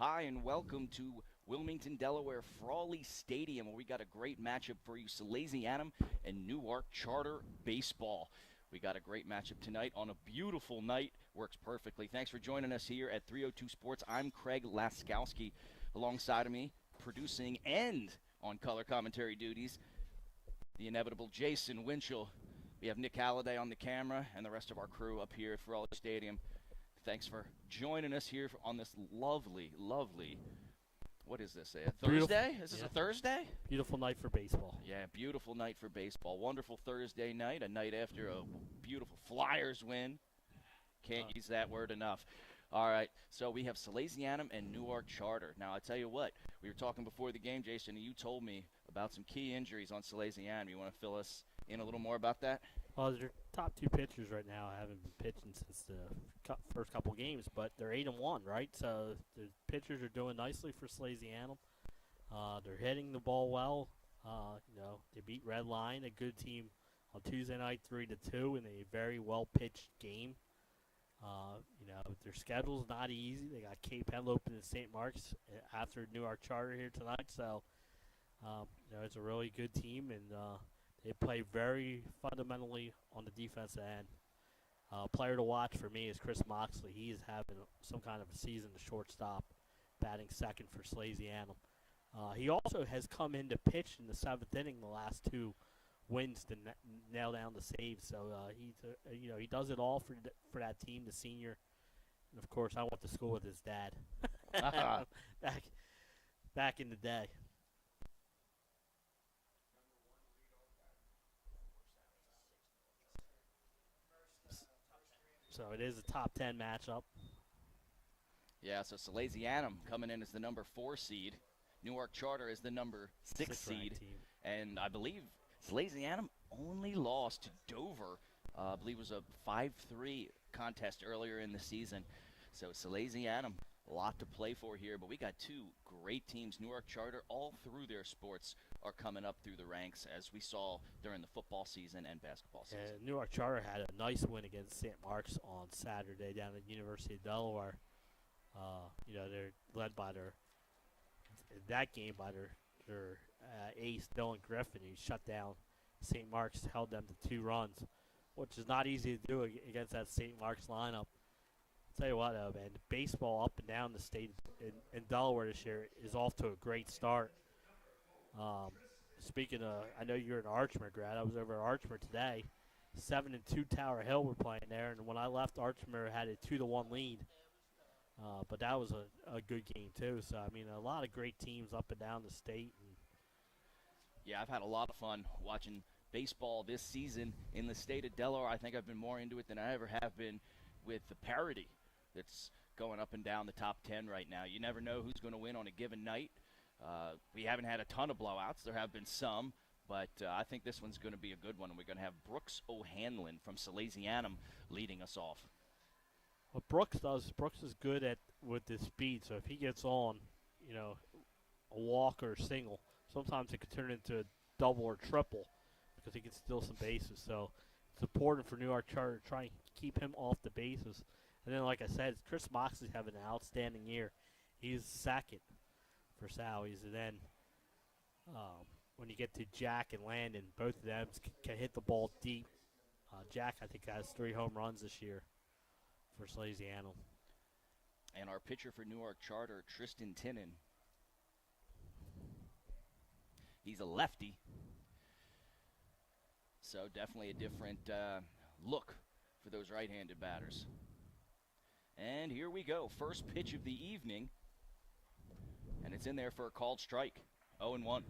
Hi, and welcome to Wilmington, Delaware, Frawley Stadium, where we got a great matchup for you, Salesianum and Newark Charter Baseball. We got a great matchup tonight on a beautiful night. Works perfectly. Thanks for joining us here at 302 Sports. I'm Craig Laskowski. Alongside of me, producing and on color commentary duties, the inevitable Jason Winchell. We have Nick Halliday on the camera and the rest of our crew up here at Frawley Stadium. Thanks for joining us here on this lovely, what is this, a Thursday? Is this a Thursday? Beautiful night for baseball. Yeah, beautiful night for baseball. Wonderful Thursday night, a night after a beautiful Flyers win. Can't use that word enough. All right, so we have Salesianum and Newark Charter. Now, I tell you what, we were talking before the game, Jason, and you told me about some key injuries on Salesianum. You want to fill us in a little more about that? Well, their top two pitchers right now haven't been pitching since the first couple games, but they're 8-1, right? So the pitchers are doing nicely for Salesianum. They're hitting the ball well. They beat Red Line, a good team, on Tuesday night, 3-2, in a very well pitched game. Their schedule's not easy. They got Cape Henlopen and St. Mark's after Newark Charter here tonight, so it's a really good team, and they play very fundamentally on the defensive end. Player to watch for me is Chris Moxley. He is having some kind of a season to shortstop, batting second for Salesianum. He also has come in to pitch in the seventh inning the last two wins to nail down the saves. So he does it all for that team, the senior. And of course, I went to school with his dad back in the day. So it is a top 10 matchup. Yeah, so Salesianum coming in as the number 4 seed. Newark Charter is the number 6 seed. Team. And I believe Salesianum only lost to Dover. I believe it was a 5-3 contest earlier in the season. So Salesianum, a lot to play for here. But we got two great teams. Newark Charter, all through their sports, are coming up through the ranks, as we saw during the football season and basketball season. Newark Charter had a nice win against St. Mark's on Saturday down at the University of Delaware. They're led by their ace, Dylan Griffin, who shut down St. Mark's, held them to 2 runs, which is not easy to do against that St. Mark's lineup. I'll tell you what, man, baseball up and down the state in Delaware this year is off to a great start. Speaking of, I know you're an Archmer grad. I was over at Archmer today. 7-2 Tower Hill were playing there, and when I left, Archmer had a 2-1 lead. But that was a good game too. So I mean, a lot of great teams up and down the state. Yeah, I've had a lot of fun watching baseball this season in the state of Delaware. I think I've been more into it than I ever have been with the parity that's going up and down the top 10 right now. You never know who's going to win on a given night. We haven't had a ton of blowouts. There have been some, but I think this one's going to be a good one. And we're going to have Brooks O'Hanlon from Salesianum leading us off. What Brooks is good with his speed. So if he gets on, a walk or a single, sometimes it could turn into a double or triple because he can steal some bases. So it's important for Newark Charter to try and keep him off the bases. And then, like I said, Chris Moxley's having an outstanding year. He's second for Sal. And then when you get to Jack and Landon, both of them can hit the ball deep. Jack, I think, has 3 home runs this year for Salesianum. And our pitcher for Newark Charter, Tristan Tinnen. He's a lefty. So definitely a different look for those right-handed batters. And here we go. First pitch of the evening. And it's in there for a called strike. 0-1.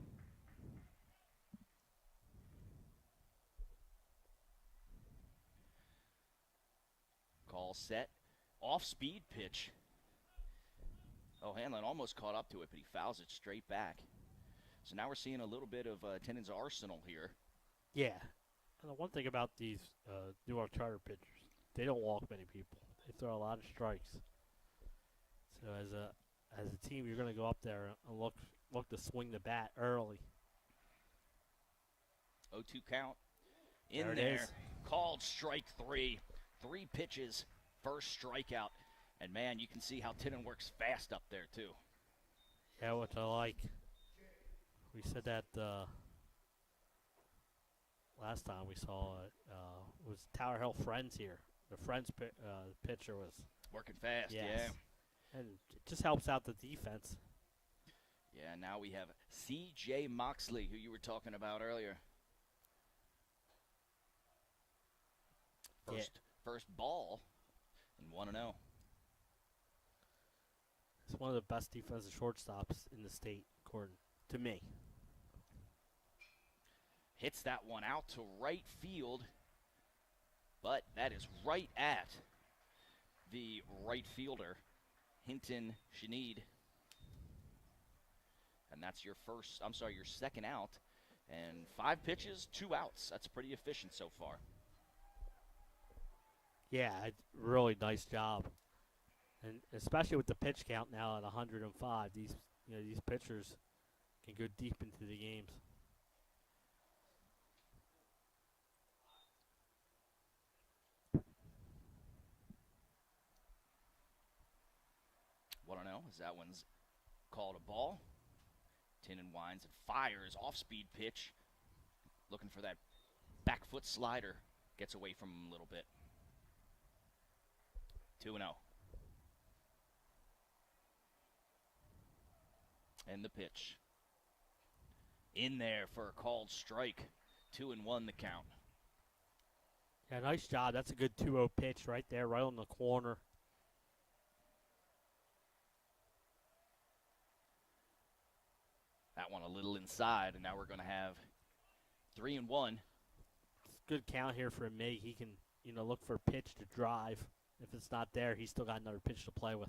Call set. Off-speed pitch. O'Hanlon almost caught up to it, but he fouls it straight back. So now we're seeing a little bit of Tinnen's arsenal here. Yeah. And the one thing about these Newark Charter pitchers, they don't walk many people. They throw a lot of strikes. So as a team, you're going to go up there and look to swing the bat early. 0-2 count. In there. Is. Called strike 3. 3 pitches, first strikeout. And, man, you can see how Tinnen works fast up there, too. Yeah, which I like. We said that last time we saw it was Tower Hill Friends here. The Friends pitcher was Working fast, yes. yeah. And it just helps out the defense. Yeah, now we have C.J. Moxley, who you were talking about earlier. First ball and 1-0. It's one of the best defensive shortstops in the state, according to me. Hits that one out to right field, but that is right at the right fielder, Hinton Shaneed. And that's your second out. And 5 pitches, 2 outs. That's pretty efficient so far. Yeah, really nice job. And especially with the pitch count now at 105, these pitchers can go deep into the games. 1-0 as that one's called a ball. Tinnen winds and fires off-speed pitch. Looking for that back foot slider. Gets away from him a little bit. 2-0. And the pitch. In there for a called strike. 2-1 the count. Yeah, nice job. That's a good 2-0 pitch right there, right on the corner. That one a little inside, and now we're going to have 3-1. It's a good count here for me. He can, look for a pitch to drive. If it's not there, he's still got another pitch to play with.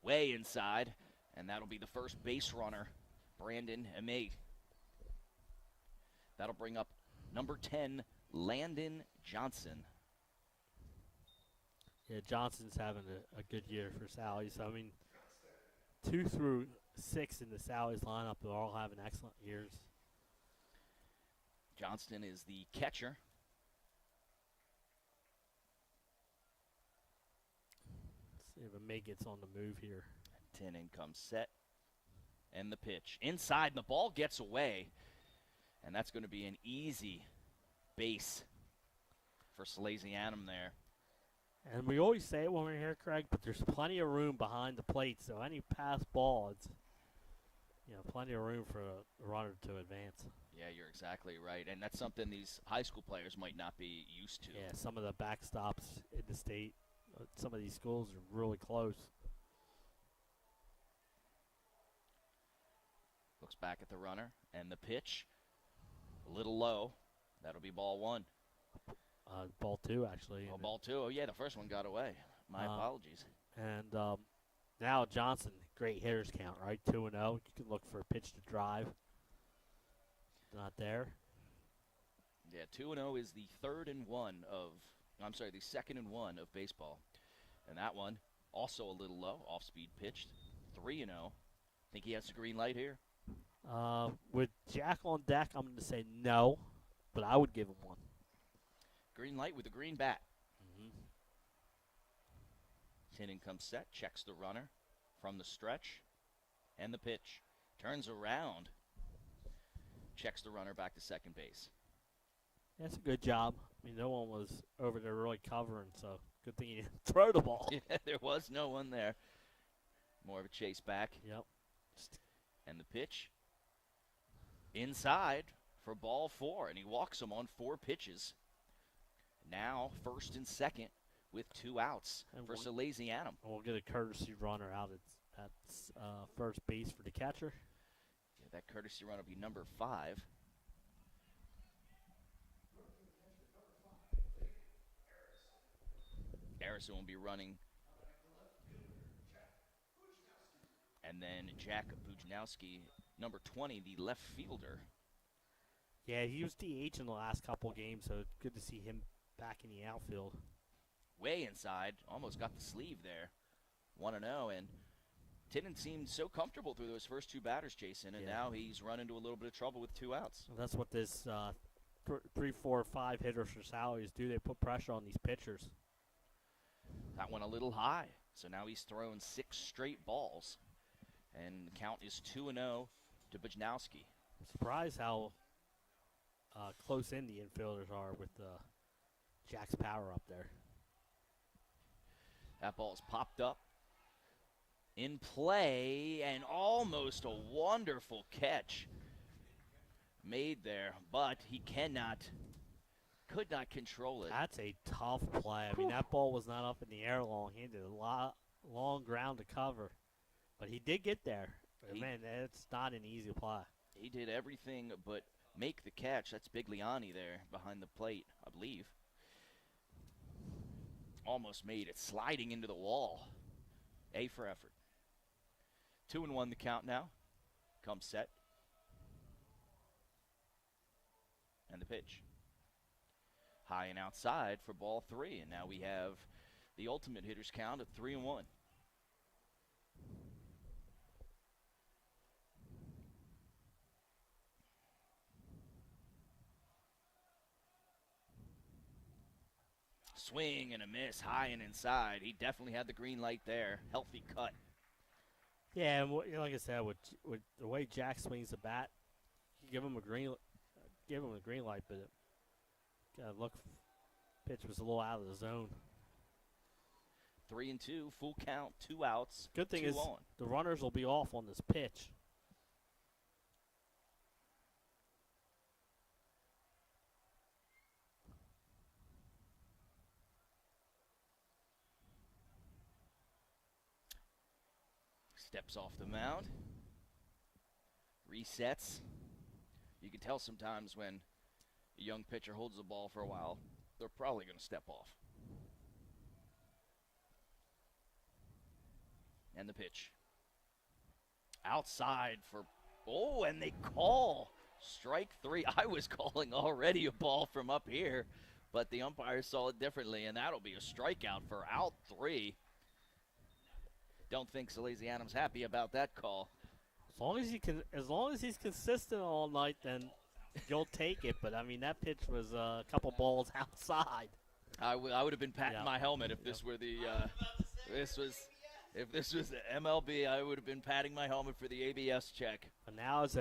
Way inside, and that'll be the first base runner, Brandon Amate. That'll bring up number 10, Landon Johnson. Yeah, Johnson's having a good year for Sally's. I mean, 2 through 6 in the Sally's lineup, they're all having excellent years. Johnston is the catcher. Let's see if May gets on the move here. 10 in comes set. And the pitch. Inside, and the ball gets away. And that's going to be an easy base for Salesianum there. And we always say it when we're here, Craig, but there's plenty of room behind the plate, so any pass ball, it's plenty of room for a runner to advance. Yeah, you're exactly right. And that's something these high school players might not be used to. Yeah, some of the backstops in the state, some of these schools are really close. Looks back at the runner, and the pitch, a little low. That'll be ball 1. Ball 2, actually. Oh, ball 2. Oh, yeah, the first one got away. My apologies. And now Johnson, great hitters count, right? 2-0. You can look for a pitch to drive. Not there. Yeah, 2-0 is the second and one of baseball. And that one, also a little low, off-speed pitched. 3-0. Think he has the green light here? With Jack on deck, I'm going to say no, but I would give him one. Green light with a green bat. Mm-hmm. Tinnen comes set, checks the runner from the stretch, and the pitch. Turns around, checks the runner back to second base. That's a good job. I mean, no one was over there really covering, so good thing he didn't throw the ball. Yeah, there was no one there. More of a chase back. Yep. And the pitch inside for ball 4, and he walks him on 4 pitches. Now first and second with 2 outs for Salesianum. We'll get a courtesy runner out at first base for the catcher. Yeah, that courtesy runner will be number 5. Harrison will be running. And then Jack Bujanowski, number 20, the left fielder. Yeah, he was DH in the last couple of games, so it's good to see him back in the outfield. Way inside, almost got the sleeve there. 1-0, and Tinnen seemed so comfortable through those first 2 batters, Jason, and now he's run into a little bit of trouble with 2 outs. Well, that's what this 3, 4, 5 hitters for Sally's do. They put pressure on these pitchers. That one a little high. So now he's thrown 6 straight balls. And the count is 2-0 to Bujnowski. I'm surprised how close in the infielders are with Jack's power up there. That ball's popped up. In play, and almost a wonderful catch made there, but he could not control it. That's a tough play. I mean, that ball was not up in the air long. He did a long ground to cover, but he did get there. Man, it's not an easy play. He did everything but make the catch. That's Bigliani there behind the plate, I believe. Almost made it, sliding into the wall. A for effort. 2-1 the count now. Comes set. And the pitch. High and outside for ball 3. And now we have the ultimate hitter's count of 3-1. Swing and a miss, high and inside. He definitely had the green light there. Healthy cut. Yeah, and like I said, with the way Jack swings the bat, you give him a green light, but pitch was a little out of the zone. 3-2, full count, 2 outs. Good thing is on. the runners will be off on this pitch. Steps off the mound. Resets. You can tell sometimes when a young pitcher holds the ball for a while, they're probably going to step off. And the pitch. Outside for, and they call strike 3. I was calling already a ball from up here, but the umpires saw it differently, and that'll be a strikeout for out 3. Don't think Salesianum's happy about that call. As long as he's consistent all night, then you'll take it. But I mean, that pitch was a couple balls outside. I would have been patting my helmet if this were the if this was the MLB. I would have been patting my helmet for the ABS check. But now as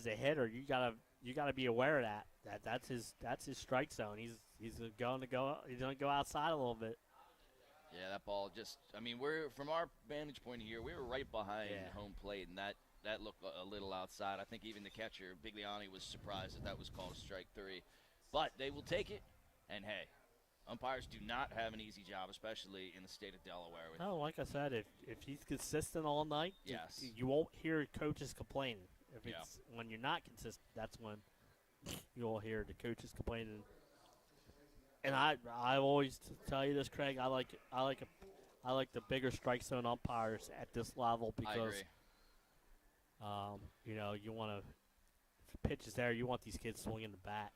a hitter, you gotta be aware of that's his strike zone. He's going to go outside a little bit. Yeah, that ball just, I mean, from our vantage point here, we were right behind home plate, and that looked a little outside. I think even the catcher, Bigliani, was surprised that was called strike 3. But they will take it, and hey, umpires do not have an easy job, especially in the state of Delaware. No, like I said, if he's consistent all night, yes, you won't hear coaches complaining. When you're not consistent, that's when you'll hear the coaches complaining. And I always tell you this, Craig. I like the bigger strike zone umpires at this level because, you want to. If the pitch is there, you want these kids swinging the bat.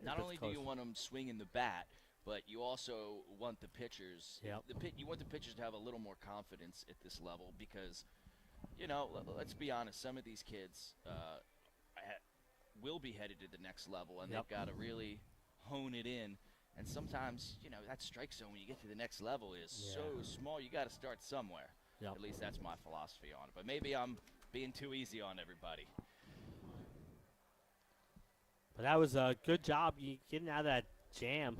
Not only do you want them swinging the bat, but you also want the pitchers. Yep. You want the pitchers to have a little more confidence at this level because, let's be honest. Some of these kids will be headed to the next level, and they've got to really hone it in. And sometimes, that strike zone when you get to the next level is so small, you got to start somewhere. Yep. At least that's my philosophy on it. But maybe I'm being too easy on everybody. But that was a good job getting out of that jam.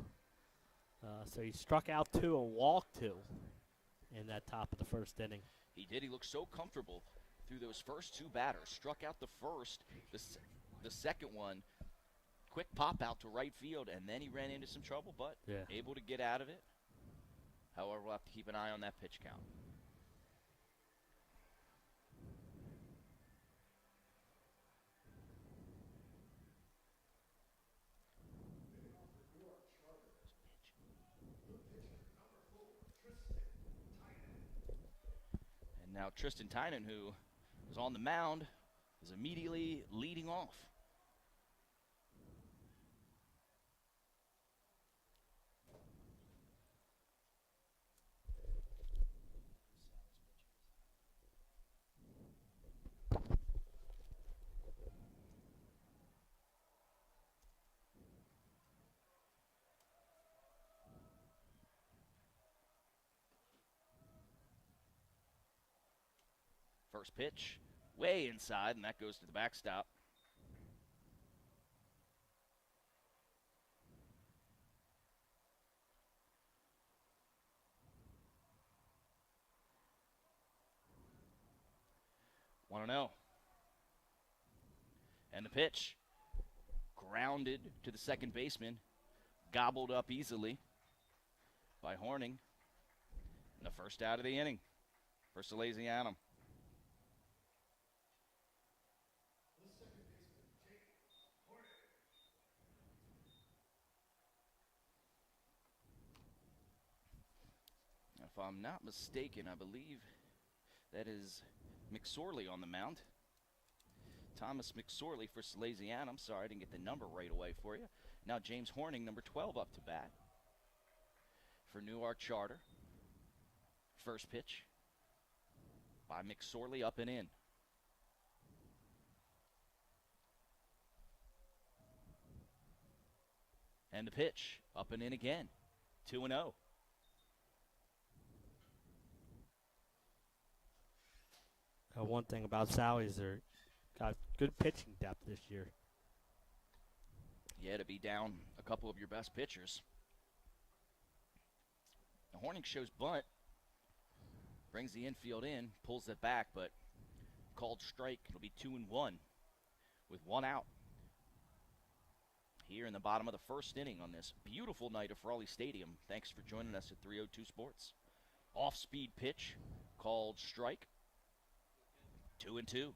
So he struck out 2 and walked 2 in that top of the first inning. He did. He looked so comfortable through those first 2 batters. Struck out the first, the second one. Quick pop out to right field, and then he ran into some trouble, but able to get out of it. However, we'll have to keep an eye on that pitch count. And now Tristan Tynan, who was on the mound, is immediately leading off. First pitch, way inside, and that goes to the backstop. Want to know. And the pitch, grounded to the second baseman, gobbled up easily by Horning. And the first out of the inning for Salesianum. If I'm not mistaken, I believe that is McSorley on the mound. Thomas McSorley for Salesianum. Sorry, I didn't get the number right away for you. Now James Horning, number 12, up to bat for Newark Charter. First pitch by McSorley, up and in. And the pitch, up and in again. 2-0. One thing about Sally's, they're got good pitching depth this year. Yeah, to be down a couple of your best pitchers. The Horning shows bunt. Brings the infield in, pulls it back, but called strike. It'll be 2-1 with one out. Here in the bottom of the first inning on this beautiful night of Frawley Stadium. Thanks for joining us at 302 Sports. Off-speed pitch, called strike. 2-2.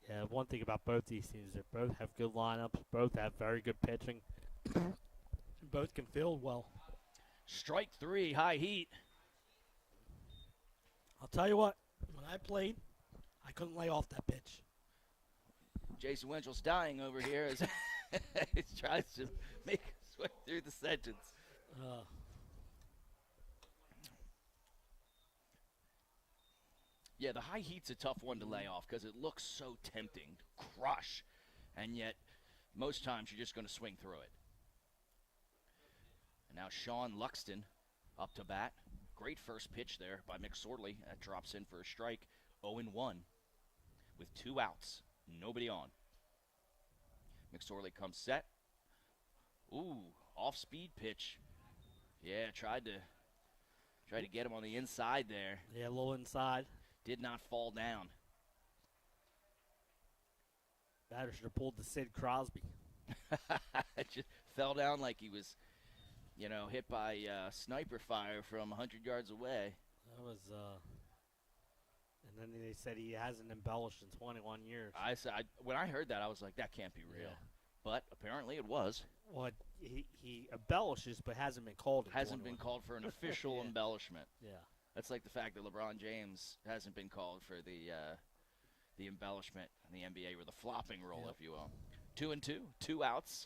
Yeah, one thing about both these teams, they both have good lineups, both have very good pitching, both can field well. Strike three, high heat. I'll tell you what, when I played, I couldn't lay off that pitch. Jason Winchell's dying over here as he tries to make his way through the sentence. Yeah, the high heat's a tough one to lay off because it looks so tempting to crush, and yet most times you're just going to swing through it. And now Sean Luxton up to bat. Great first pitch there by McSorley. That drops in for a strike. 0-1 with 2 outs. Nobody on. McSorley comes set. Ooh, off-speed pitch. Yeah, tried to get him on the inside there. Yeah, a little inside. Did not fall down. Batter should have pulled the Sid Crosby. It just fell down like he was, hit by sniper fire from 100 yards away. That was, and then they said he hasn't embellished in 21 years. When I heard that, I was like, that can't be real. Yeah. But apparently it was. Well, he embellishes, but hasn't been called. Hasn't been called for an official yeah. embellishment. Yeah. That's like the fact that LeBron James hasn't been called for the embellishment in the NBA, or the flopping rule, Yep. if you will. 2-2, 2 outs.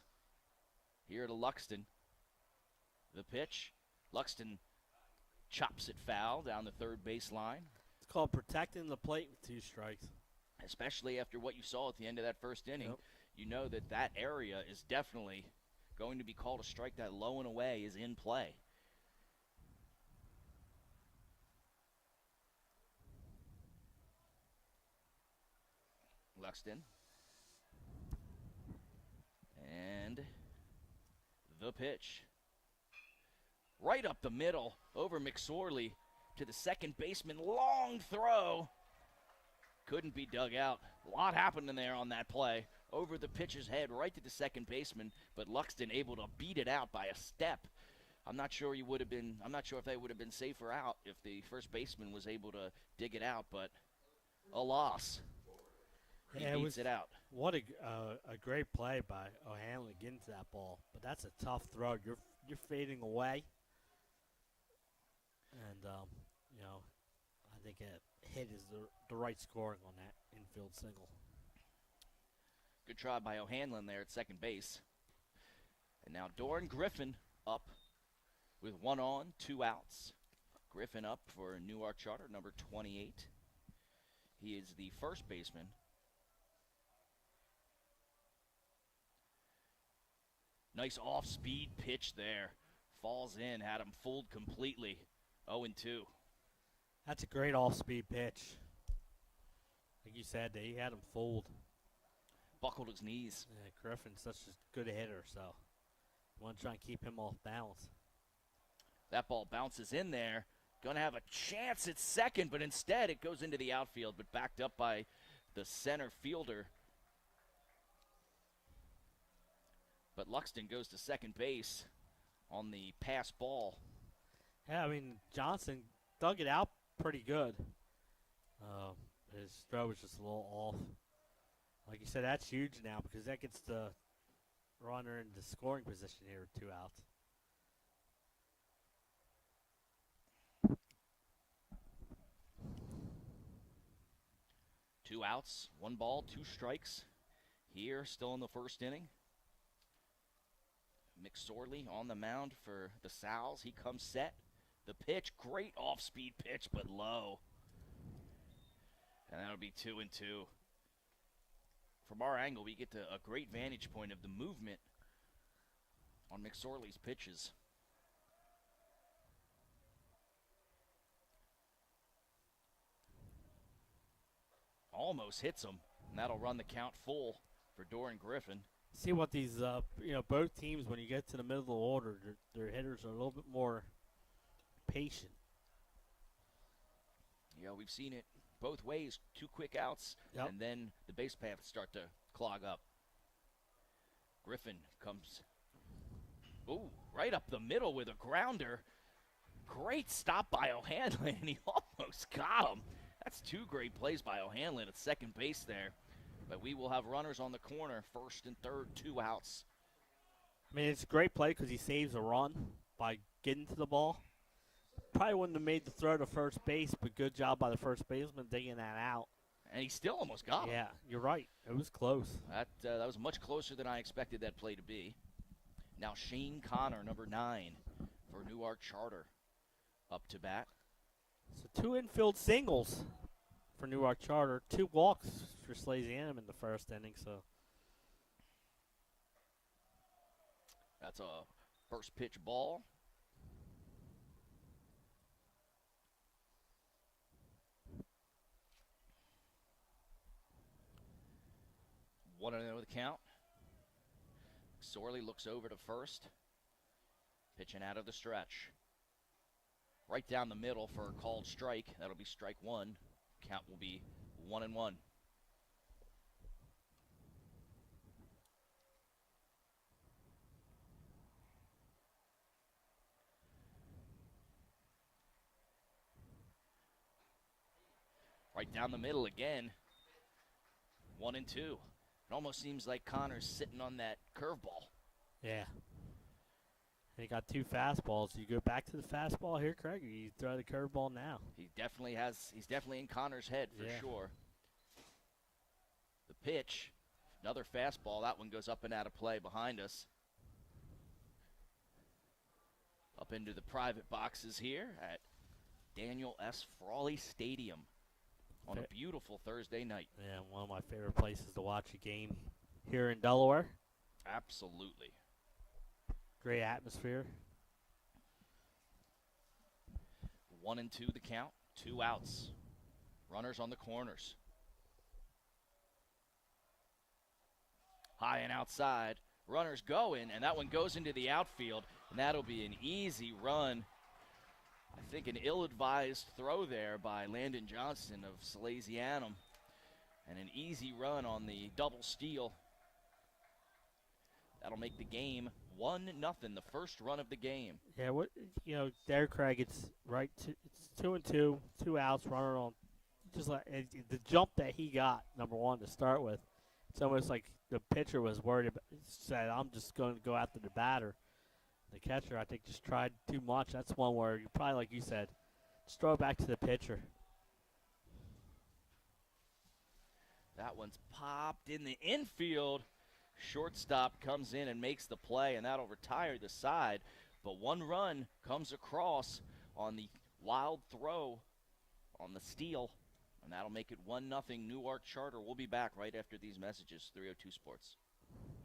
Here to Luxton. The pitch. Luxton chops it foul down the third baseline. It's called protecting the plate with 2 strikes. Especially after what you saw at the end of that first inning. Yep. You know that area is definitely going to be called a strike. That low and away is in play. Luxton. And the pitch. Right up the middle over McSorley to the second baseman. Long throw. Couldn't be dug out. A lot happened in there on that play. Over the pitcher's head, right to the second baseman, but Luxton able to beat it out by a step. I'm not sure if they would have been safer out if the first baseman was able to dig it out, but a loss. He beats it out. What a great play by O'Hanlon getting to that ball, but that's a tough throw. You're fading away, and I think a hit is the right scoring on that infield single. Good try by O'Hanlon there at second base. And now Doran Griffin up with 1 on, 2 outs. Griffin up for Newark Charter, number 28. He is the first baseman. Nice off-speed pitch there. Falls in, had him fooled completely. 0-2. That's a great off-speed pitch. Like you said, he had him fooled. Buckled his knees. Yeah, Griffin's such a good hitter, so you want to try and keep him off balance. That ball bounces in there. Going to have a chance at second, but instead it goes into the outfield, but backed up by the center fielder. But Luxton goes to second base on the pass ball. Yeah, I mean, Johnson dug it out pretty good. His throw was just a little off. Like you said, that's huge now because that gets the runner in the scoring position here with 2 outs. Two outs, 1 ball, 2 strikes. Here, still in the first inning. McSorley on the mound for the Sows. He comes set. The pitch, great off-speed pitch, but low. And that'll be 2-2. From our angle, we get to a great vantage point of the movement on McSorley's pitches. Almost hits him, and that'll run the count full for Doran Griffin. See what these, both teams, when you get to the middle of the order, their hitters are a little bit more patient. Yeah, we've seen it both ways. 2 quick outs, and then the base paths start to clog up. Griffin comes, right up the middle with a grounder. Great stop by O'Hanlon, and he almost got him. That's 2 great plays by O'Hanlon at second base there. But we will have runners on the corner, first and third, 2 outs. I mean, it's a great play because he saves a run by getting to the ball. Probably wouldn't have made the throw to first base, but good job by the first baseman digging that out. And he still almost got him. Yeah, you're right. It was close. That was much closer than I expected that play to be. Now Shane Connor, number 9 for Newark Charter, up to bat. So 2 infield singles for Newark Charter, 2 walks for Salesianum in the first inning. So that's a first pitch ball. One and the count. Sorley looks over to first. Pitching out of the stretch. Right down the middle for a called strike. That'll be strike 1. Count will be 1-1. Right down the middle again. 1-2. It almost seems like Connor's sitting on that curveball. yeah. And he got 2 fastballs. You go back to the fastball here, Craig, or you throw the curveball now? He's definitely in Connor's head for sure. The pitch, another fastball. That one goes up and out of play behind us. Up into the private boxes here at Daniel S. Frawley Stadium on a beautiful Thursday night. Yeah, one of my favorite places to watch a game here in Delaware. Absolutely. Great atmosphere. 1-2 the count, 2 outs. Runners on the corners. High and outside. Runners going, and that one goes into the outfield, and that'll be an easy run. I think an ill-advised throw there by Landon Johnson of Salesianum, and an easy run on the double steal. That'll make the game 1-0, the first run of the game. Yeah, there, Craig, it's right. It's 2-2, 2 outs, runner on. Just like the jump that he got, number 1 to start with. It's almost like the pitcher was worried about. Said, "I'm just going to go after the batter." The catcher, I think, just tried too much. That's one where you probably, like you said, just throw it back to the pitcher. That one's popped in the infield. Shortstop comes in and makes the play, and that'll retire the side. But 1 run comes across on the wild throw on the steal, and that'll make it 1-0 Newark Charter. We'll be back right after these messages, 302 Sports.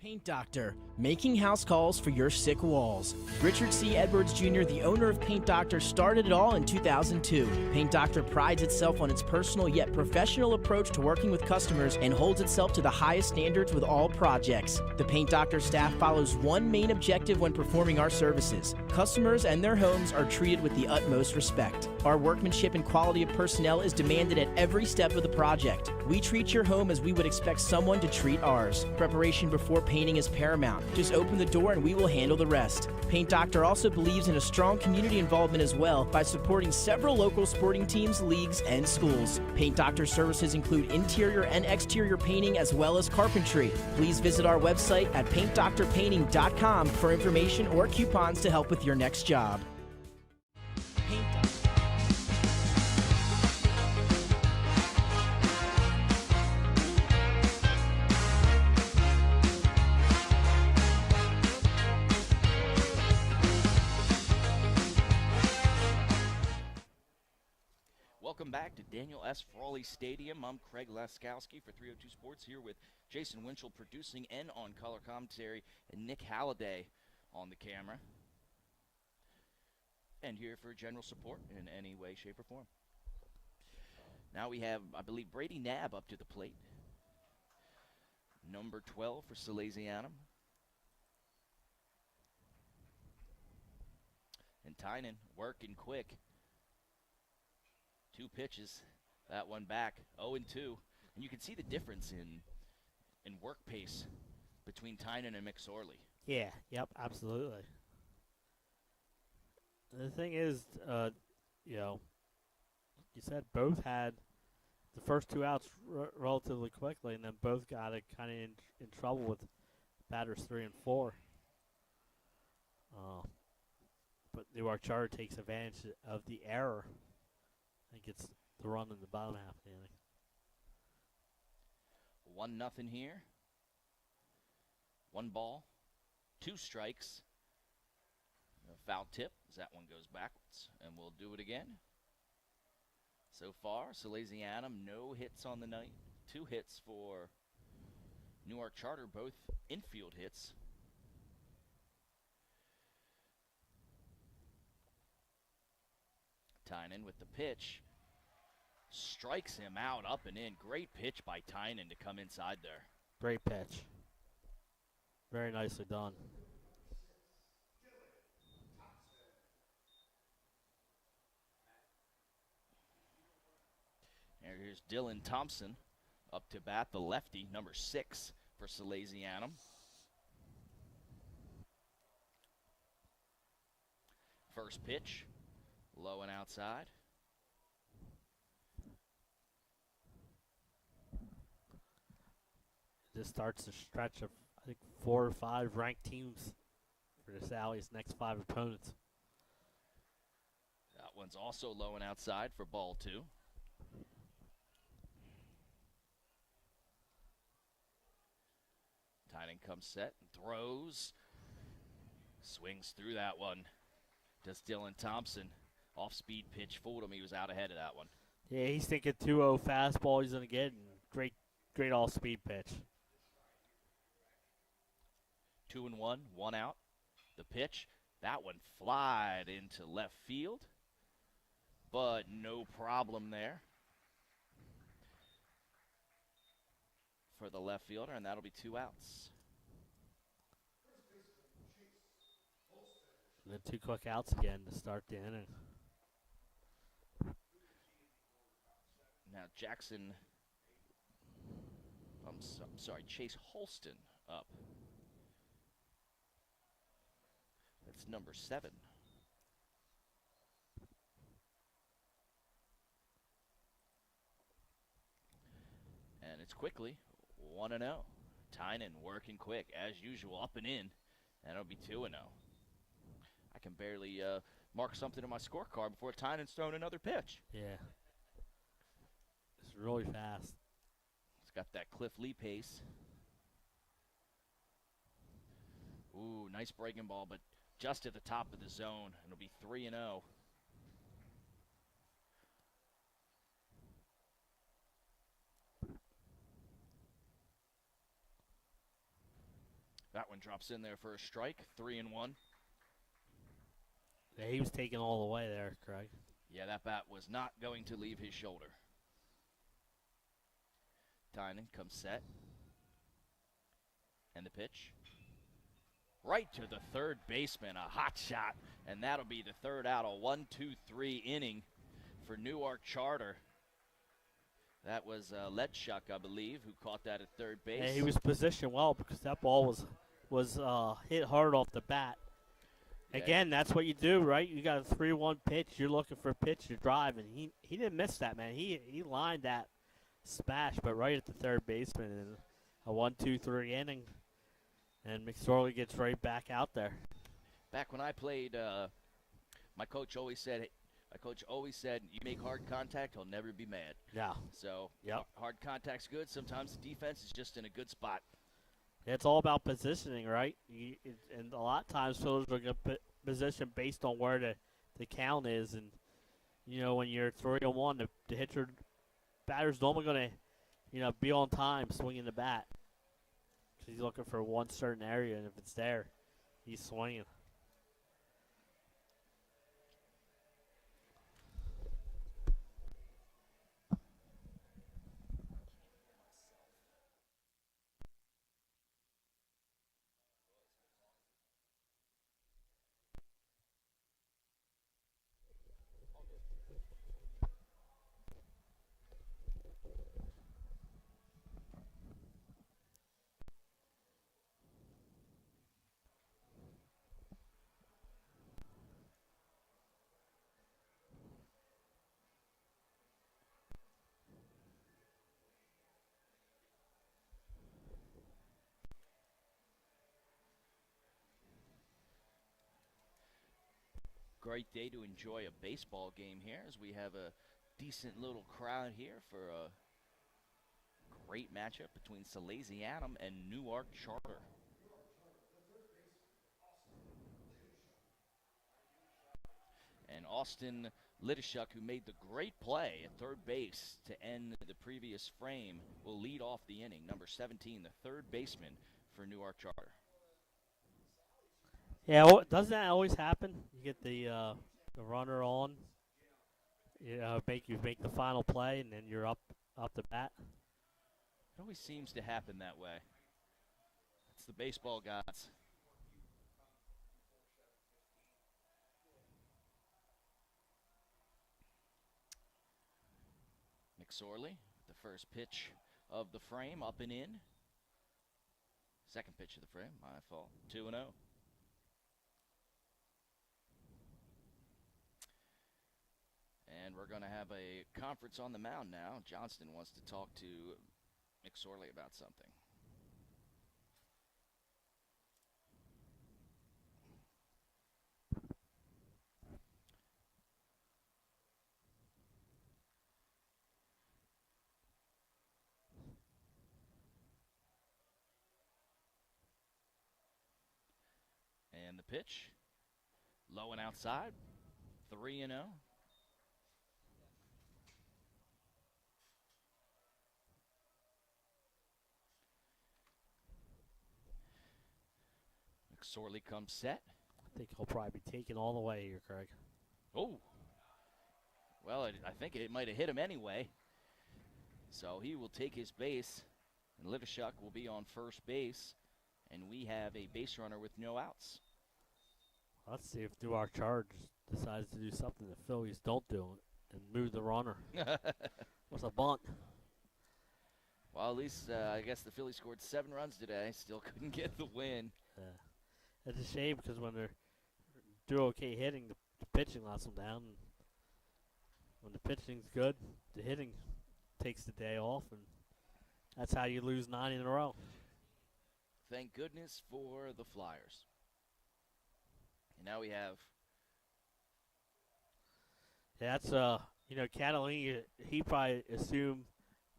Paint Doctor, making house calls for your sick walls. Richard C. Edwards Jr., the owner of Paint Doctor, started it all in 2002. Paint Doctor prides itself on its personal yet professional approach to working with customers and holds itself to the highest standards with all projects. The Paint Doctor staff follows one main objective when performing our services. Customers and their homes are treated with the utmost respect. Our workmanship and quality of personnel is demanded at every step of the project. We treat your home as we would expect someone to treat ours. Preparation before painting is paramount. Just open the door and we will handle the rest. Paint Doctor also believes in a strong community involvement as well by supporting several local sporting teams, leagues, and schools. Paint Doctor services include interior and exterior painting as well as carpentry. Please visit our website at paintdoctorpainting.com for information or coupons to help with your next job. Paint Doctor. Welcome back to Daniel S. Frawley Stadium. I'm Craig Laskowski for 302 Sports, here with Jason Winchell producing and on color commentary, and Nick Halliday on the camera. And here for general support in any way, shape, or form. Now we have, I believe, Brady Knabb up to the plate. Number 12 for Salesianum. And Tynan working quick. 2 pitches, that one back, 0-2. And you can see the difference in work pace between Tynan and McSorley. Yeah, yep, absolutely. The thing is, you know, you said both had the first 2 outs relatively quickly, and then both got it kind of in trouble with batters 3 and 4. But Newark Charter takes advantage of the error and gets the run in the bottom half of the inning. 1-0 here. 1 ball, 2 strikes. A foul tip as that one goes backwards, and we'll do it again. So far, Salesianum, no hits on the night. 2 hits for Newark Charter, both infield hits. Tynan with the pitch. Strikes him out, up and in. Great pitch by Tynan to come inside there. Great pitch. Very nicely done. And here's Dylan Thompson up to bat, the lefty, number 6 for Salesianum. First pitch, low and outside. This starts a stretch of, I think, 4 or 5 ranked teams for the Sally's next 5 opponents. That one's also low and outside for ball 2. Tynan comes set and throws. Swings through that one. Does Dylan Thompson. Off-speed pitch fooled him. He was out ahead of that one. Yeah, he's thinking 2-0 fastball he's going to get, and great all-speed pitch. 2-1, 1 out. The pitch, that one flied into left field, but no problem there for the left fielder, and that'll be 2 outs. And then 2 quick outs again to start the inning. Now Jackson, I'm sorry, Chase Holston up. That's number 7. And it's quickly 1-0. Tynan working quick as usual, up and in, and it'll be 2-0. I can barely mark something on my scorecard before Tynan's thrown another pitch. Yeah. It's really fast. It's got that Cliff Lee pace. Ooh, nice breaking ball, but just at the top of the zone. It'll be 3-0. one drops in there for a strike. 3-1. Yeah, he was taken all the way there, Craig. Yeah, that bat was not going to leave his shoulder. Tynan comes set. And the pitch. Right to the third baseman, a hot shot. And that'll be the third out, a 1-2-3 inning for Newark Charter. That was Letchuk, I believe, who caught that at third base. Yeah, he was positioned well because that ball was hit hard off the bat. Yeah. Again, that's what you do, right? You got a 3-1 pitch. You're looking for a pitch to drive, and he didn't miss that, man. He lined that smash, but right at the third baseman, and a 1-2-3 inning, and McSorley gets right back out there. Back when I played, my coach always said, you make hard contact, he'll never be mad. Yeah. So Yep. hard contact's good. Sometimes the defense is just in a good spot. It's all about positioning, right? And a lot of times fielders are going to position based on where the count is. And, when you're 3-1, the hitcher batter's normally going to, be on time swinging the bat. So he's looking for one certain area, and if it's there, he's swinging. Great day to enjoy a baseball game here as we have a decent little crowd here for a great matchup between Salesianum and Newark Charter. And Austin Litishuk, who made the great play at third base to end the previous frame, will lead off the inning. Number 17, the third baseman for Newark Charter. Yeah, doesn't that always happen? You get the runner on, you make the final play, and then you're up the bat. It always seems to happen that way. It's the baseball gods. McSorley, the first pitch of the frame, up and in. Second pitch of the frame, my fault. 2-0. And we're going to have a conference on the mound now. Johnston wants to talk to McSorley about something. And the pitch, low and outside, 3-0. McSorley comes set. I think he'll probably be taken all the way here, Craig. Oh. Well, I think it might have hit him anyway. So he will take his base, and Litishuk will be on first base, and we have a base runner with no outs. Let's see if Newark Charter decides to do something the Phillies don't do and move the runner. What's a bunt? Well, at least I guess the Phillies scored 7 runs today. Still couldn't get the win. It's a shame because when they're doing okay hitting, the pitching lets them down. And when the pitching's good, the hitting takes the day off, and that's how you lose 9 in a row. Thank goodness for the Flyers. And now we have. Yeah, that's Catalina. He probably assumed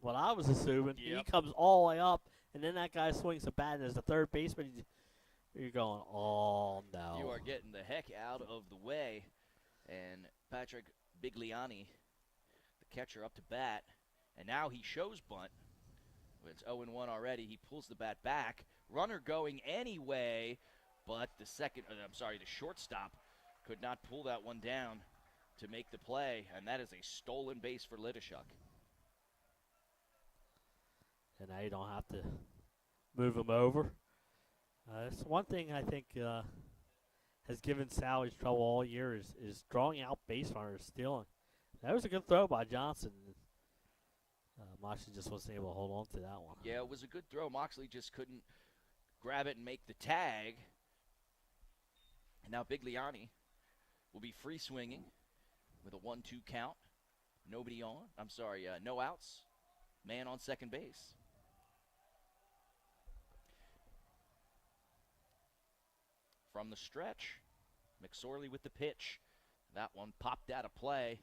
what I was assuming. Yep. He comes all the way up, and then that guy swings a bat, and as the third baseman, you're going, oh no. You are getting the heck out of the way, and Patrick Bigliani, the catcher, up to bat, and now he shows bunt. It's 0-1 already. He pulls the bat back, runner going anyway, but the shortstop could not pull that one down to make the play, and that is a stolen base for Litishuk. And now you don't have to move him over. It's one thing I think has given Sally's trouble all year is drawing out base runners, stealing. That was a good throw by Johnson. Moxley just wasn't able to hold on to that one. Yeah, it was a good throw. Moxley just couldn't grab it and make the tag. And now Bigliani will be free swinging with a 1-2 count. No outs. Man on second base. From the stretch, McSorley with the pitch. That one popped out of play.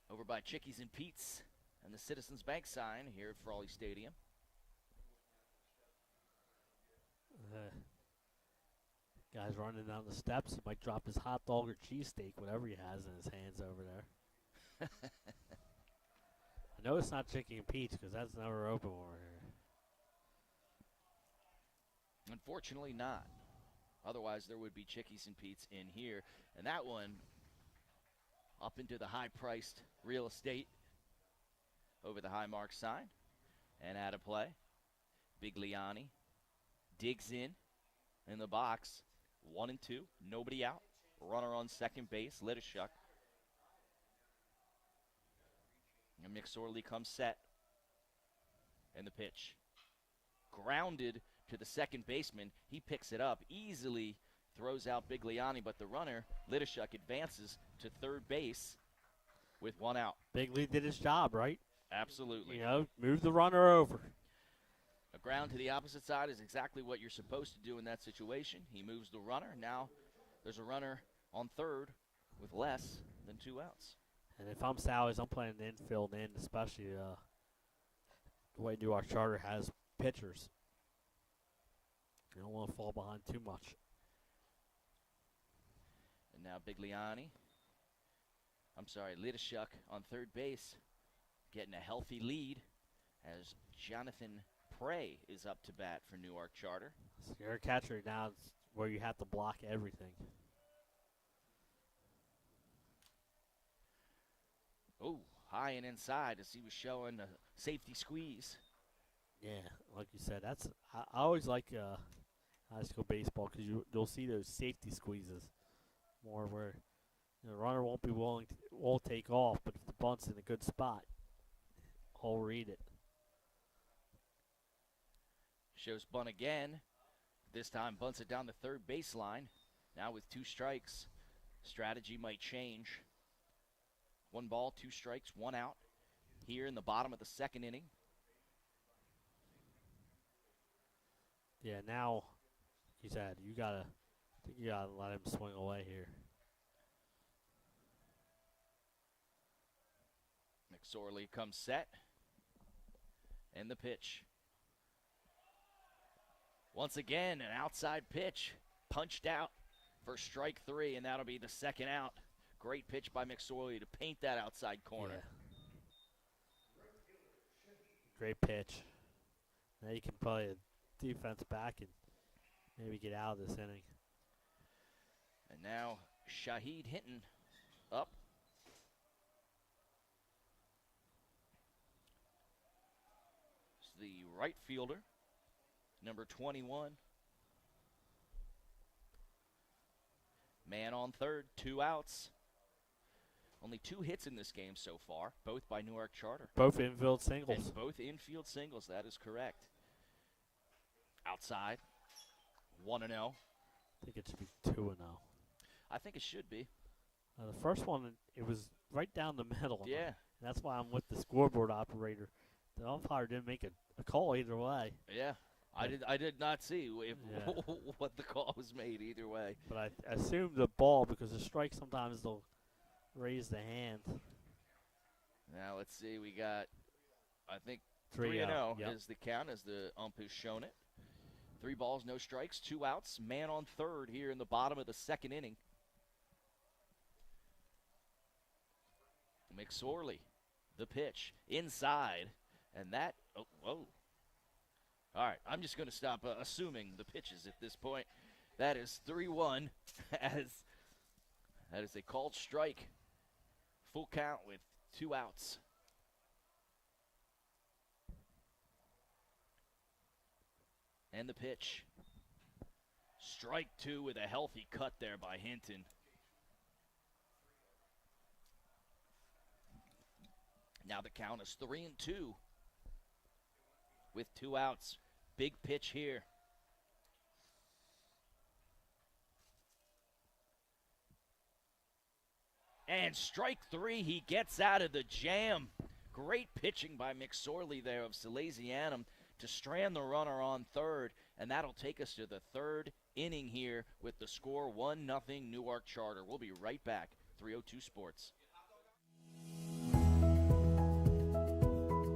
Over by Chickies and Pete's and the Citizens Bank sign here at Frawley Stadium. Guy's running down the steps. He might drop his hot dog or cheesesteak, whatever he has in his hands over there. I know it's not Chicky and Pete's because that's never open over here. Unfortunately not. Otherwise, there would be Chickies and Pete's in here. And that one up into the high-priced real estate over the high mark sign. And out of play. Bigliani digs in the box. 1-2, nobody out. Runner on second base, Litishuk. And McSorley comes set. And the pitch. Grounded to the second baseman. He picks it up, easily throws out Bigliani, but the runner, Litishuk, advances to third base with one out. Bigley did his job, right? Absolutely. Move the runner over. A ground to the opposite side is exactly what you're supposed to do in that situation. He moves the runner. Now there's a runner on third with less than 2 outs. And if I'm Sally's, I'm playing the infield in, especially the way Newark Charter has pitchers. You don't want to fall behind too much. And now Litishuk on third base, getting a healthy lead as Jonathan Prey is up to bat for Newark Charter. So you're a catcher now where you have to block everything. Oh, high and inside as he was showing a safety squeeze. Yeah, like you said, I always like high school baseball because you'll see those safety squeezes more where the runner won't take off, but if the bunt's in a good spot, he'll read it. Shows bunt again. This time bunts it down the third baseline. Now with 2 strikes, strategy might change. 1 ball, 2 strikes, 1 out here in the bottom of the second inning. Yeah, now he said you gotta let him swing away here. McSorley comes set. And the pitch. Once again, an outside pitch. Punched out for strike 3, and that'll be the second out. Great pitch by McSorley to paint that outside corner. Yeah. Great pitch. Now you can play a defense back and maybe get out of this inning. And now Shahid Hinton up. It's the right fielder, number 21. Man on third, 2 outs. Only 2 hits in this game so far, both by Newark Charter. Both infield singles. And both infield singles, that is correct. Outside, 1-0. I think it should be 2-0. I think it should be. The first one, it was right down the middle. Yeah. And that's why I'm with the scoreboard operator. The umpire didn't make a call either way. Yeah. I did not see what the call was made either way. But I assumed the ball because the strike sometimes they'll raise the hand. Now let's see. We got, I think, 3-0 is the count as the ump has shown it. 3 balls, no strikes, 2 outs. Man on third here in the bottom of the second inning. McSorley, the pitch, inside. And that, All right, I'm just going to stop assuming the pitches at this point. That is 3-1 as that is a called strike. Full count with 2 outs. And the pitch. Strike 2 with a healthy cut there by Hinton. Now the count is 3-2 with 2 outs. Big pitch here. And strike 3, he gets out of the jam. Great pitching by McSorley there of Salesianum to strand the runner on third, and that'll take us to the 3rd inning here with the score 1-0 Newark Charter. We'll be right back. 302 Sports.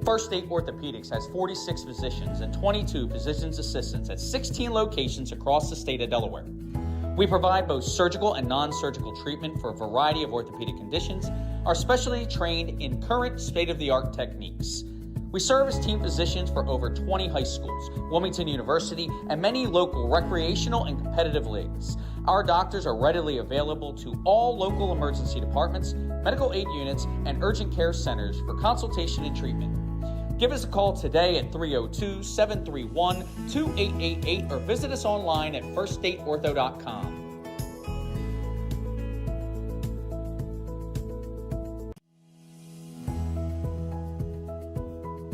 First State Orthopedics has 46 physicians and 22 physician's assistants at 16 locations across the state of Delaware. We provide both surgical and non-surgical treatment for a variety of orthopedic conditions, are specially trained in current state-of-the-art techniques. We serve as team physicians for over 20 high schools, Wilmington University, and many local recreational and competitive leagues. Our doctors are readily available to all local emergency departments, medical aid units, and urgent care centers for consultation and treatment. Give us a call today at 302-731-2888 or visit us online at firststateortho.com.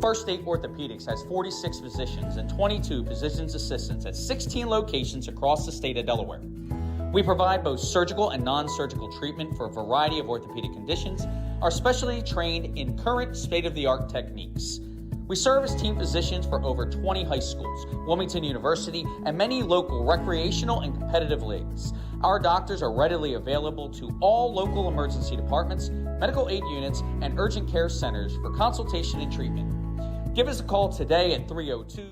First State Orthopedics has 46 physicians and 22 physician's assistants at 16 locations across the state of Delaware. We provide both surgical and non-surgical treatment for a variety of orthopedic conditions, are specially trained in current state-of-the-art techniques. We serve as team physicians for over 20 high schools, Wilmington University, and many local recreational and competitive leagues. Our doctors are readily available to all local emergency departments, medical aid units, and urgent care centers for consultation and treatment. Give us a call today at 302.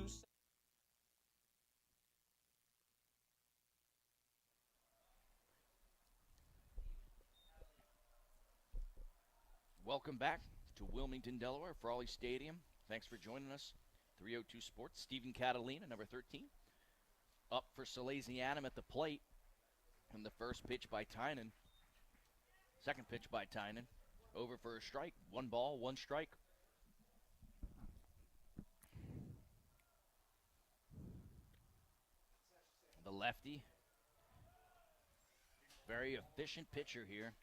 Welcome back to Wilmington, Delaware, Frawley Stadium. Thanks for joining us. 302 Sports. Stephen Catalina, number 13, up for Salesianum at the plate. And the first pitch by Tynan. Second pitch by Tynan. Over for a strike. 1 ball, 1 strike. The lefty. Very efficient pitcher here.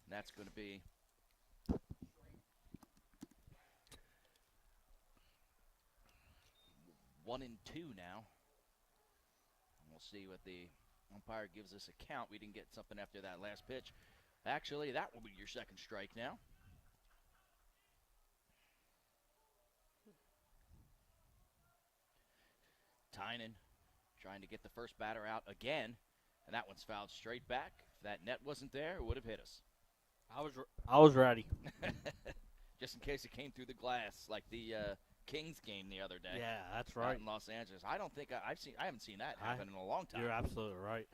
And that's going to be 1-2 now. And we'll see what the umpire gives us a count. We didn't get something after that last pitch. Actually, that will be your second strike now. Tynan trying to get the first batter out again, and that one's fouled straight back. If that net wasn't there, it would have hit us. I was ready. Just in case it came through the glass, like the Kings game the other day. Yeah, that's out right. in Los Angeles. I don't think I haven't seen that happen in a long time. You're absolutely right.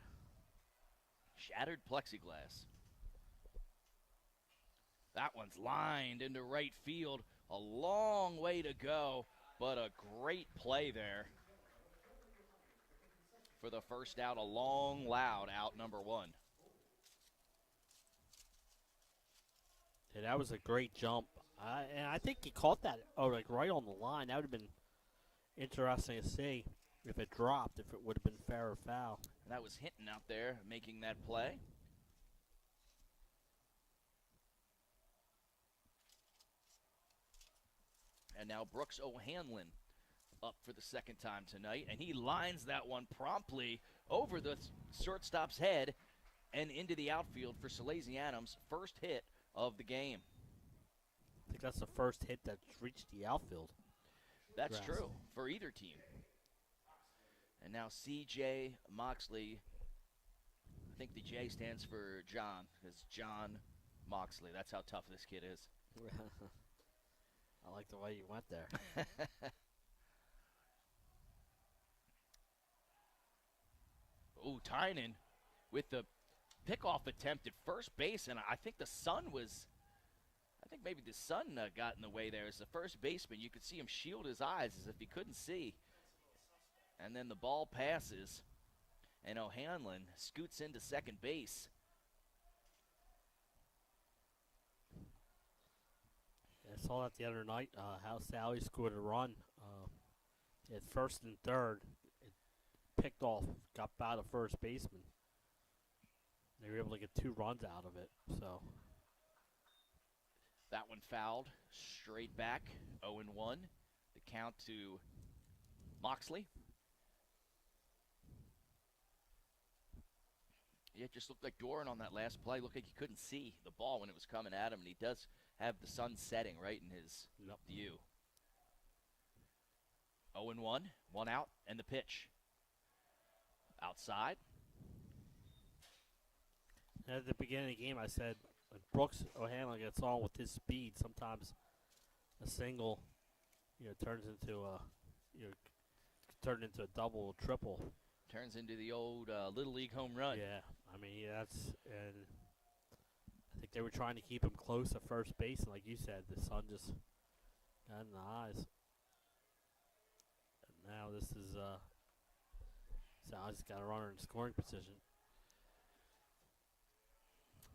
Shattered plexiglass. That one's lined into right field. A long way to go, but a great play there for the first out. A long, loud out, number 1. Yeah, that was a great jump. And I think he caught that like right on the line. That would have been interesting to see if it dropped, if it would have been fair or foul. And that was Hinton out there making that play. And now Brooks O'Hanlon up for the second time tonight. And he lines that one promptly over the shortstop's head and into the outfield for Salesianum's first hit of the game. I think that's the first hit that's reached the outfield. That's true for either team. And now C.J. Moxley. I think the J stands for John. It's John Moxley. That's how tough this kid is. I like the way you went there. Ooh, Tynan with the pickoff attempt at first base, and I think the sun was. I think maybe the sun got in the way there. As the first baseman, you could see him shield his eyes as if he couldn't see. And then the ball passes, and O'Hanlon scoots into second base. I saw that the other night, how Sally scored a run at first and third. It picked off, got by the first baseman. They were able to get 2 runs out of it. So That one fouled straight back, 0-1. The count to Moxley. Yeah, it just looked like Doran on that last play. Looked like he couldn't see the ball when it was coming at him, and he does have the sun setting right in his view. 0-1, 1 out, and the pitch. Outside. at the beginning of the game, I said when Brooks O'Hanlon gets on with his speed, sometimes a single, turns into a double or triple. Turns into the old Little League home run. Yeah, I mean and I think they were trying to keep him close at first base, and like you said, the sun just got in the eyes. And now this is Sal's got a runner in scoring position.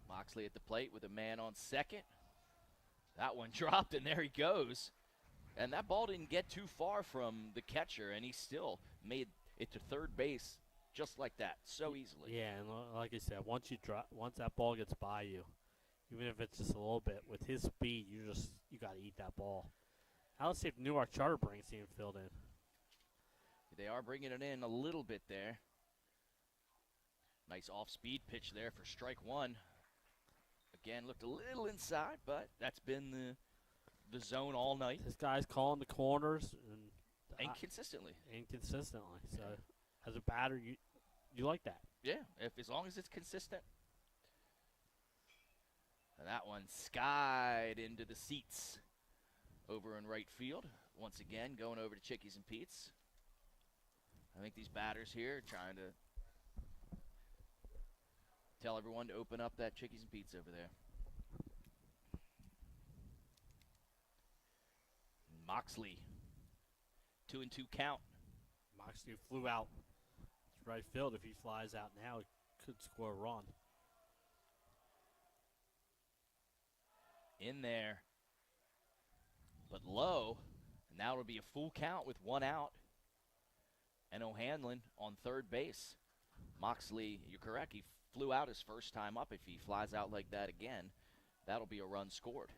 Moxley at the plate with a man on second. That one dropped, and there he goes. And that ball didn't get too far from the catcher, and he still made it to third base just like that, so easily. Yeah, and like I said, once that ball gets by you, even if it's just a little bit, with his speed, you got to eat that ball. Now let's see if Newark Charter brings the infield in. They are bringing it in a little bit there. Nice off-speed pitch there for strike one. Again, looked a little inside, but that's been the zone all night. This guy's calling the corners And consistently. So as a batter, you like that. Yeah, as long as it's consistent. And that one skied into the seats over in right field. Once again, going over to Chickies and Pete's. I think these batters here are trying to tell everyone to open up that Chickies and Pete's over there. Moxley, 2-2 count. Moxley flew out to right field. If he flies out now, he could score a run. In there, but low. And now it'll be a full count with 1 out. And O'Hanlon on third base. Moxley, you're correct, he flew out his first time up. If he flies out like that again, that'll be a run scored.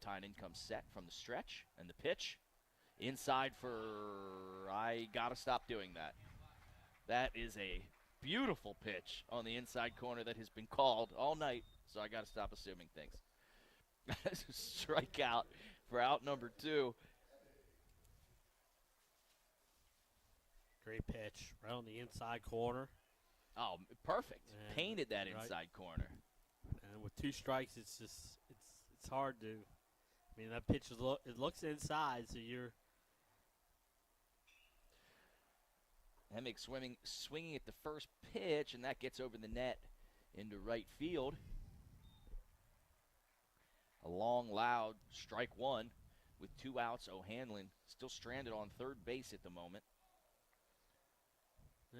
Tynan comes set from the stretch, and the pitch inside for, I gotta stop doing that. That is a beautiful pitch on the inside corner that has been called all night, so I gotta stop assuming things. Strikeout for out number 2. Great pitch, right on the inside corner. Oh, perfect. And painted that right. inside corner. And with 2 strikes, it's hard to. I mean, that pitch it looks inside, so you're. Hemmick swinging at the first pitch, and that gets over the net into right field. A long, loud strike one with 2 outs. O'Hanlon still stranded on third base at the moment.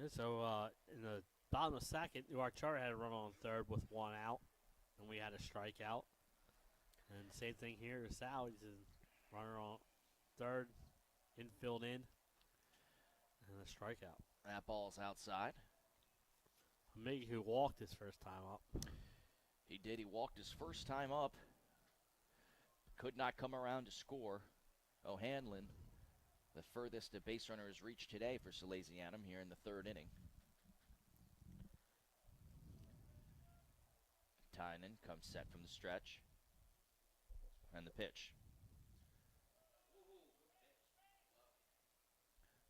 Yeah, so in the bottom of the second, Newark Charter had a run on third with 1 out, and we had a strikeout. And same thing here with Sal. He's a runner on third, infield in, and a strikeout. That ball's outside. Maybe who walked his first time up. He did. He walked his first time up. Could not come around to score. O'Hanlon, the furthest a base runner has reached today for Salesianum here in the 3rd inning. Tynan comes set from the stretch. And the pitch.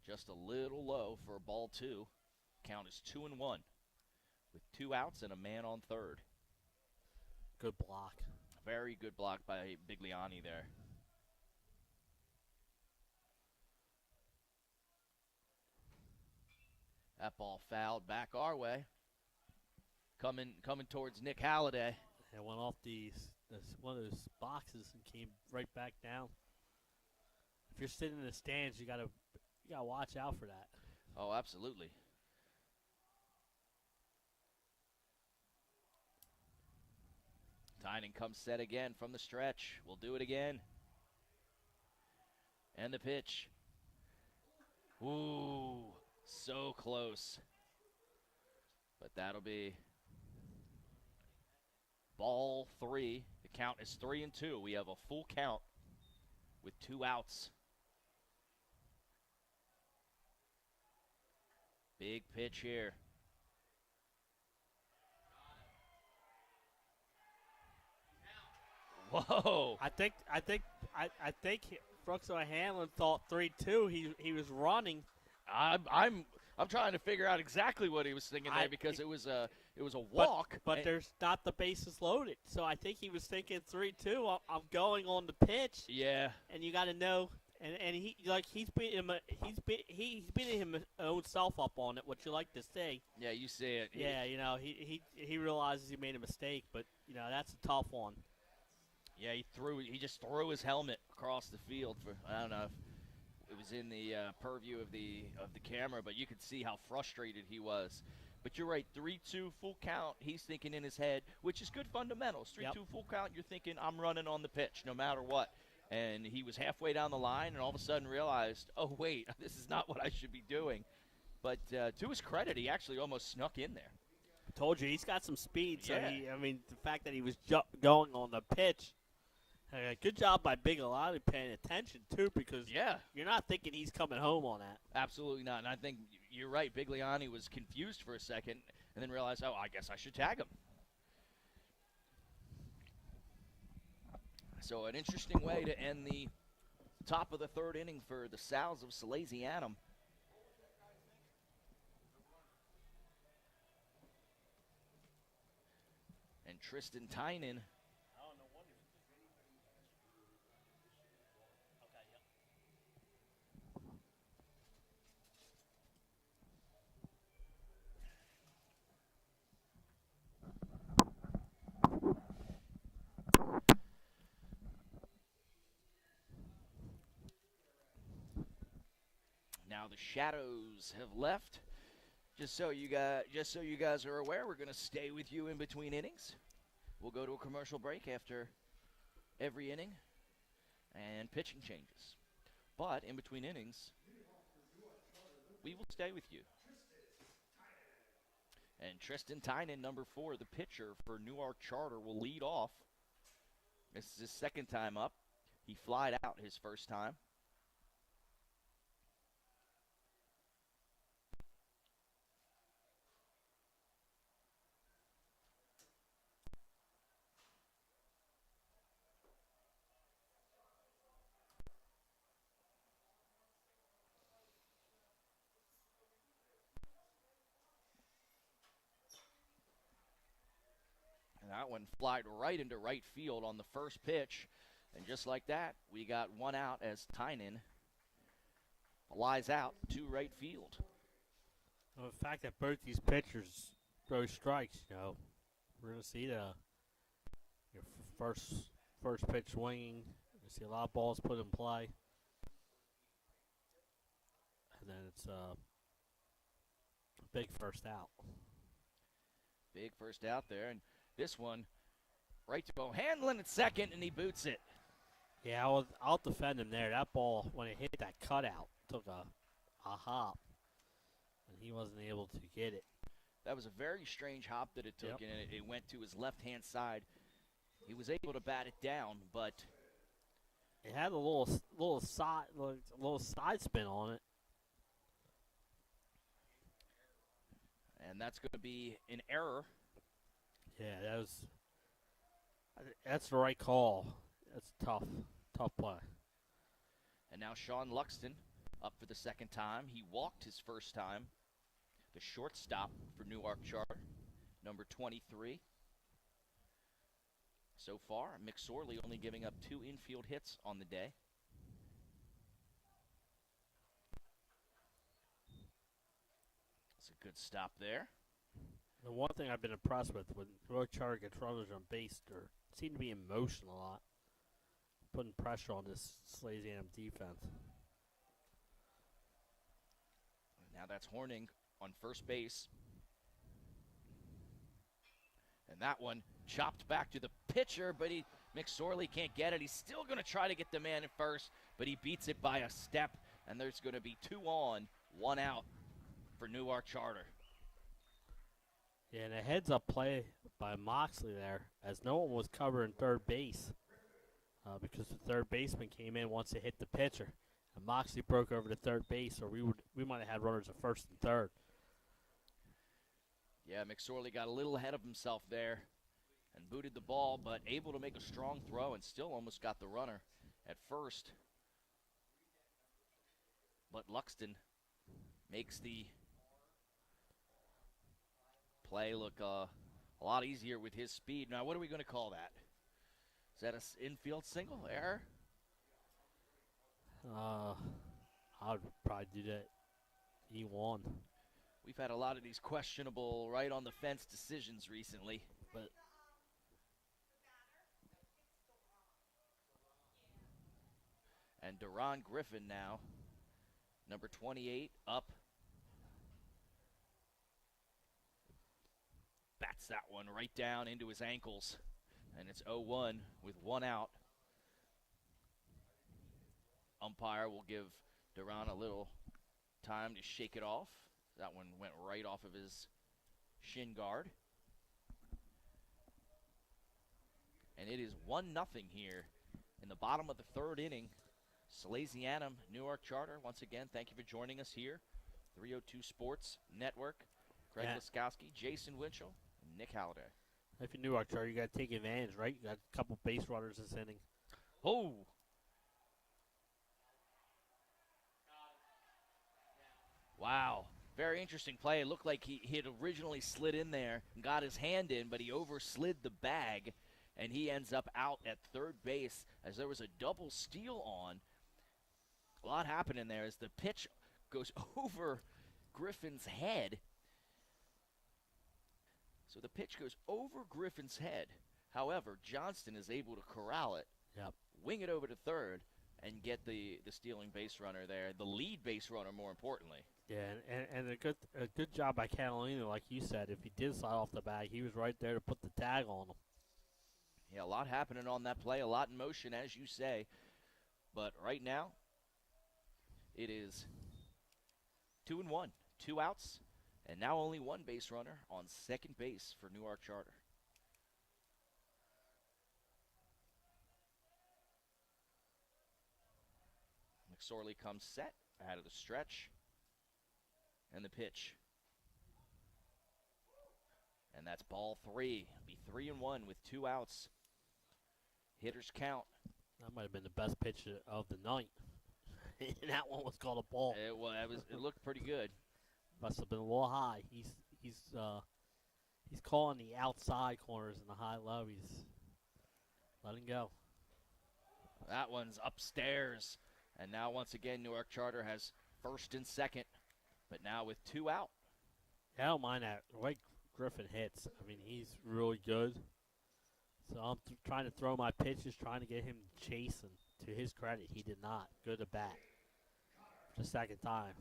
Just a little low for a ball 2. Count is 2-1 with 2 outs and a man on third. Good block. Very good block by Bigliani there. That ball fouled back our way. Coming towards Nick Halliday. It went off one of those boxes and came right back down. if you're sitting in the stands, you gotta watch out for that. Oh, absolutely. Tynan comes set again from the stretch. We'll do it again. And the pitch. Ooh, so close. But that'll be ball 3. The count is 3-2. We have a full count with 2 outs. Big pitch here. Whoa! I think Brooks O'Hanlon thought 3-2. He was running. I'm trying to figure out exactly what he was thinking there because it was a walk. But there's not the bases loaded, so I think he was thinking 3-2. I'm going on the pitch. Yeah. And you got to know, and he's beating his own self up on it. What you like to say? Yeah, you see it. Yeah, he realizes he made a mistake, but that's a tough one. Yeah, he just threw his helmet across the field for, I don't know if it was in the purview of the camera, but you could see how frustrated he was. But you're right, 3-2 full count. He's thinking in his head, which is good fundamentals. 3-2 full count. You're thinking I'm running on the pitch no matter what. And he was halfway down the line, and all of a sudden realized, oh wait, this is not what I should be doing. But to his credit, he actually almost snuck in there. I told you he's got some speed. So Yeah. the fact that he was going on the pitch. Good job by Bigliotti paying attention, too, because you're not thinking he's coming home on that. Absolutely not. And I think you're right. Bigliotti was confused for a second and then realized, oh, I guess I should tag him. So an interesting way to end the top of the 3rd inning for the Sows of Salesianum. And Tristan Tynan. Now the Shadows have left. Just so you guys are aware, we're going to stay with you in between innings. We'll go to a commercial break after every inning and pitching changes. But in between innings, we will stay with you. And Tristan Tynan, number 4, the pitcher for Newark Charter, will lead off. This is his 2nd time up. He flied out his first time. That one flied right into right field on the first pitch. And just like that, we got 1 out as Tynan flies out to right field. Well, the fact that both these pitchers throw strikes, we're going to see the first pitch swinging. You see a lot of balls put in play. And then it's a big first out. Big first out there. And this one, right to O'Hanlon at second, and he boots it. Yeah, I'll defend him there. That ball, when it hit that cutout, took a hop, and he wasn't able to get it. That was a very strange hop that it took, and it went to his left-hand side. He was able to bat it down, but it had a little side spin on it. And that's going to be an error. Yeah, that's the right call. That's tough play. And now Sean Luxton up for the 2nd time. He walked his first time. The shortstop for Newark Charter, number 23. So far, McSorley only giving up 2 infield hits on the day. It's a good stop there. The one thing I've been impressed with when Newark Charter gets runners on base, they seem to be in motion a lot, putting pressure on this Salesianum defense. that's Horning on first base. And that one chopped back to the pitcher, but McSorley can't get it. He's still going to try to get the man at first, but he beats it by a step, and there's going to be 2 on, 1 out for Newark Charter. Yeah, and a heads-up play by Moxley there, as no one was covering third base, because the third baseman came in once it hit the pitcher, and Moxley broke over to third base, or we might have had runners at first and third. Yeah, McSorley got a little ahead of himself there and booted the ball, but able to make a strong throw and still almost got the runner at first. But Luxton makes the play look a lot easier with his speed. Now, what are we going to call that? Is that an infield single error? I would probably do that E1. We've had a lot of these questionable right on the fence decisions recently. But and Duran Griffin now, number 28, up. Bats that one right down into his ankles. And it's 0-1 with 1 out. Umpire will give Duran a little time to shake it off. That one went right off of his shin guard. And it is 1-0 here in the bottom of the third inning. Salesianum, Newark Charter. Once again, thank you for joining us here. 302 Sports Network. Craig Laskowski, Jason Winchell, and Nick Halliday. If you're Newark Charter, you got to take advantage, right? You got a couple base runners this inning. Oh! Wow. Very interesting play. It looked like he had originally slid in there and got his hand in, but he overslid the bag, and he ends up out at third base as there was a double steal on. A lot happened in there as the pitch goes over Griffin's head. So the pitch goes over Griffin's head. However, Johnston is able to corral it, wing it over to third, and get the stealing base runner there, the lead base runner more importantly. Yeah, and a good job by Catalina, like you said. If he did slide off the bag, he was right there to put the tag on him. Yeah, a lot happening on that play, a lot in motion, as you say. But right now, it is 2-1, 2 outs, and now only 1 base runner on second base for Newark Charter. McSorley comes set out of the stretch. And the pitch. And that's ball 3. It'll be 3-1 with 2 outs. Hitters count. That might have been the best pitch of the night. And that one was called a ball. It looked pretty good. Must have been a little high. He's calling the outside corners and the high low. He's letting go. That one's upstairs. And now once again Newark Charter has first and second. But now with 2 out. I don't mind that. The way Griffin hits, I mean, he's really good. So I'm trying to throw my pitches, trying to get him to chase, and to his credit, he did not. Good at bat. The second time.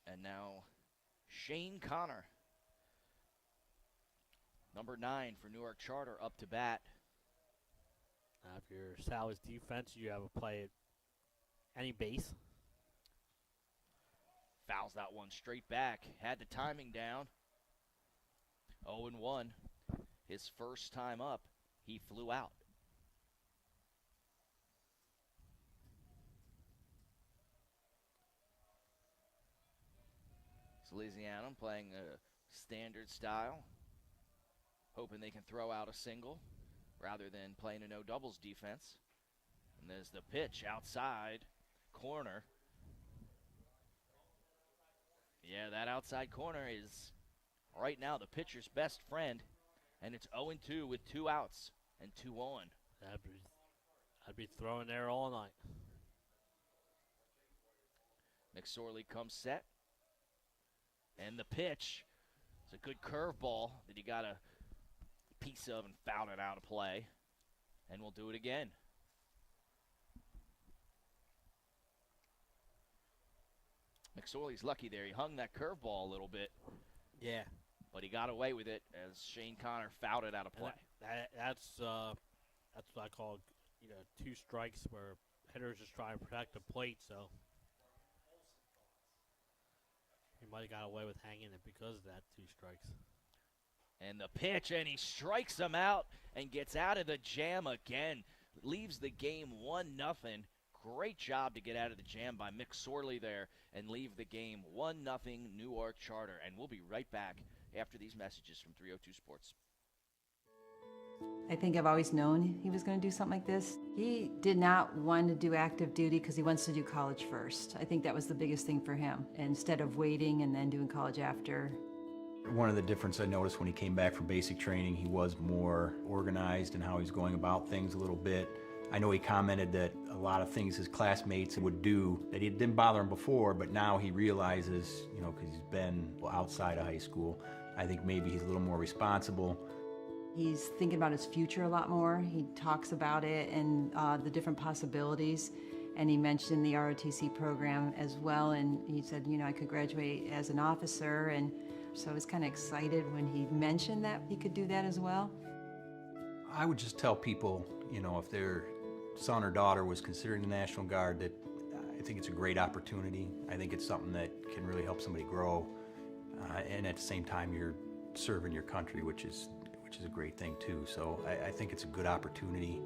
And now Shane Connor, number 9 for Newark Charter, up to bat. Now if you're Sally's defense, you have a play at any base. Fouls that one straight back. Had the timing down. 0-1. His first time up, he flew out. Salesianum playing a standard style, hoping they can throw out a single rather than playing a no doubles defense. And there's the pitch outside corner. Yeah, that outside corner is right now the pitcher's best friend, and it's 0-2 with 2 outs and 2 on. I'd be throwing there all night. McSorley comes set, and the pitch. It's a good curveball that he got a piece of and fouled it out of play, and we'll do it again. McSorley's lucky there. He hung that curveball a little bit, Yeah. but he got away with it as Shane Connor fouled it out of play. That's what I call, 2 strikes where hitters just try to protect the plate. So he might have got away with hanging it because of that 2 strikes. And the pitch, and he strikes him out and gets out of the jam again. Leaves the game 1-0. Great job to get out of the jam by Mick Sorley there and leave the game 1-0 Newark Charter. And we'll be right back after these messages from 302 Sports. I think I've always known he was going to do something like this. He did not want to do active duty because he wants to do college first. I think that was the biggest thing for him, instead of waiting and then doing college after. One of the differences I noticed when he came back from basic training, he was more organized in how he's going about things a little bit. I know he commented that a lot of things his classmates would do that it didn't bother him before, but now he realizes, because he's been outside of high school, I think maybe he's a little more responsible. He's thinking about his future a lot more. He talks about it and the different possibilities. And he mentioned the ROTC program as well. And he said, I could graduate as an officer. And so I was kind of excited when he mentioned that he could do that as well. I would just tell people, if their son or daughter was considering the National Guard, that I think it's a great opportunity. I think it's something that can really help somebody grow. And at the same time, you're serving your country, which is a great thing too. So I think it's a good opportunity.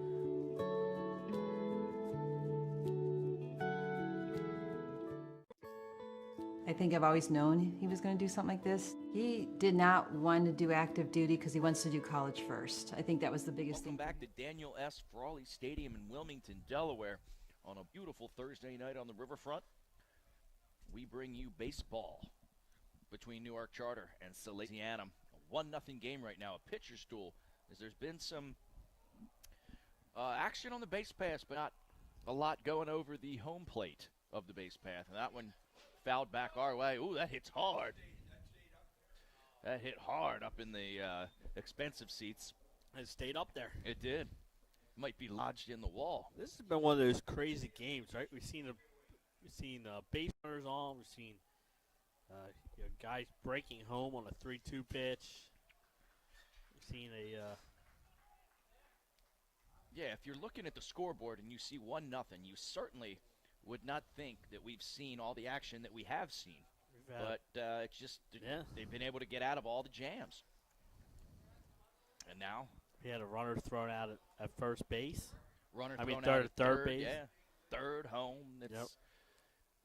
I think I've always known he was going to do something like this. He did not want to do active duty because he wants to do college first. I think that was the biggest thing. Welcome back to Daniel S. Frawley Stadium in Wilmington, Delaware on a beautiful Thursday night on the riverfront. We bring you baseball between Newark Charter and Salesianum. A 1-0 game right now, a pitcher's duel, as there's been some action on the base pass, but not a lot going over the home plate of the base path. And that one fouled back our way. Ooh, that hits hard. That hit hard up in the expensive seats. It stayed up there. It did. Might be lodged in the wall. This has been one of those crazy games, right? We've seen base runners on. We've seen guys breaking home on a 3-2 pitch. We've seen Yeah, if you're looking at the scoreboard and you see 1-0, you certainly would not think that we've seen all the action that we have seen. But it's just they've been able to get out of all the jams. And now we had a runner thrown out at first base. Third base. Yeah, third home. It's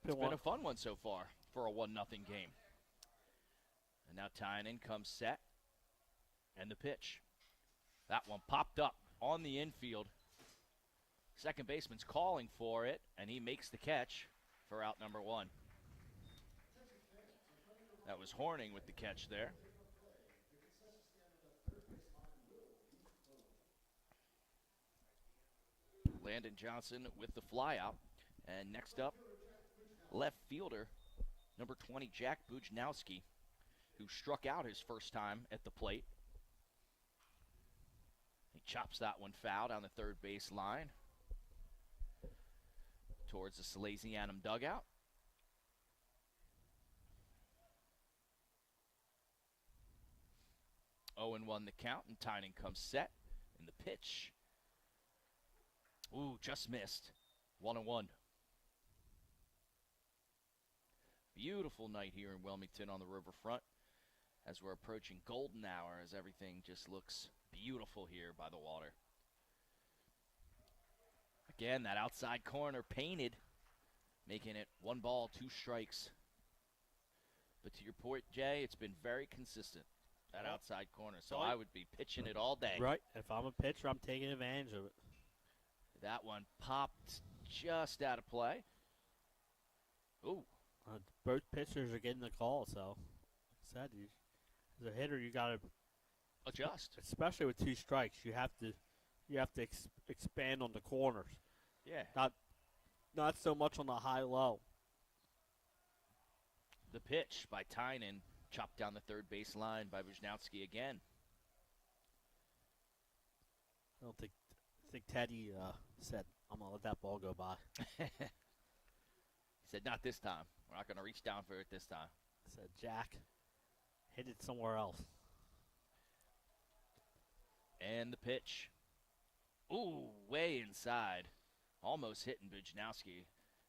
been a fun one so far for a 1-0 game. And now Tynan comes set, and the pitch. That one popped up on the infield. Second baseman's calling for it, and he makes the catch for out number 1. That was Horning with the catch there. Landon Johnson with the flyout. And next up, left fielder, number 20, Jack Bujnowski, who struck out his first time at the plate. He chops that one foul down the third base line towards the Salesianum dugout. Oh, and 1 the count, and Tynan comes set, and the pitch. Ooh, just missed. 1-1. Beautiful night here in Wilmington on the riverfront as we're approaching golden hour, as everything just looks beautiful here by the water. Again, that outside corner painted, making it 1 ball, 2 strikes. But to your point, Jay, it's been very consistent, that outside corner. So I would be pitching it all day. Right. If I'm a pitcher, I'm taking advantage of it. That one popped just out of play. Ooh. Both pitchers are getting the call, so like I said, as a hitter, you got to adjust, especially with 2 strikes. You have to expand on the corners. Yeah. Not so much on the high-low. The pitch by Tynan, chopped down the third base line by Bujnowski again. I think Teddy said, I'm going to let that ball go by. He said, not this time. We're not going to reach down for it this time. Said Jack, hit it somewhere else. And the pitch. Ooh, way inside. Almost hitting Bujnowski.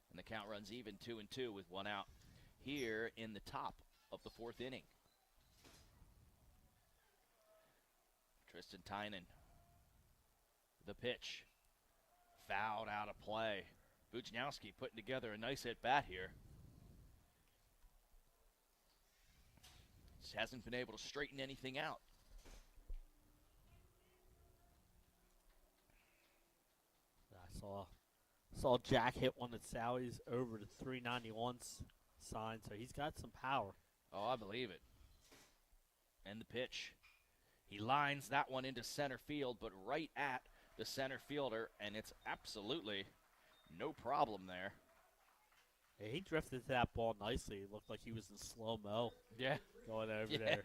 And the count runs even 2-2 with one out here in the top of the fourth inning. Tristan Tynan. The pitch. Fouled out of play. Bujnowski putting together a nice at-bat here. Just hasn't been able to straighten anything out. I saw Jack hit one at Sally's over the 391 sign, so he's got some power. Oh, I believe it. And the pitch. He lines that one into center field, but right at the center fielder, and it's absolutely no problem there. Yeah, he drifted that ball nicely. It looked like he was in slow-mo. Yeah. Going over Yeah, there.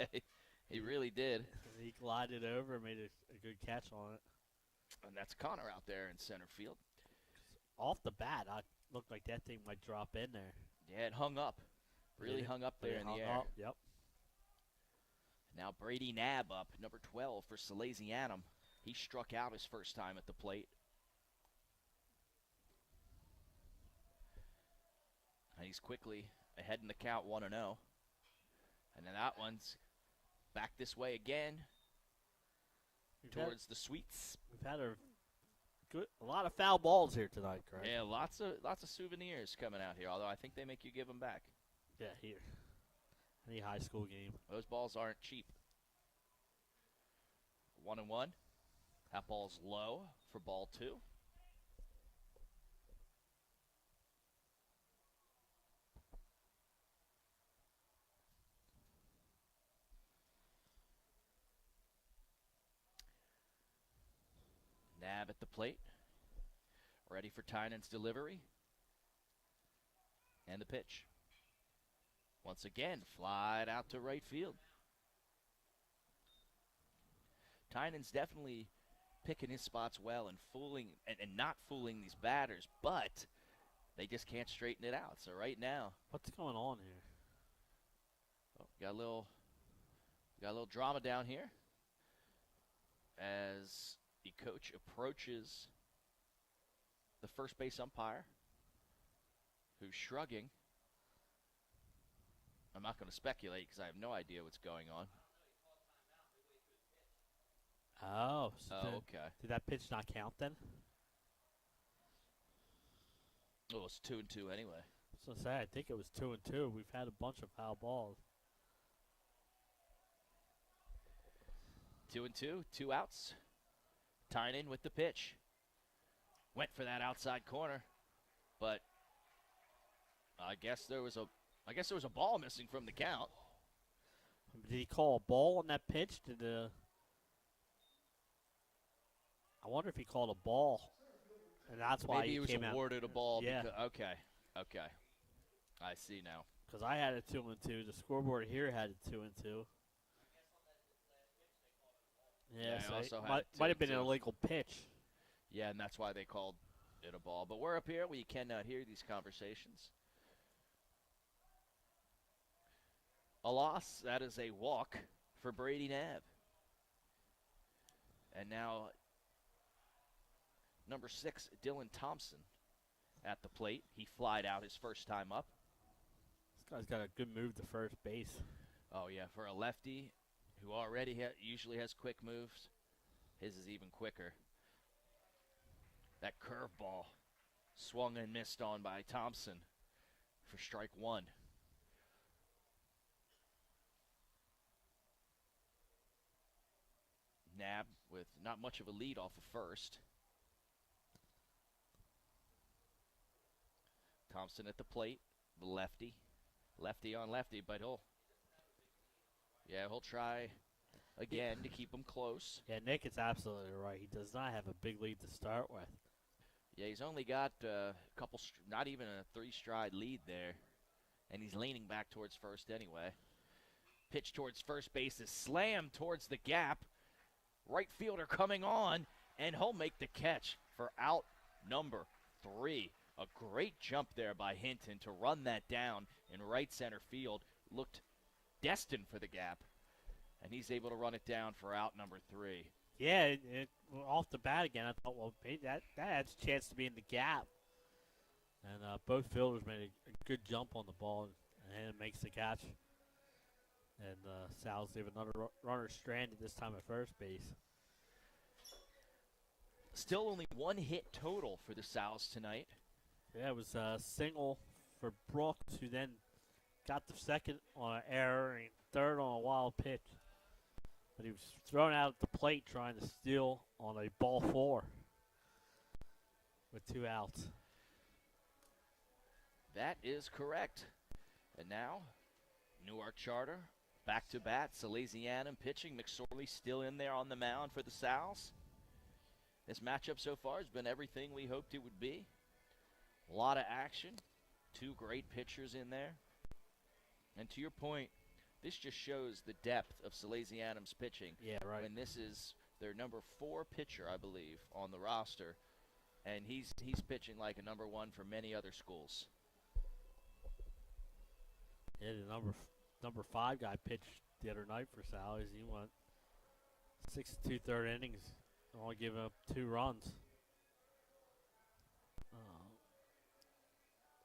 he really did. And he glided over and made a good catch on it. And that's Connor out there in center field. Off the bat, I looked like that thing might drop in there. Yeah, it hung up. Really hung up there in the air. Yep. Now Brady Knabb up, number 12 for Salesianum. He struck out his first time at the plate. And he's quickly ahead in the count, 1-0. And then that one's back this way again towards the sweets. We've had a lot of foul balls here tonight, correct? Yeah, lots of souvenirs coming out here, although I think they make you give them back. Yeah, here. Any high school game. Those balls aren't cheap. 1-1. That ball's low for ball 2. Knabb at the plate. Ready for Tynan's delivery. And the pitch. Once again, flied out to right field. Tynan's definitely picking his spots well and not fooling these batters, but they just can't straighten it out. So right now, what's going on here? Oh, got a little drama down here as the coach approaches the first base umpire, who's shrugging. I'm not going to speculate because I have no idea what's going on. Oh, so okay. Did that pitch not count then? Oh, it's 2-2 anyway. I was going to say, I think it was 2-2. We've had a bunch of foul balls. 2-2, 2 outs. Tynan with the pitch. Went for that outside corner, but I guess there was a ball missing from the count. Did he call a ball on that pitch? I wonder if he called a ball, and that's why maybe he was came awarded a ball. Yeah. Okay. I see now. Because I had it 2-2. The scoreboard here had it 2-2. Yeah, so it might have been an illegal pitch. Yeah, and that's why they called it a ball. But we're up here. We cannot hear these conversations. A loss. That is a walk for Brady Knabb. And now number 6, Dylan Thompson at the plate. He flied out his first time up. This guy's got a good move to first base. Oh, yeah, for a lefty who already usually has quick moves, his is even quicker. That curveball swung and missed on by Thompson for strike 1. Knabb with not much of a lead off of first. Thompson at the plate, the lefty. Lefty on lefty, but he'll try again to keep him close. Yeah, Nick is absolutely right. He does not have a big lead to start with. Yeah, he's only got a couple, not even a 3-stride lead there. And he's leaning back towards first anyway. Pitch towards first base is slammed towards the gap. Right fielder coming on, and he'll make the catch for out number 3. A great jump there by Hinton to run that down in right center field. Looked destined for the gap, and he's able to run it down for out number 3. Yeah, off the bat again, I thought, well, maybe that adds a chance to be in the gap. And both fielders made a good jump on the ball, and it makes the catch. And Sal's leaving another runner stranded, this time at first base. Still only 1 hit total for the Sal's tonight. Yeah, it was a single for Brooks, who then got the second on an error and third on a wild pitch. But he was thrown out at the plate trying to steal on a ball 4 with 2 outs. That is correct. And now, Newark Charter back to bat. Salesianum pitching. McSorley still in there on the mound for the Sal's. This matchup so far has been everything we hoped it would be. A lot of action. 2 great pitchers in there. And to your point, this just shows the depth of Salesianum's pitching. Yeah, right. When this is their number 4 pitcher, I believe, on the roster. And he's pitching like a number 1 for many other schools. Yeah, the number 5 guy pitched the other night for Sal. He went 6 2/3 innings, only giving up 2 runs.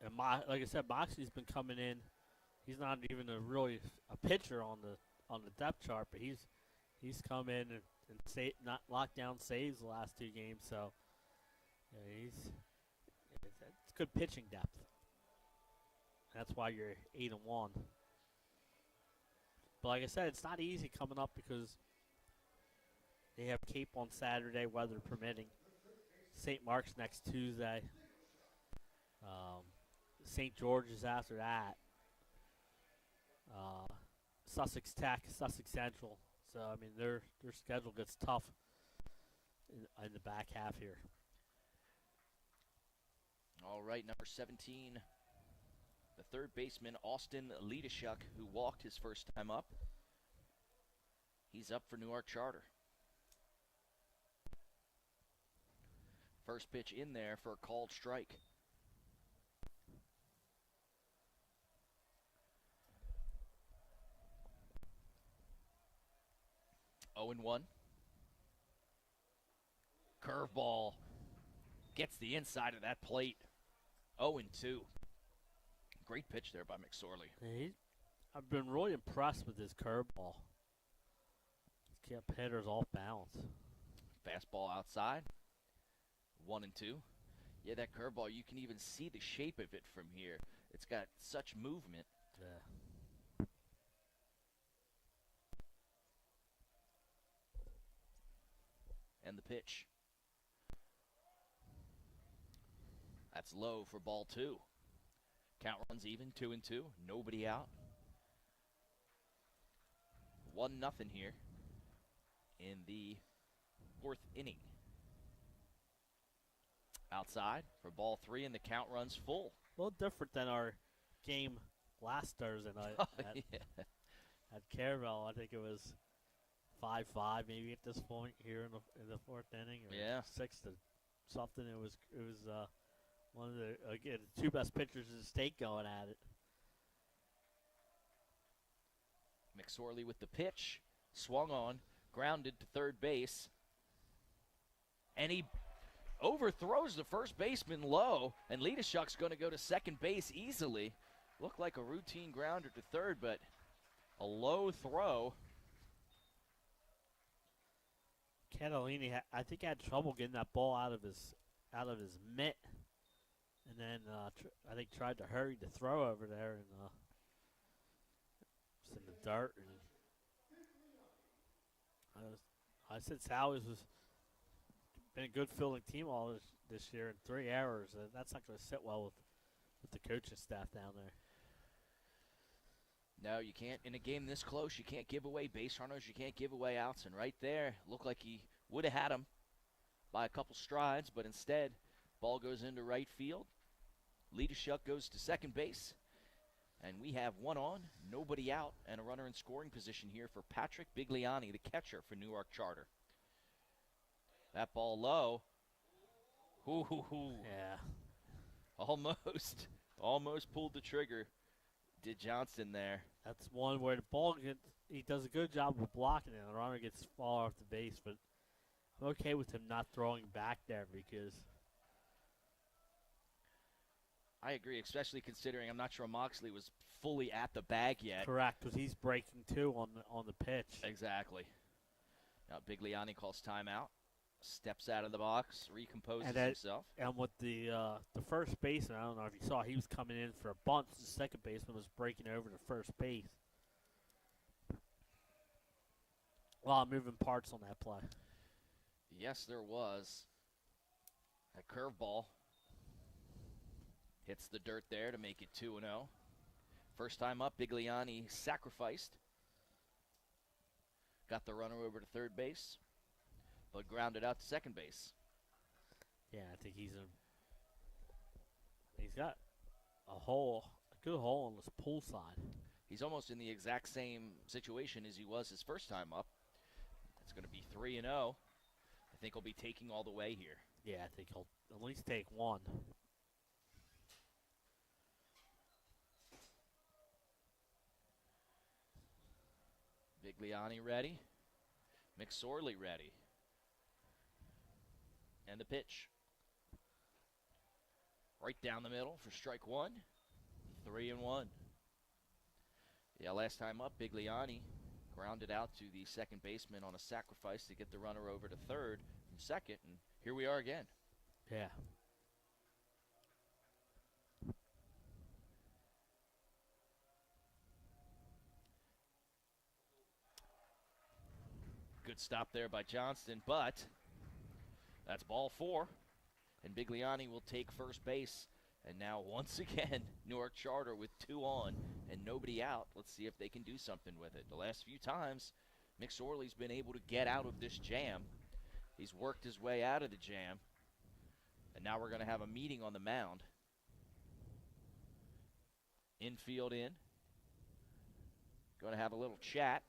And like I said, Moxley's been coming in. He's not even really a pitcher on the depth chart, but he's come in and not locked down saves the last 2 games. So yeah, it's good pitching depth. That's why you're 8-1. But like I said, it's not easy coming up because they have Cape on Saturday, weather permitting. St. Mark's next Tuesday. St. George's after that. Sussex Tech, Sussex Central. So I mean, their schedule gets tough in the back half here. All right, number 17. The third baseman, Austin Liedeshuk, who walked his first time up. He's up for Newark Charter. First pitch in there for a called strike. Oh and 1. Curveball gets the inside of that plate. 0 and 2. Great pitch there by McSorley. I've been really impressed with his curveball. He's kept hitters off balance. Fastball outside. 1 and 2. Yeah, that curveball, you can even see the shape of it from here. It's got such movement. Yeah. And the pitch. That's low for ball 2. Count runs even, 2 and 2. Nobody out. 1-0 here in the 4th inning. Outside for ball 3, and the count runs full. A little different than our game last Thursday night at Caravel. I think it was 5-5 maybe at this point here in the 4th inning, or 6 to something. It was one of the 2 best pitchers in the state going at it. McSorley with the pitch, swung on, grounded to third base, and he overthrows the first baseman low, and Liedeshuk's going to go to second base easily. Looked like a routine grounder to third, but a low throw. Catalini, I think, had trouble getting that ball out of his mitt, and then I think tried to hurry the throw over there, and it's in the dirt. And I said Sally's was been a good fielding team all this year, and 3 errors. That's not going to sit well with the coaching staff down there. No, you can't. In a game this close, you can't give away base runners. You can't give away outs. And right there, looked like he would have had him by a couple strides, but instead, ball goes into right field. Liedeshuk goes to second base. And we have 1 on, nobody out, and a runner in scoring position here for Patrick Bigliani, the catcher for Newark Charter. That ball low. Yeah. Almost pulled the trigger. Did Johnston there. That's one where the ball he does a good job of blocking it, and the runner gets far off the base, but I'm okay with him not throwing back there because I agree, especially considering I'm not sure Moxley was fully at the bag yet. correct, because he's breaking too on the pitch. Exactly. Now Bigliani calls timeout, steps out of the box, recomposes And himself. And with the first baseman, I don't know if you saw, he was coming in for a bunt. The second baseman was breaking over to first base. A lot of moving parts on that play. Yes, there was. A curveball hits the dirt there to make it 2-0. First time up, Bigliani sacrificed. Got the runner over to third base, but grounded out to second base. Yeah, I think he's got a good hole on this pull side. He's almost in the exact same situation as he was his first time up. It's going to be 3-0. I think he'll be taking all the way here. Yeah, I think he'll at least take one. Bigliani ready. McSorley ready. And the pitch. Right down the middle for strike one. 3-1. Yeah, last time up, Bigliani grounded out to the second baseman on a sacrifice to get the runner over to third from second, and here we are again. Yeah. Good stop there by Johnston, but that's ball four, and Bigliani will take first base. And now, once again, Newark Charter with 2 on and nobody out. Let's see if they can do something with it. The last few times, McSorley's been able to get out of this jam. He's worked his way out of the jam. And now we're going to have a meeting on the mound. Infield in. Going to have a little chat.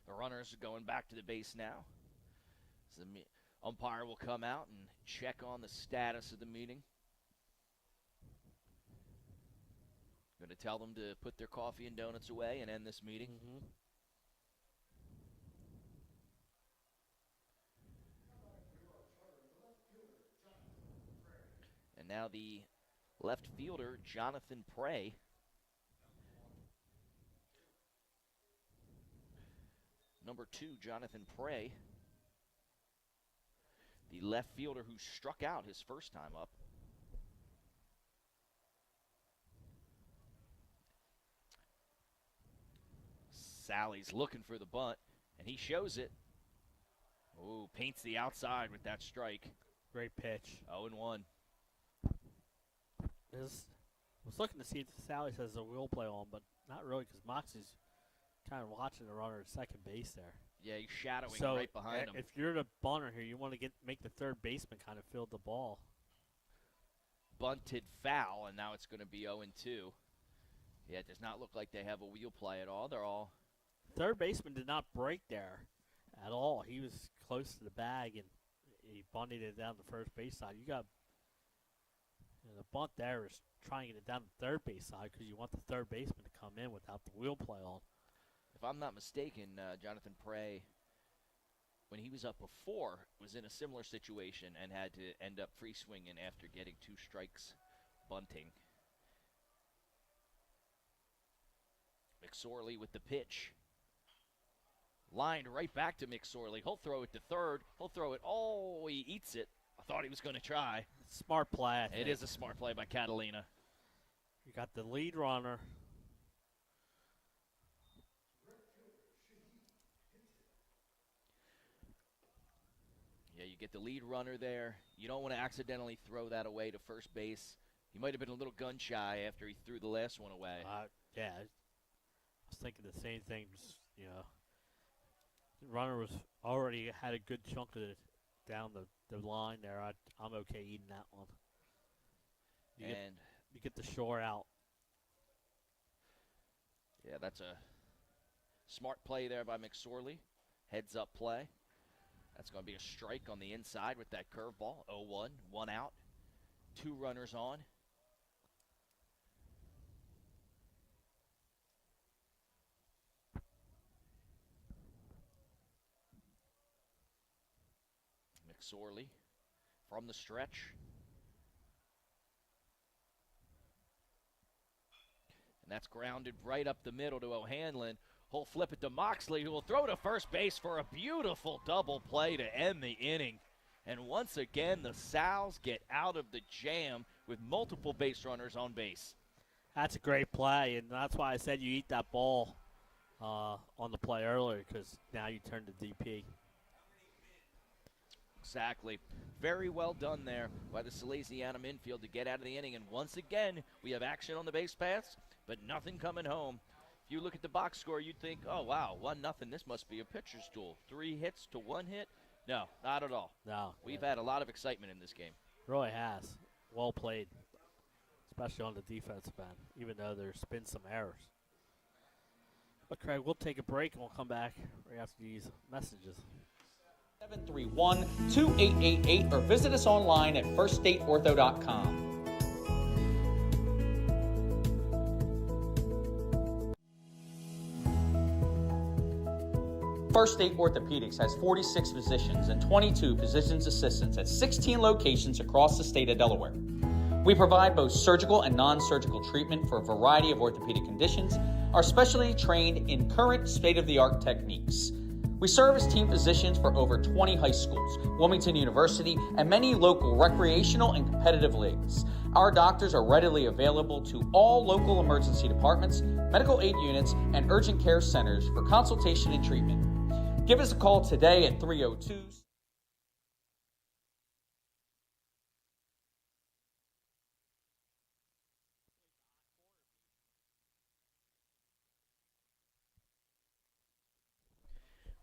The runners are going back to the base now. So the umpire will come out and check on the status of the meeting. Going to tell them to put their coffee and donuts away and end this meeting. Mm-hmm. And now the left fielder, Jonathan Prey. Number 2, Jonathan Prey. The left fielder who struck out his first time up. Sally's looking for the bunt, and he shows it. Oh, paints the outside with that strike. Great pitch. 0-1. I was looking to see if Sally has a wheel play on, but not really because Moxie's kind of watching the runner at second base there. Yeah, he's shadowing So right behind him. if you're the bunter here, you want to make the third baseman kind of field the ball. Bunted foul, and now it's going to be 0-2. Yeah, it does not look like they have a wheel play at all. They're all... Third baseman did not break there at all. He was close to the bag, and he bunted it down the first base side. The bunt there is trying to get it down the third base side because you want the third baseman to come in without the wheel play on. If I'm not mistaken, Jonathan Prey, when he was up before, was in a similar situation and had to end up free swinging after getting 2 strikes bunting. McSorley with the pitch. Lined right back to McSorley. He'll throw it to third. He'll throw it. Oh, he eats it. I thought he was going to try. Smart play. It is a smart play by Catalina. You got the lead runner. Yeah, you get the lead runner there. You don't want to accidentally throw that away to first base. He might have been a little gun shy after he threw the last one away. Yeah, I was thinking the same thing. The runner was already had a good chunk of it down the the line there. I'm okay eating that one. And You get the shore out. yeah, that's a smart play there by McSorley. Heads up play. That's going to be a strike on the inside with that curveball. 0-1, 1 out, 2 runners on. McSorley from the stretch. And that's grounded right up the middle to O'Hanlon. He'll flip it to Moxley, who will throw to first base for a beautiful double play to end the inning. And once again, the Sows get out of the jam with multiple base runners on base. That's a great play, and that's why I said you eat that ball on the play earlier, because now you turn to DP. Exactly. Very well done there by the Salesianum infield to get out of the inning. And once again, we have action on the base paths, but nothing coming home. If you look at the box score, you'd think, oh, wow, 1-0. This must be a pitcher's duel. 3 hits to 1 hit? No, not at all. No. We've had a lot of excitement in this game. Really has. Well played, especially on the defensive end, even though there's been some errors. But, Craig, we'll take a break, and we'll come back right after these messages. 731-2888 or visit us online at firststateortho.com. First State Orthopedics has 46 physicians and 22 physician's assistants at 16 locations across the state of Delaware. We provide both surgical and non-surgical treatment for a variety of orthopedic conditions, are specially trained in current state-of-the-art techniques. We serve as team physicians for over 20 high schools, Wilmington University, and many local recreational and competitive leagues. Our doctors are readily available to all local emergency departments, medical aid units, and urgent care centers for consultation and treatment. Give us a call today at 302.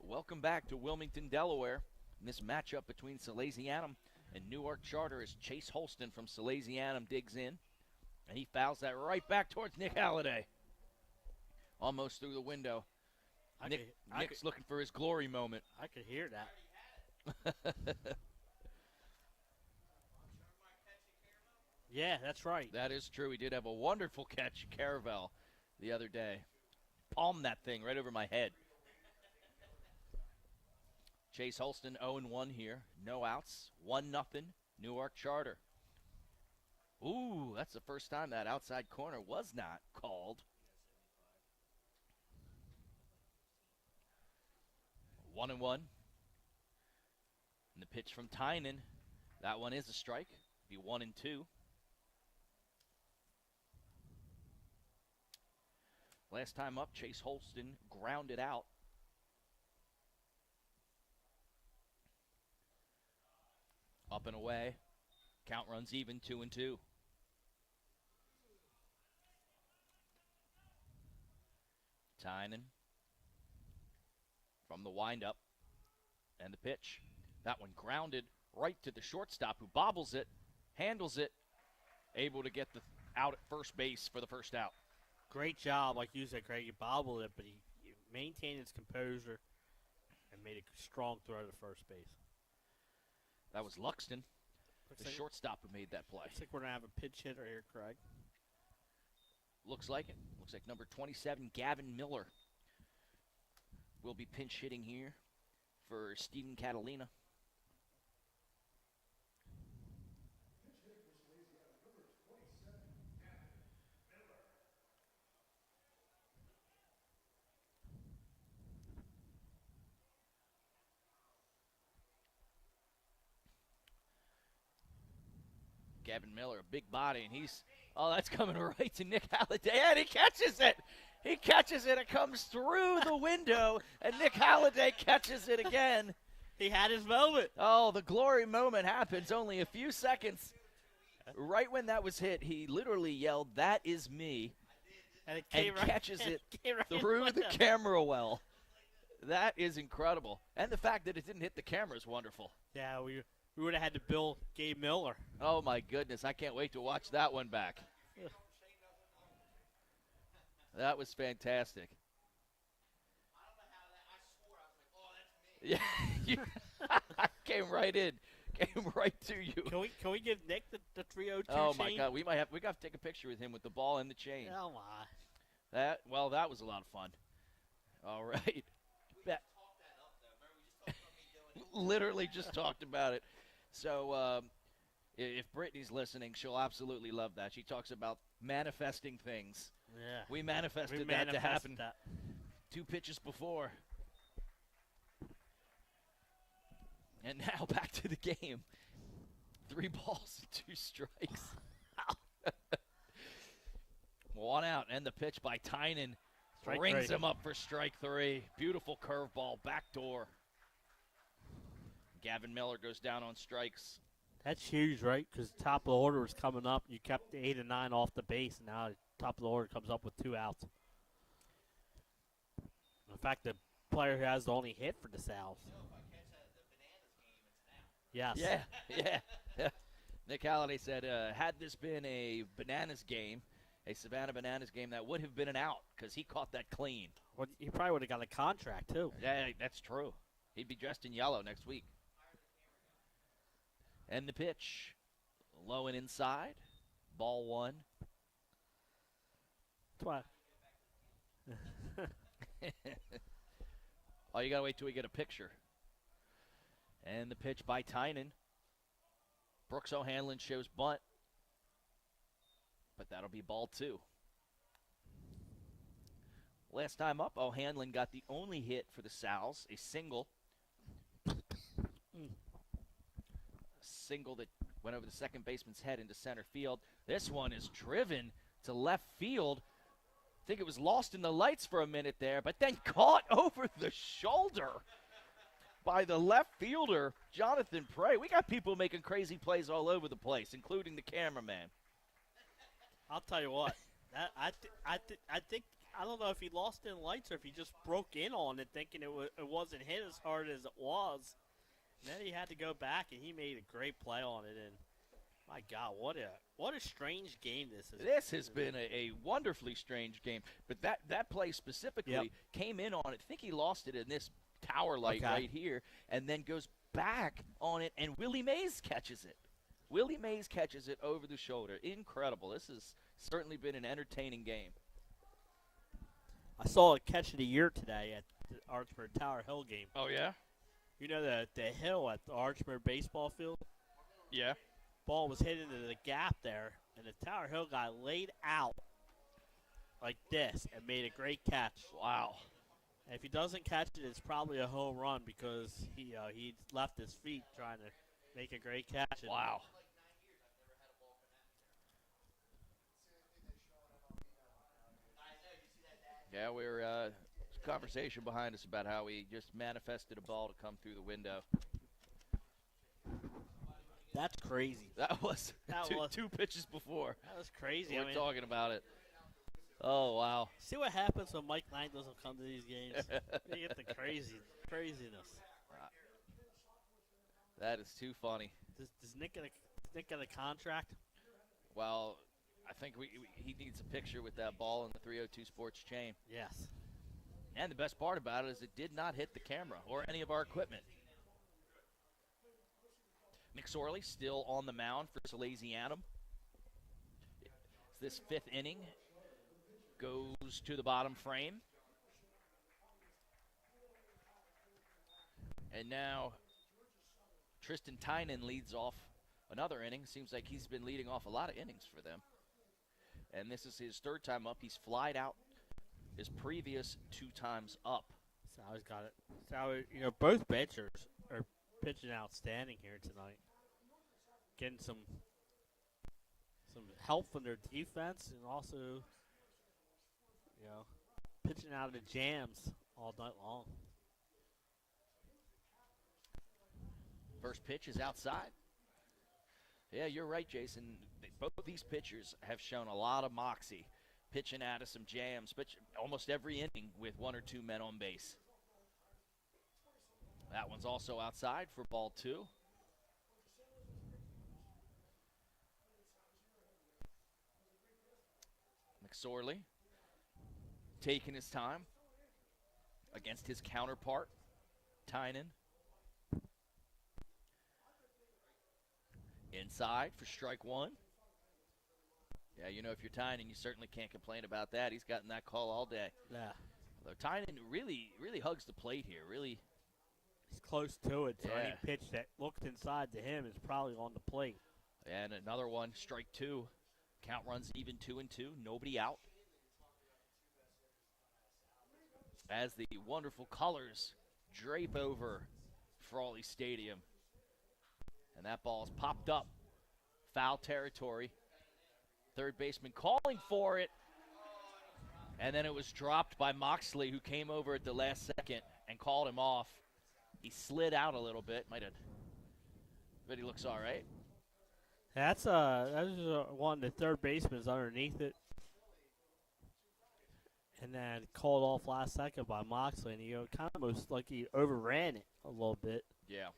Welcome back to Wilmington, Delaware. In this matchup between Salesianum and Newark Charter as Chase Holston from Salesianum digs in. And he fouls that right back towards Nick Halliday. Almost through the window. Nick's looking for his glory moment. I could hear that. Yeah, that's right. That is true. He did have a wonderful catch, Caravel, the other day. Palmed that thing right over my head. Chase Holston 0-1 here. No outs. 1-0. Newark Charter. Ooh, that's the first time that outside corner was not called. 1-1. And the pitch from Tynan. That one is a strike. Be 1-2. Last time up, Chase Holston grounded out. Up and away. Count runs even, 2-2. Tynan from the windup and the pitch. That one grounded right to the shortstop who bobbles it, handles it, able to get the out at first base for the first out. Great job, like you said, Craig. He bobbled it, but he maintained his composure and made a strong throw to first base. That was Luxton, the shortstop who made that play. Looks like we're going to have a pinch hitter here, Craig. Looks like it. Looks like number 27, Gavin Miller, will be pinch hitting here for Stephen Catalina. Gavin Miller, a big body, and that's coming right to Nick Halliday, and he catches it. He catches it. It comes through the window, and Nick Halliday catches it again. He had his moment. Oh, the glory moment happens only a few seconds. Right when that was hit, he literally yelled, "That is me," and catches it through the camera well. That is incredible. And the fact that it didn't hit the camera is wonderful. Yeah, We would have had to bill Gabe Miller. Oh, my goodness. I can't wait to watch that one back. Yeah. That was fantastic. Yeah, I came right in. Came right to you. Can we give Nick the 302 Oh, chain? my God. We got to take a picture with him with the ball and the chain. Oh, my. That was a lot of fun. All right. Literally just talked about it. So if Brittany's listening, she'll absolutely love that. She talks about manifesting things. Yeah. We manifested that to happen 2 pitches before. And now back to the game. 3 balls and 2 strikes. 1 out, and the pitch by Tynan rings him up for strike 3. Beautiful curveball, backdoor. Gavin Miller goes down on strikes. That's huge, right? Because top of the order was coming up. You kept the 8 and 9 off the base, and now top of the order comes up with 2 outs. In fact, the player who has the only hit for the Salves. Yes. Yeah. Nick Halliday said, had this been a Bananas game, a Savannah Bananas game, that would have been an out because he caught that clean. Well, he probably would have got a contract, too. Yeah, that's true. He'd be dressed in yellow next week. And the pitch, low and inside, ball 1. What? Oh, you got to wait till we get a picture. And the pitch by Tynan. Brooks O'Hanlon shows bunt. But that'll be ball 2. Last time up, O'Hanlon got the only hit for the Sal's, a single. A single that went over the second baseman's head into center field. This one is driven to left field. I think it was lost in the lights for a minute there, but then caught over the shoulder by the left fielder, Jonathan Prey. We got people making crazy plays all over the place, including the cameraman. I'll tell you what. I think I don't know if he lost in lights or if he just broke in on it, thinking it wasn't hit as hard as it was. And then he had to go back, and he made a great play on it. And my God, what a strange game this is. This has been a wonderfully strange game. But that play specifically came in on it. I think he lost it in this tower light right here, and then goes back on it, and Willie Mays catches it. Willie Mays catches it over the shoulder. Incredible. This has certainly been an entertaining game. I saw a catch of the year today at the Archmere Tower Hill game. Oh, yeah? You know the hill at the Archmere baseball field? Yeah. Ball was hit into the gap there, and the Tower Hill guy laid out like this and made a great catch. Wow. And if he doesn't catch it, it's probably a home run because he left his feet trying to make a great catch. Wow. Yeah, we're conversation behind us about how we just manifested a ball to come through the window. That's crazy. That was two pitches before. That was crazy. We're talking about it. Oh, wow. See what happens when Mike Lang doesn't come to these games. You get the craziness. That is too funny. Does Nick get a contract? Well, I think he needs a picture with that ball in the 302 Sports chain. Yes. And the best part about it is it did not hit the camera or any of our equipment. McSorley still on the mound for Salesianum. This 5th inning goes to the bottom frame. And now Tristan Tynan leads off another inning. Seems like he's been leading off a lot of innings for them. And this is his 3rd time up. He's flied out his previous 2 times up. Sally's got it. Sally, both pitchers are pitching outstanding here tonight. Getting some help from their defense and also, pitching out of the jams all night long. First pitch is outside. Yeah, you're right, Jason. Both these pitchers have shown a lot of moxie, pitching out of some jams, but almost every inning with 1 or 2 men on base. That one's also outside for ball 2. McSorley taking his time against his counterpart, Tynan. Inside for strike one. Yeah, you know, if you're Tynan, you certainly can't complain about that. He's gotten that call all day. Yeah. Although Tynan really hugs the plate here. Really. He's close to it, so Yeah. any pitch that looked inside to him is probably on the plate. And another one, strike two. Count runs even 2-2. Nobody out. As the wonderful colors drape over Frawley Stadium. And that ball's popped up. Foul territory. Third baseman calling for it. And then it was dropped by Moxley, who came over at the last second and called him off. He slid out a little bit. But he looks all right. That's one of the third baseman's underneath it. And then called off last second by Moxley. And he kind of almost like he overran it a little bit. Yeah.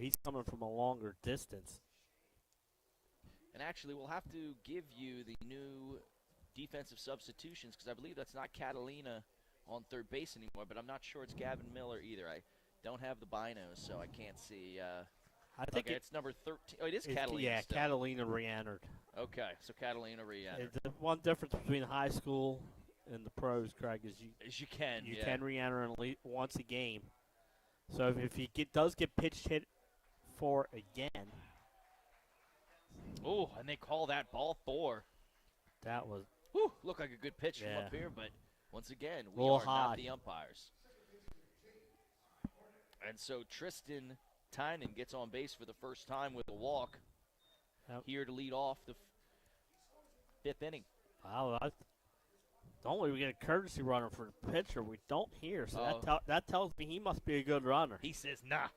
He's coming from a longer distance. And actually, we'll have to give you the new defensive substitutions because I believe that's not Catalina on third base anymore, but I'm not sure it's Gavin Miller either. I don't have the binos, so I can't see. I think it's number 13. Oh, it is Catalina. Yeah, still. Catalina re-entered. Okay, so Catalina re-entered. The one difference between high school and the pros, Craig, is you can re-enter at least once a game. So if he does get pitch hit for again. Oh, and they call that ball 4. That was looked like a good pitch from up here, but once again, we Little are high. not the umpires. And so Tristan Tynan gets on base for the first time with a walk here to lead off the fifth inning. Wow, normally we get a courtesy runner for the pitcher. We don't hear, so that tells me he must be a good runner. He says, nah.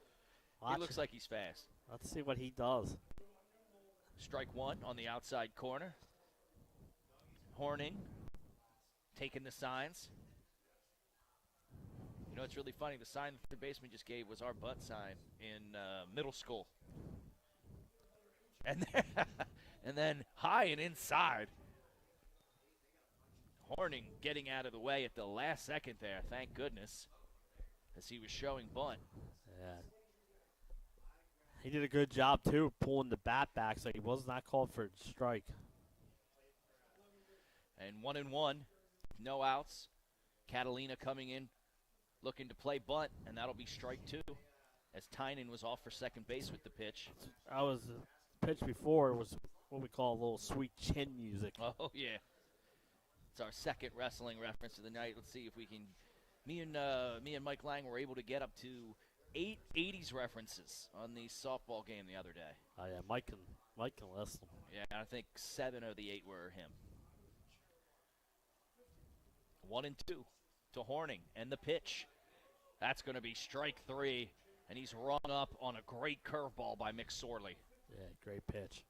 He looks like he's fast. Let's see what he does. Strike one on the outside corner. Horning taking the signs. You know, it's really funny. The sign the third baseman just gave was our butt sign in middle school. And then high and inside. Horning getting out of the way at the last second there, thank goodness, as he was showing bunt. Yeah. He did a good job, too, pulling the bat back, so he was not called for a strike. And 1-1, no outs. Catalina coming in, looking to play bunt, and that'll be strike 2, as Tynan was off for second base with the pitch. The pitch before was what we call a little sweet chin music. Oh, yeah. It's our second wrestling reference of the night. Let's see if we can. Me and Mike Lang were able to get up to 8 80s references on the softball game the other day. Oh yeah, Mike can list them. Yeah, I think 7 of the 8 were him. 1-2 to Horning, and the pitch. That's going to be strike 3, and he's rung up on a great curveball by McSorley. Yeah, great pitch.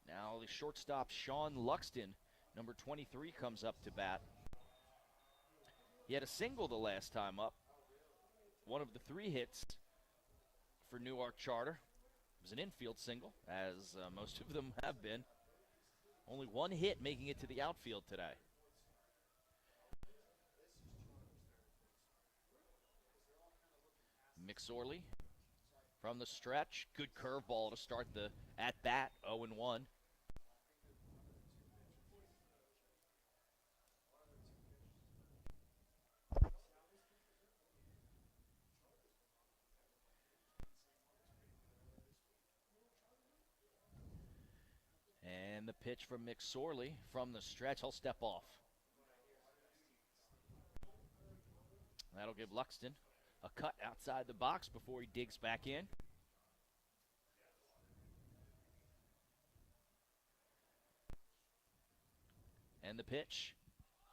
Now the shortstop, Sean Luxton, number 23, comes up to bat. He had a single the last time up. One of the 3 hits for Newark Charter. It was an infield single, as most of them have been. Only 1 hit making it to the outfield today. McSorley from the stretch. Good curveball to start the at-bat, 0-1. And the pitch from McSorley from the stretch. He'll step off. That'll give Luxton a cut outside the box before he digs back in. And the pitch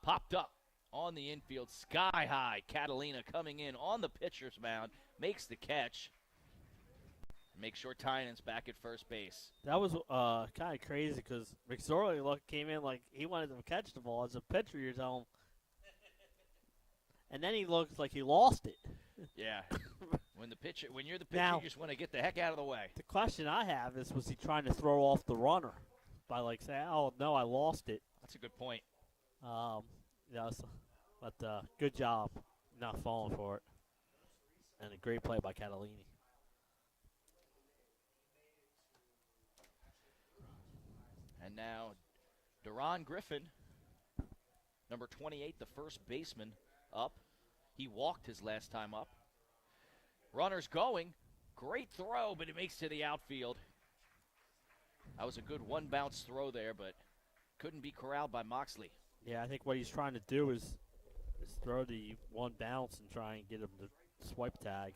popped up on the infield, sky high. Catalina coming in on the pitcher's mound, makes the catch. Make sure Tynan's back at first base. That was kind of crazy because McSorley came in like he wanted to catch the ball. As a pitcher, you're telling him. And then he looks like he lost it. Yeah. When you're the pitcher, Now- you just want to get the heck out of the way. The question I have is, was he trying to throw off the runner by like saying, "Oh no, I lost it"? That's a good point. But good job not falling for it, and a great play by Catalini. And now, Deron Griffin, number 28, the first baseman, up. He walked his last time up. Runner's going. Great throw, but it makes to the outfield. That was a good one-bounce throw there, but couldn't be corralled by Moxley. Yeah, I think what he's trying to do is throw the one bounce and try and get him to swipe tag.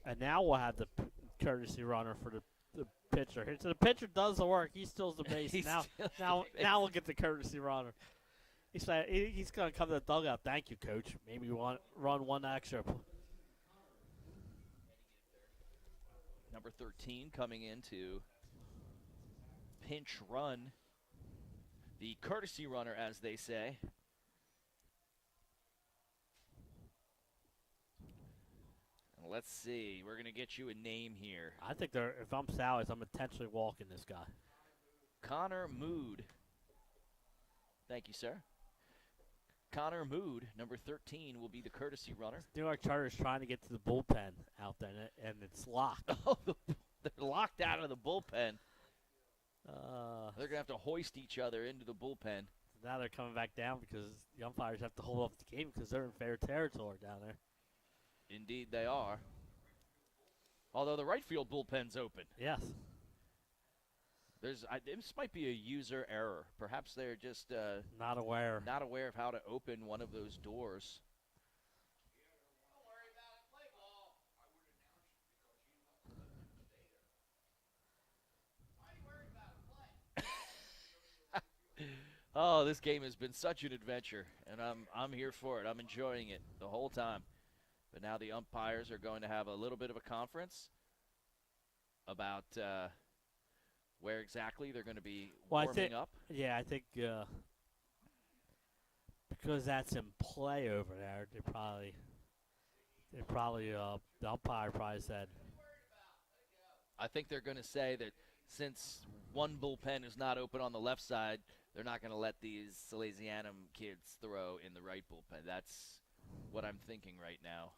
And now we'll have the courtesy runner for the pitcher. So the pitcher does the work. He steals the base. Now we'll get the courtesy runner. He's going to come to the dugout. Thank you, coach. Maybe you want run one extra. Number 13 coming in to pinch run. The courtesy runner, as they say. Let's see. We're going to get you a name here. I think if I'm Sally's, I'm intentionally walking this guy. Connor Mood. Thank you, sir. Connor Mood, number 13, will be the courtesy runner. Newark Charter is trying to get to the bullpen out there, and it's locked. Oh, they're locked out of the bullpen. They're going to have to hoist each other into the bullpen. Now they're coming back down because the umpires have to hold up the game because they're in fair territory down there. Indeed they are. Although the right field bullpen's open. Yes. This might be a user error. Perhaps they're just not aware of how to open one of those doors. Oh, this game has been such an adventure, and I'm here for it. I'm enjoying it the whole time. But now the umpires are going to have a little bit of a conference about where exactly they're going to be warming up. Yeah, I think because that's in play over there, the umpire probably said. I think they're going to say that since one bullpen is not open on the left side, they're not going to let these Salesianum kids throw in the right bullpen. That's what I'm thinking right now.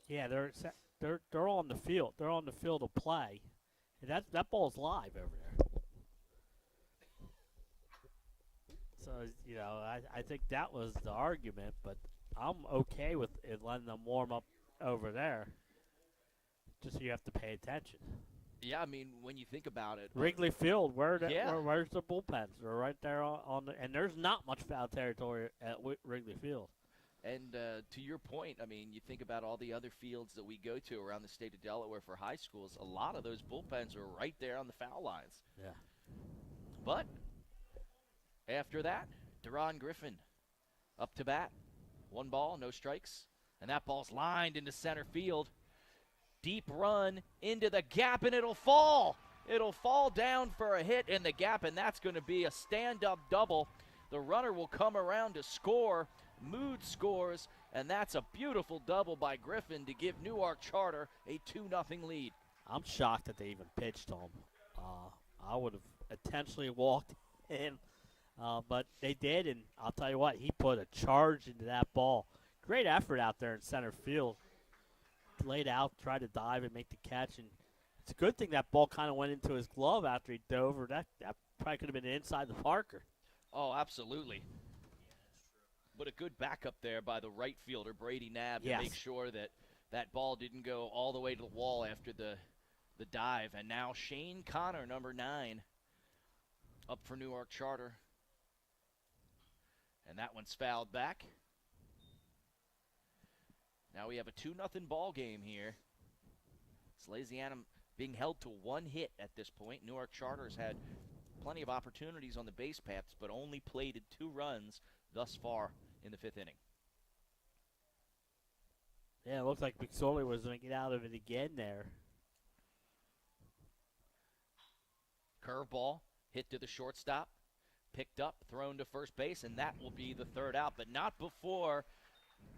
Yeah, they're on the field. They're on the field of play. And that ball's live over there. So, I think that was the argument, but I'm okay with it letting them warm up over there. Just so you have to pay attention. Yeah, I mean, when you think about it. Wrigley Field, where's the bullpens? They're right there on the – and there's not much foul territory at Wrigley Field. And to your point, I mean, you think about all the other fields that we go to around the state of Delaware for high schools, a lot of those bullpens are right there on the foul lines. Yeah. But after that, Deron Griffin up to bat. 1 ball, no strikes. And that ball's lined into center field. Deep run into the gap, and it'll fall. It'll fall down for a hit in the gap, and that's going to be a stand-up double. The runner will come around to score. Mood scores, and that's a beautiful double by Griffin to give Newark Charter a 2-0 lead. I'm shocked that they even pitched him. I would have intentionally walked in, but they did, and I'll tell you what, he put a charge into that ball. Great effort out there in center field. Laid out, tried to dive and make the catch, and it's a good thing that ball kind of went into his glove after he dove over. That probably could have been inside the Parker. Oh, absolutely. But a good backup there by the right fielder, Brady Knabb, to make sure that that ball didn't go all the way to the wall after the dive. And now Shane Connor, number 9, up for Newark Charter. And that one's fouled back. Now we have a 2-0 ball game here. Salesianum being held to 1 hit at this point. Newark Charter's had plenty of opportunities on the base paths, but only plated 2 runs thus far in the 5th inning. Yeah, it looks like McSorley was going to get out of it again there. Curveball hit to the shortstop. picked up, thrown to first base, and that will be the third out, but not before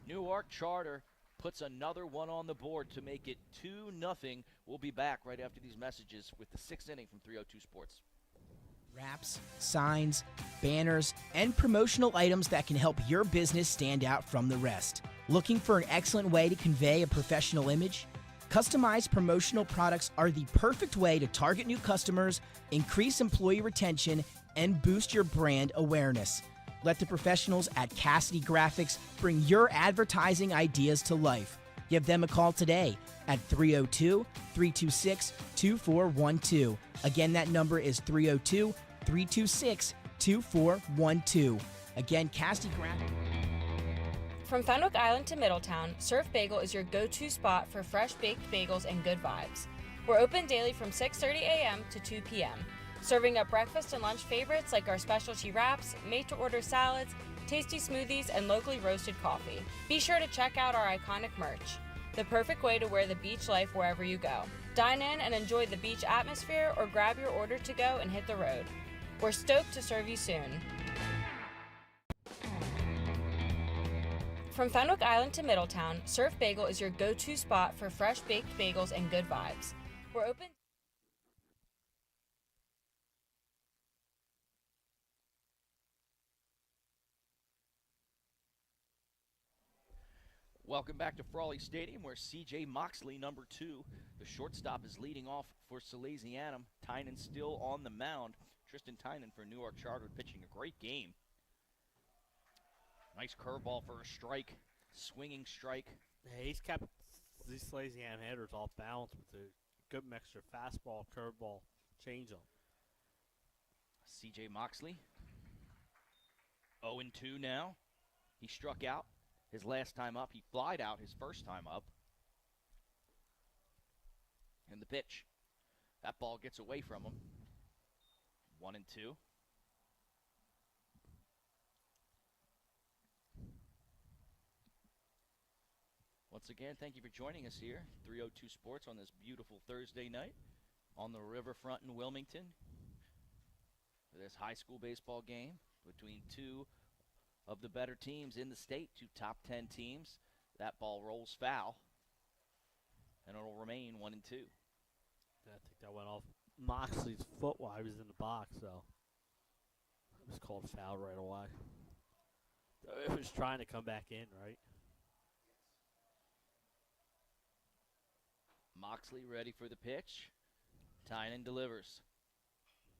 Newark Charter puts another one on the board to make it 2-0. We'll be back right after these messages with the 6th inning from 302 Sports. Wraps, signs, banners, and promotional items that can help your business stand out from the rest. Looking for an excellent way to convey a professional image? Customized promotional products are the perfect way to target new customers, increase employee retention, and boost your brand awareness. Let the professionals at Cassidy Graphics bring your advertising ideas to life. Give them a call today at 302-326-2412. Again, that number is 302-326-2412. Again, Cassidy Graphics. From Fenwick Island to Middletown, Surf Bagel is your go-to spot for fresh baked bagels and good vibes. We're open daily from 6:30 a.m. to 2 p.m., serving up breakfast and lunch favorites like our specialty wraps, made-to-order salads, tasty smoothies, and locally roasted coffee. Be sure to check out our iconic merch, the perfect way to wear the beach life wherever you go. Dine in and enjoy the beach atmosphere, or grab your order to go and hit the road. We're stoked to serve you soon. From Fenwick Island to Middletown, Surf Bagel is your go-to spot for fresh baked bagels and good vibes. We're open. Welcome back to Frawley Stadium, where C.J. Moxley, number 2, the shortstop, is leading off for Salesianum. Tynan still on the mound. Tristan Tynan for Newark Charter pitching a great game. Nice curveball for a strike, swinging strike. Yeah, he's kept these Salesianum hitters off balance with a good mixture of fastball, curveball, changeup. C.J. Moxley, 0-2 now. He struck out his last time up. He flied out his first time up. And the pitch. That ball gets away from him. 1-2. Once again, thank you for joining us here, 302 Sports, on this beautiful Thursday night on the riverfront in Wilmington for this high school baseball game between two of the better teams in the state, 2 top 10 teams. That ball rolls foul, and it'll remain 1-2. I think that went off Moxley's foot while he was in the box, so it was called foul right away. It was trying to come back in, right? Moxley ready for the pitch. Tynan delivers.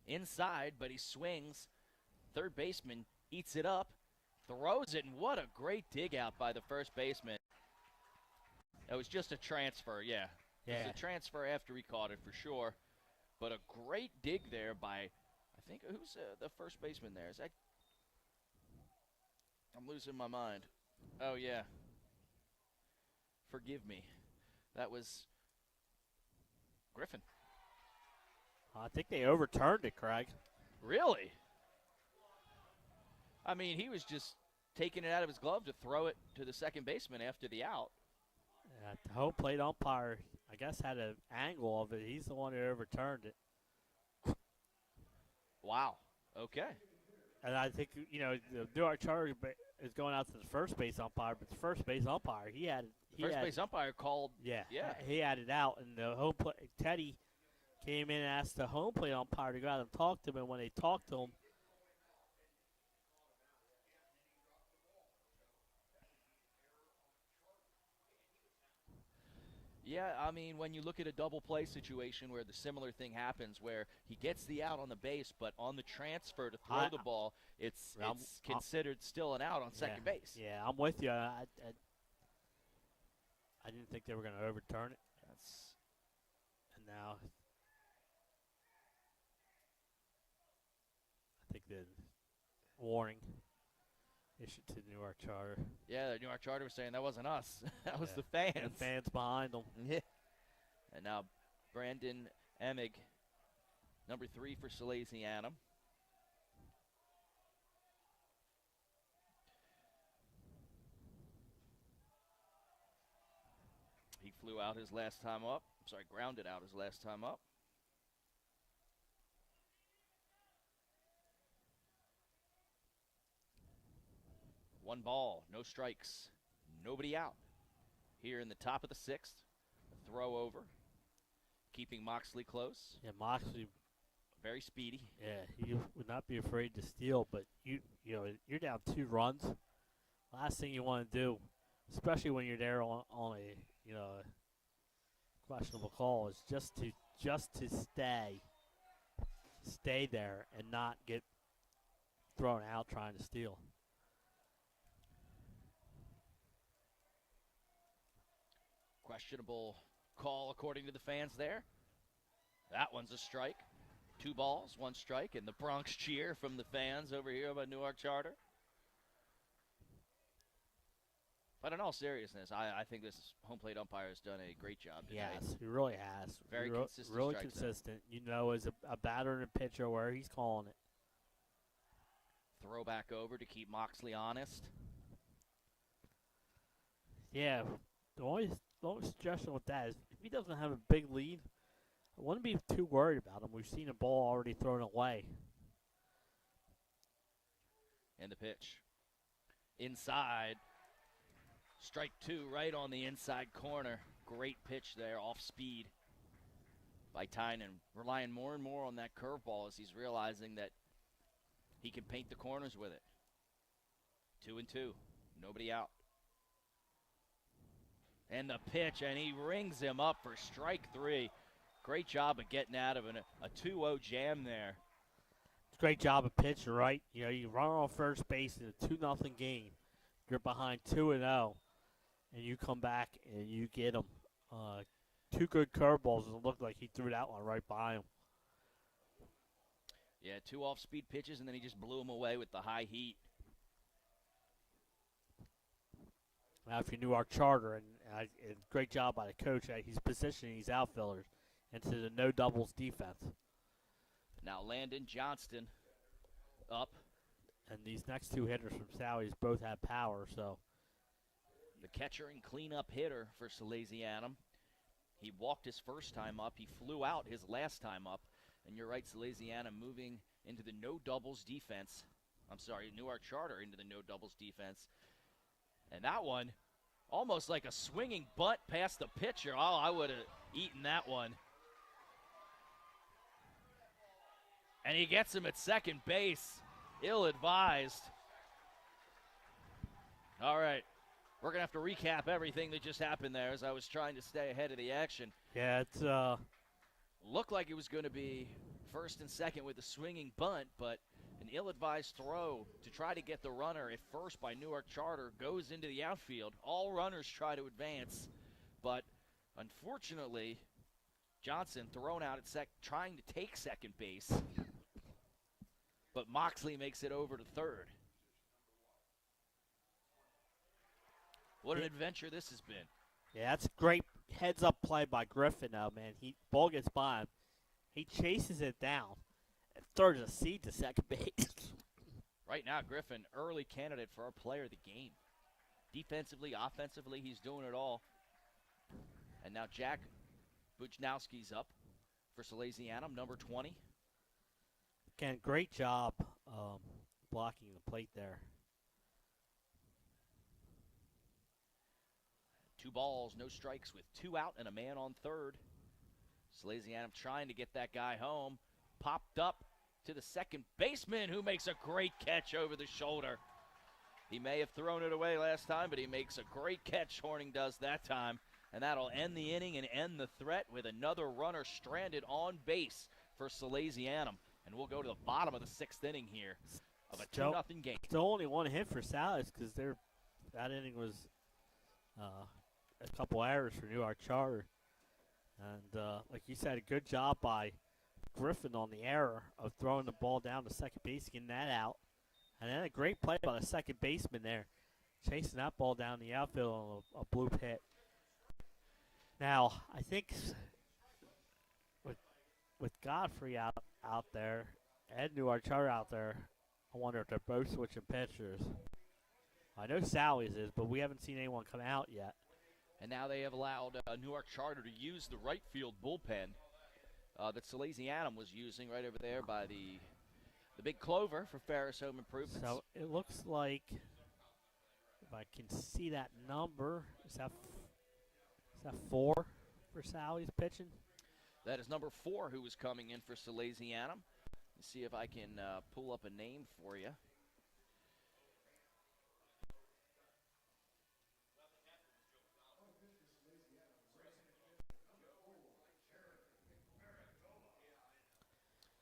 Inside, but he swings. Third baseman eats it up, throws it, and what a great dig out by the first baseman. That was just a transfer, yeah. It was a transfer after he caught it for sure. But a great dig there by, I think, who's the first baseman there? Is that? I'm losing my mind. Oh, yeah. Forgive me. That was Griffin. I think they overturned it, Craig. Really? I mean, he was just taking it out of his glove to throw it to the second baseman after the out. The home plate umpire, I guess, had an angle of it. He's the one who overturned it. Wow. Okay. And I think, you know, the Newark Charter is going out to the first base umpire, but the first base umpire, First base umpire called. Yeah. Yeah. He had it out, and the home plate, Teddy came in and asked the home plate umpire to go out and talk to him, and when they talked to him, Yeah, I mean, when you look at a double play situation where the similar thing happens, where he gets the out on the base, but on the transfer to throw the ball, it's considered still an out on second base. Yeah, I'm with you. I didn't think they were going to overturn it. And now I think the warning issued to the Newark Charter. Yeah, the Newark Charter was saying that wasn't us. That was the fans. The fans behind them. Yeah. And now Brandon Emig, number 3 for Salesianum. He flew out his last time up. I'm sorry, grounded out his last time up. 1 ball, no strikes, nobody out. Here in the top of the 6th, a throw over, keeping Moxley close. Yeah, Moxley. Very speedy. Yeah, he would not be afraid to steal, but you know, you're down 2 runs. Last thing you want to do, especially when you're there on a questionable call, is just to stay there and not get thrown out trying to steal. Questionable call according to the fans there. That one's a strike. 2 balls, 1 strike, and the Bronx cheer from the fans over here by Newark Charter. But in all seriousness, I think this home plate umpire has done a great job tonight. Yes, he really has. Very consistent. Really consistent. You know, as a batter and a pitcher where he's calling it. Throw back over to keep Moxley honest. Yeah, the only suggestion with that is if he doesn't have a big lead, I wouldn't be too worried about him. We've seen a ball already thrown away. And the pitch. Inside. Strike 2 right on the inside corner. Great pitch there, off speed by Tynan. Relying more and more on that curveball as he's realizing that he can paint the corners with it. 2-2. Nobody out. And the pitch, and he rings him up for strike 3. Great job of getting out of a 2-0 jam there. Great job of pitching, right? You know, you run on first base in a 2-0 game. You're behind 2-0, and you come back and you get him 2 good curveballs, and it looked like he threw that one right by him. Yeah, 2 off-speed pitches, and then he just blew him away with the high heat. Now, if you're Newark Charter, and great job by the coach, he's positioning these outfielders into the no doubles defense. Now Landon Johnston up. And these next 2 hitters from Sally's both have power, so. The catcher and cleanup hitter for Salesianum. He walked his first time up. He flew out his last time up. And you're right, Salesianum moving into the no doubles defense. I'm sorry, Newark Charter into the no doubles defense. And that one, almost like a swinging bunt past the pitcher. Oh, I would have eaten that one. And he gets him at second base. Ill-advised. All right. We're going to have to recap everything that just happened there as I was trying to stay ahead of the action. Yeah, it's looked like it was going to be first and second with a swinging bunt, but an ill-advised throw to try to get the runner at first by Newark Charter goes into the outfield. All runners try to advance, but unfortunately, Johnson thrown out at trying to take second base. But Moxley makes it over to third. What an adventure this has been. Yeah, that's a great heads-up play by Griffin now, man. Ball gets by him. He chases it down and throws a seed to second base. Right now, Griffin, early candidate for our player of the game. Defensively, offensively, he's doing it all. And now Jack Bujnowski's up for Salesianum, number 20. Again, great job blocking the plate there. 2 balls, no strikes with 2 out and a man on third. Salesianum trying to get that guy home. Popped up to the second baseman who makes a great catch over the shoulder. He may have thrown it away last time, but he makes a great catch, Horning does that time. And that'll end the inning and end the threat with another runner stranded on base for Salesianum. And we'll go to the bottom of the 6th inning here of a 2-0 game. Still only 1 hit for Sally's because that inning was a couple errors for Newark Charter. And like you said, a good job by Griffin on the error of throwing the ball down to second base, getting that out. And then a great play by the second baseman there, chasing that ball down the outfield on a bloop hit. Now, I think with Godfrey out there and Newark Charter out there, I wonder if they're both switching pitchers. I know Sally's is, but we haven't seen anyone come out yet. And now they have allowed Newark Charter to use the right field bullpen that Salesianum was using right over there by the Big Clover for Ferris Home Improvements. So it looks like If I can see that number, is that 4 for Sally's pitching? That is number 4 who is coming in for Salesianum. Let's see if I can pull up a name for you.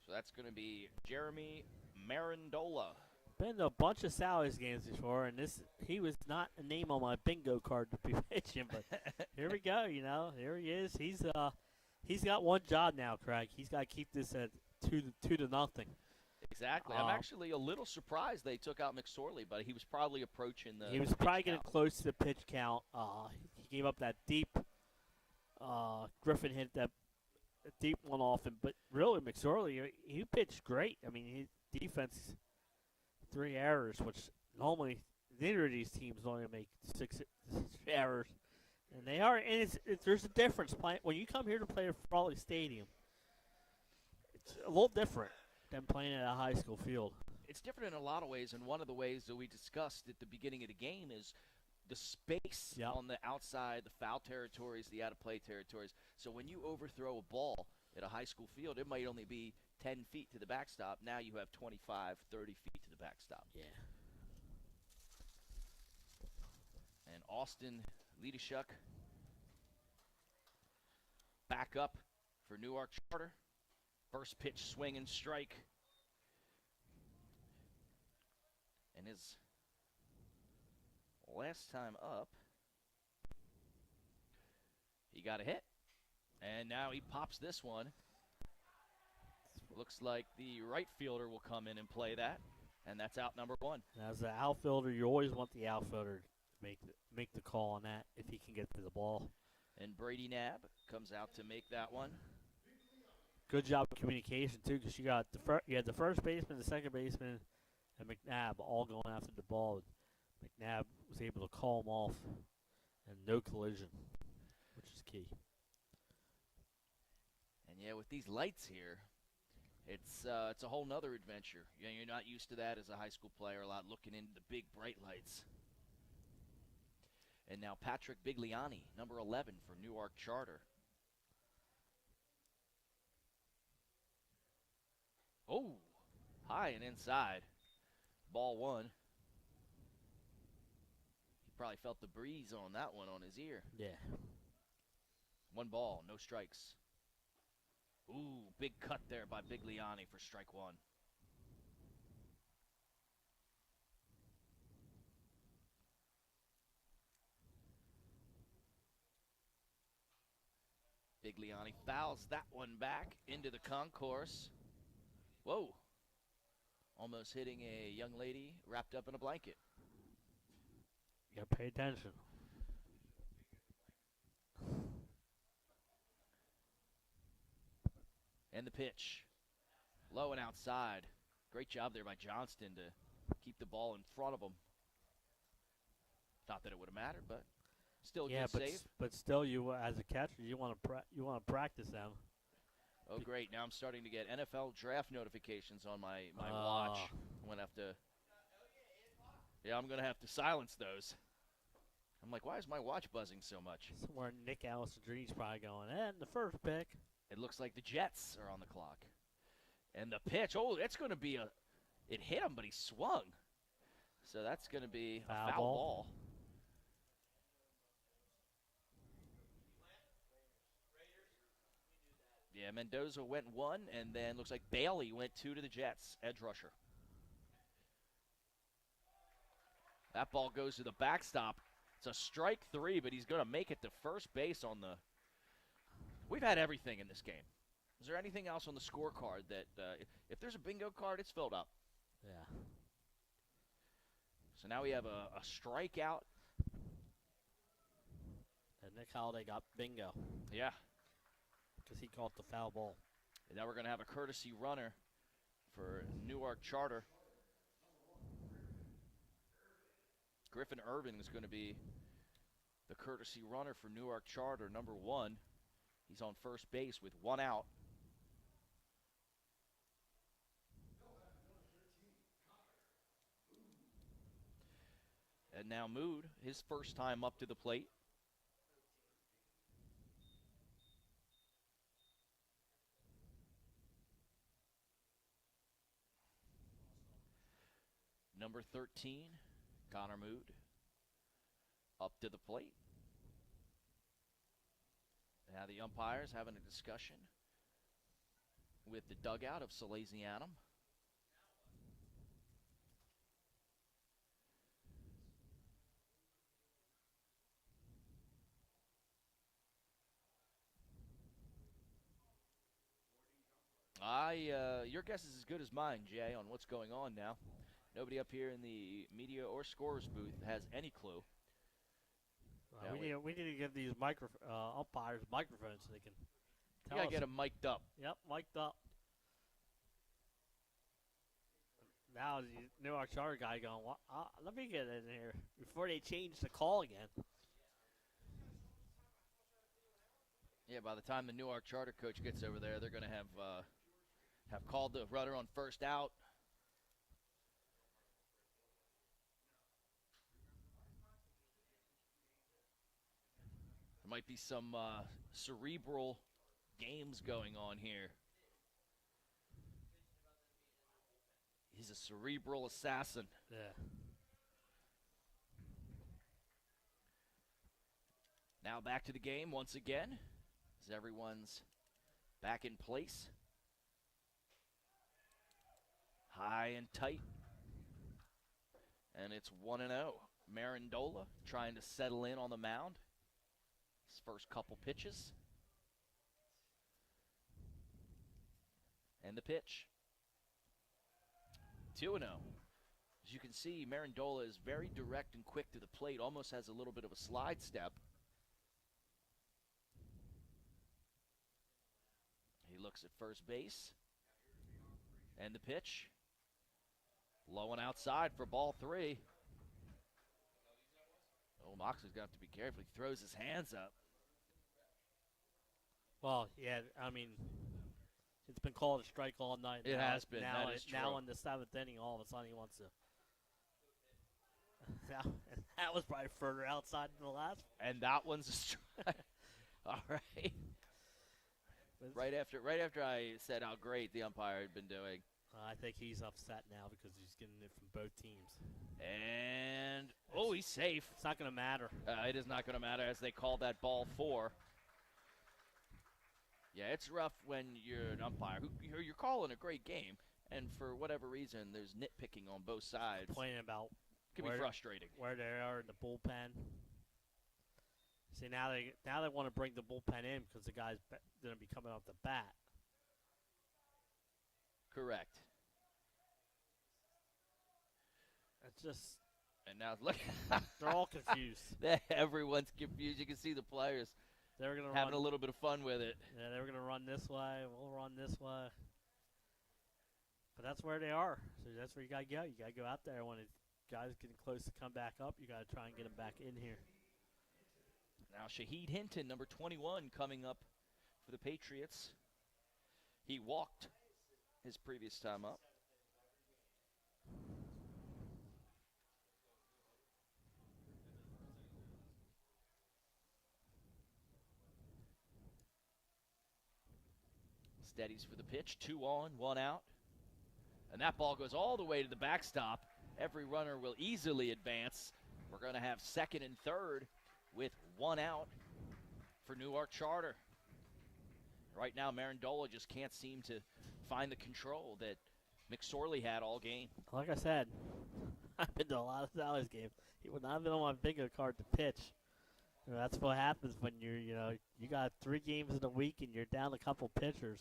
So that's going to be Jeremy Marandola. Been to a bunch of Sally's games before, and he was not a name on my bingo card to be pitching, but here we go. Here he is. He's got one job now, Craig. He's got to keep this at 2-0. Exactly. I'm actually a little surprised they took out McSorley, but he was probably approaching the. He was probably getting close to the pitch count. He gave up that deep. Griffin hit that deep one off him, but really McSorley, he pitched great. I mean, his defense, 3 errors, which normally neither of these teams only make 6 errors, and they are. And there's a difference when you come here to play at Frawley Stadium. It's a little different than playing at a high school field. It's different in a lot of ways, and one of the ways that we discussed at the beginning of the game is the space on the outside, the foul territories, the out-of-play territories. So when you overthrow a ball at a high school field, it might only be 10 feet to the backstop. Now you have 25, 30 feet to the backstop. Yeah. And Austin Liedeshuk back up for Newark Charter. First pitch, swing and strike. And his last time up, he got a hit. And now he pops this one. Looks like the right fielder will come in and play that. And that's out number 1. As an outfielder, you always want the outfielder to make the call on that if he can get to the ball. And Brady Knabb comes out to make that one. Good job of communication, too, because you had the first baseman, the second baseman, and McNabb all going after the ball. McNabb was able to call him off and no collision, which is key. And, yeah, with these lights here, it's a whole nother adventure. You're not used to that as a high school player, a lot looking into the big bright lights. And now Patrick Bigliani, number 11 for Newark Charter. Oh, high and inside. Ball 1. He probably felt the breeze on that one on his ear. Yeah. 1 ball, no strikes. Ooh, big cut there by Bigliani for strike 1. Bigliani fouls that one back into the concourse. Whoa. Almost hitting a young lady wrapped up in a blanket. You gotta pay attention. And the pitch. Low and outside. Great job there by Johnston to keep the ball in front of him. Not that it would have mattered, but still a good save. But still, you as a catcher, you want to practice them. Oh, great. Now I'm starting to get NFL draft notifications on my watch. I'm going to have to silence those. I'm like, why is my watch buzzing so much? Somewhere Nick Allison-Dree's probably going, and the first pick. It looks like the Jets are on the clock. And the pitch, that's going to be it hit him, but he swung. So that's going to be a foul ball. Yeah, Mendoza went 1, and then looks like Bailey went 2 to the Jets, edge rusher. That ball goes to the backstop. It's a strike 3, but he's going to make it to first base on the – we've had everything in this game. Is there anything else on the scorecard that if there's a bingo card, it's filled up? Yeah. So now we have a strikeout. And Nick Holliday got bingo. Yeah. Because he caught the foul ball. And now we're going to have a courtesy runner for Newark Charter. Griffin Irvin is going to be the courtesy runner for Newark Charter, number 1. He's on first base with 1 out. And now Mood, his first time up to the plate. Number 13, Connor Mood, up to the plate. Now the umpires having a discussion with the dugout of Salesianum. Your guess is as good as mine, Jay, on what's going on now. Nobody up here in the media or scorers booth has any clue. We need to give these umpires microphones so they can tell You gotta us. get them mic'd up. Yep, mic'd up. Now the Newark Charter guy going, let me get in here before they change the call again. Yeah, by the time the Newark Charter coach gets over there, they're gonna have called the runner on first out. There might be some cerebral games going on here. He's a cerebral assassin. Yeah. Now back to the game once again, as everyone's back in place. High and tight. And it's 1-0. Marandola trying to settle in on the mound. His first couple pitches. And the pitch. 2-0. As you can see, Marandola is very direct and quick to the plate, almost has a little bit of a slide step. He looks at first base. And the pitch. Low and outside for ball 3. Oh, Moxley's going to have to be careful. He throws his hands up. Well, yeah, I mean, it's been called a strike all night. It has been. That is true. Now in the 7th inning, all of a sudden he wants to. That was probably further outside than the last. And that one's a strike. All right. Right after I said how great the umpire had been doing. I think he's upset now because he's getting it from both teams. And, he's safe. It's not going to matter. It is not going to matter as they call that ball 4. Yeah, it's rough when you're an umpire who you're calling a great game, and for whatever reason, there's nitpicking on both sides. Complaining about It can be frustrating. Where they are in the bullpen. See, now they want to bring the bullpen in because the guy's going to be coming off the bat. Correct. It's just. And now look. They're all confused. Everyone's confused. You can see the players They were gonna having run, a little bit of fun with it. Yeah, they were going to run this way. We'll run this way. But that's where they are. So that's where you got to go. You got to go out there when guys getting close to come back up. You got to try and get them back in here. Now Shaheed Hinton, number 21, coming up for the Patriots. He walked his previous time up. Steadies for the pitch. 2 on, 1 out. And that ball goes all the way to the backstop. Every runner will easily advance. We're going to have second and third with 1 out for Newark Charter. Right now, Marandola just can't seem to find the control that McSorley had all game. Like I said, I've been to a lot of Sally's games. He would not have been on my bingo card to pitch. That's what happens when you got 3 games in a week and you're down a couple pitchers.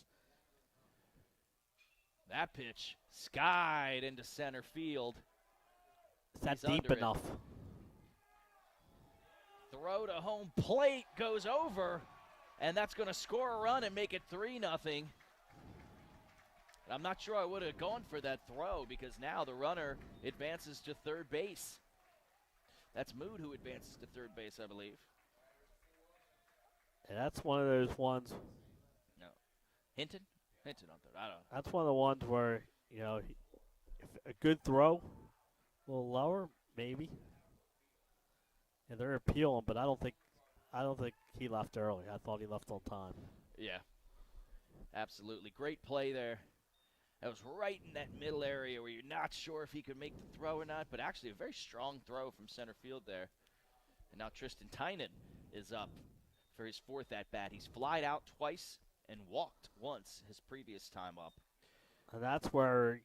That pitch skied into center field. Is that deep enough? Throw to home plate goes over, and that's going to score a run and make it 3-0. I'm not sure I would have gone for that throw because now the runner advances to third base. That's Mood who advances to third base, I believe. And that's one of those ones. No. Hinton on third. I don't know. That's one of the ones where, if a good throw, a little lower, maybe. And they're appealing, but I don't think he left early. I thought he left on time. Yeah, absolutely. Great play there. That was right in that middle area where you're not sure if he could make the throw or not, but actually a very strong throw from center field there. And now Tristan Tynan is up for his 4th at-bat. He's flied out twice and walked once his previous time up. And that's where,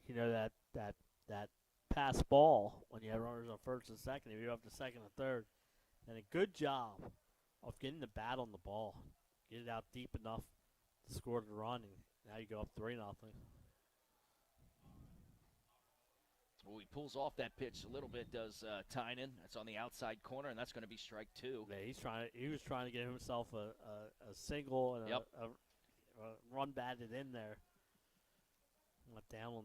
that pass ball, when you have runners on first and second, if you're up to second and third, and a good job of getting the bat on the ball. Get it out deep enough to score the run, and now you go up 3-0. Well, he pulls off that pitch a little bit, does Tynan. That's on the outside corner, and that's going to be strike 2. Yeah, he was trying to get himself a single and Yep. a run batted in there. Went down on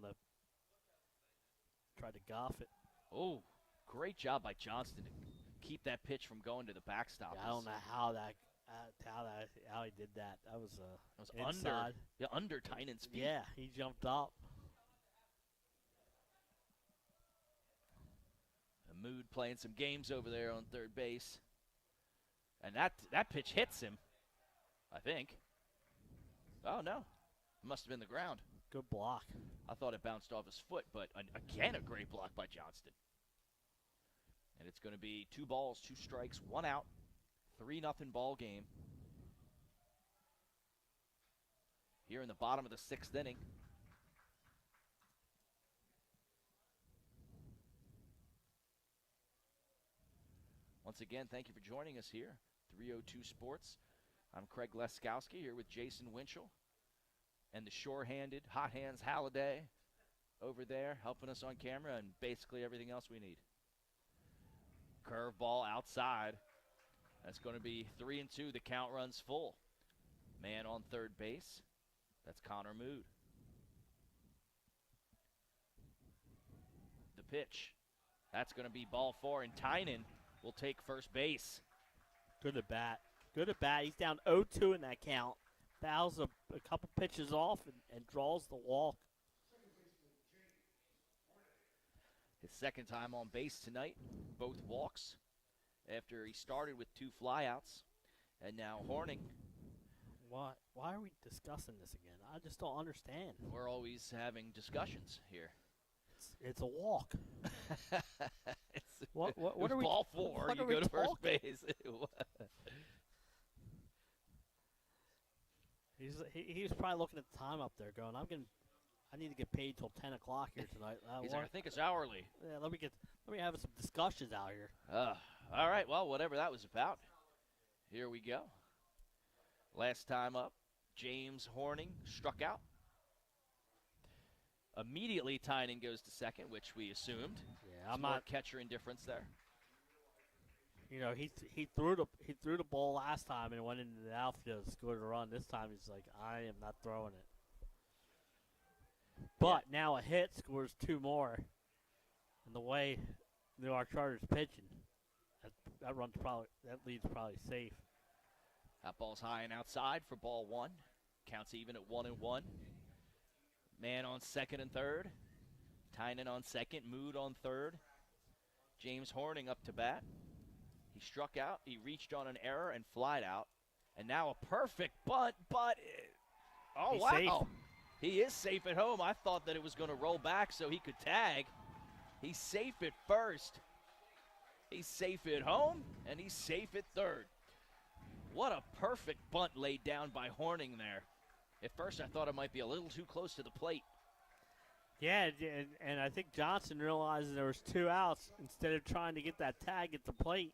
tried to golf it. Oh, great job by Johnston to keep that pitch from going to the backstop. Yeah, I don't know how he did that. That was under. Yeah, under Tynan's feet. Yeah, he jumped up. Mood playing some games over there on third base. And that pitch hits him, I think. Oh, no. It must have been the ground. Good block. I thought it bounced off his foot, but again, a great block by Johnston. And it's going to be 2 balls, 2 strikes, 1 out, 3-0 ball game. Here in the bottom of the 6th inning. Once again, thank you for joining us here, 302 Sports. I'm Craig Leskowski here with Jason Winchell and the sure-handed, hot hands Halliday over there helping us on camera and basically everything else we need. Curveball outside. That's going to be 3-2. The count runs full. Man on third base. That's Connor Mood. The pitch. That's going to be ball 4, and Tynan will take first base. Good at bat. Good at bat. He's down 0-2 in that count. Fouls a couple pitches off and draws the walk. His 2nd time on base tonight. Both walks after he started with 2 flyouts. And now Horning. Why are we discussing this again? I just don't understand. We're always having discussions here. It's a walk. What it are we? Ball 4. What You are we go to first talking? base. He was probably looking at the time up there, going, I need to get paid till 10 o'clock here tonight. He's like, I think it's hourly. Yeah, let me have some discussions out here. All right, well, whatever that was about. Here we go. Last time up, James Horning struck out. Immediately, Tynan goes to second, which we assumed. Yeah, I'm Smart not catcher indifference there. You know, he threw the ball last time and went into the outfield and scored a run. This time he's like, I am not throwing it. But now a hit scores 2 more. And the way Newark Charter's pitching, that lead's probably safe. That ball's high and outside for ball 1. Counts even at 1-1. Man on second and third. Tynan on second. Mood on third. James Horning up to bat. He struck out. He reached on an error and flied out. And now a perfect bunt, but He's wow. safe. He is safe at home. I thought that it was going to roll back so he could tag. He's safe at first. He's safe at home, and he's safe at third. What a perfect bunt laid down by Horning there. At first, I thought it might be a little too close to the plate. Yeah, and I think Johnson realized there was 2 outs. Instead of trying to get that tag at the plate,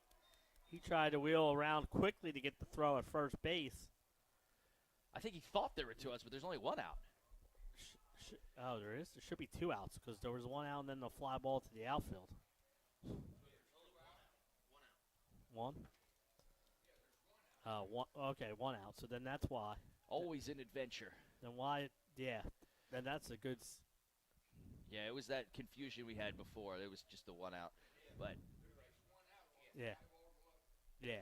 he tried to wheel around quickly to get the throw at first base. I think he thought there were 2 outs, but there's only 1 out. There is? There should be 2 outs because there was 1 out and then the fly ball to the outfield. 1? Okay, 1 out. So then that's why. Always an adventure. Then why? Yeah. Then that's a good. Yeah, it was that confusion we had before. It was just the 1 out. But Yeah. Yeah.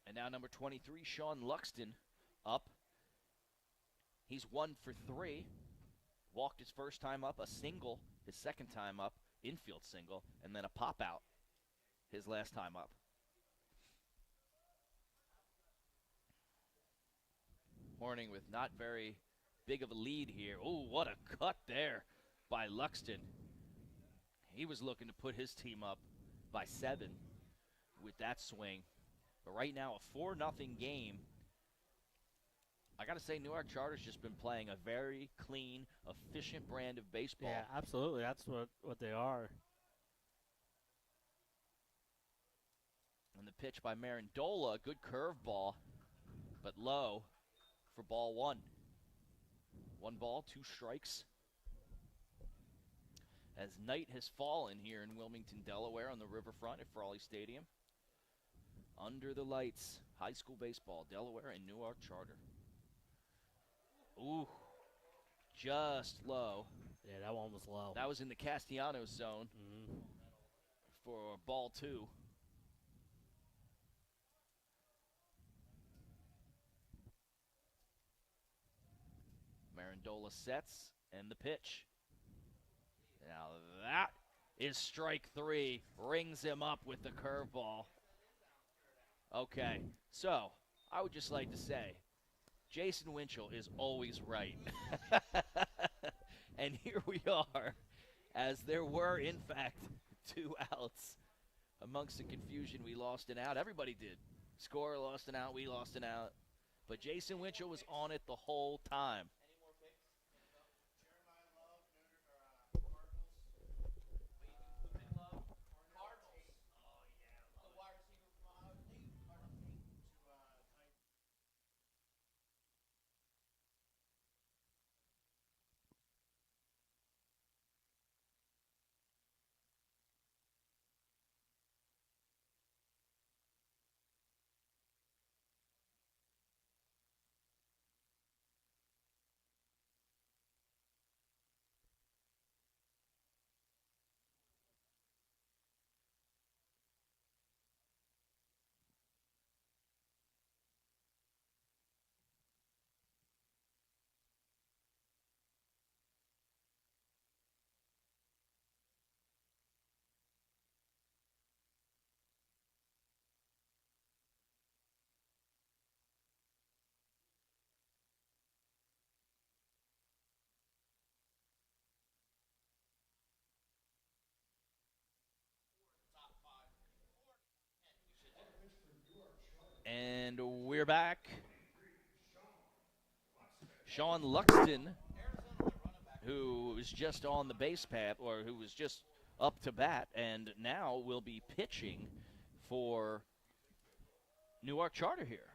and now number 23, Sean Luxton, up. He's 1 for 3. Walked his first time up, a single his second time up, infield single, and then a pop out his last time up. Horning with not very big of a lead here. Oh, what a cut there by Luxton. He was looking to put his team up by 7 with that swing. But right now, a 4-0 game. I got to say, Newark Charter's just been playing a very clean, efficient brand of baseball. Yeah, absolutely. That's what they are. And the pitch by Marandola, good curveball, but low for ball 1. 1 ball, 2 strikes. As night has fallen here in Wilmington, Delaware on the riverfront at Frawley Stadium. Under the lights, high school baseball, Delaware and Newark Charter. Ooh, just low. Yeah, that one was low. That was in the Castellanos zone Mm-hmm. for ball 2. Marandola sets, and the pitch. Now that is strike 3. Rings him up with the curveball. Okay, so I would just like to say, Jason Winchell is always right. And here we are, as there were, in fact, 2 outs. Amongst the confusion, we lost an out. Everybody did. Scorer lost an out, we lost an out. But Jason Winchell was on it the whole time. And we're back. Sean Luxton, who was just on the base path, or who was just up to bat, and now will be pitching for Newark Charter here.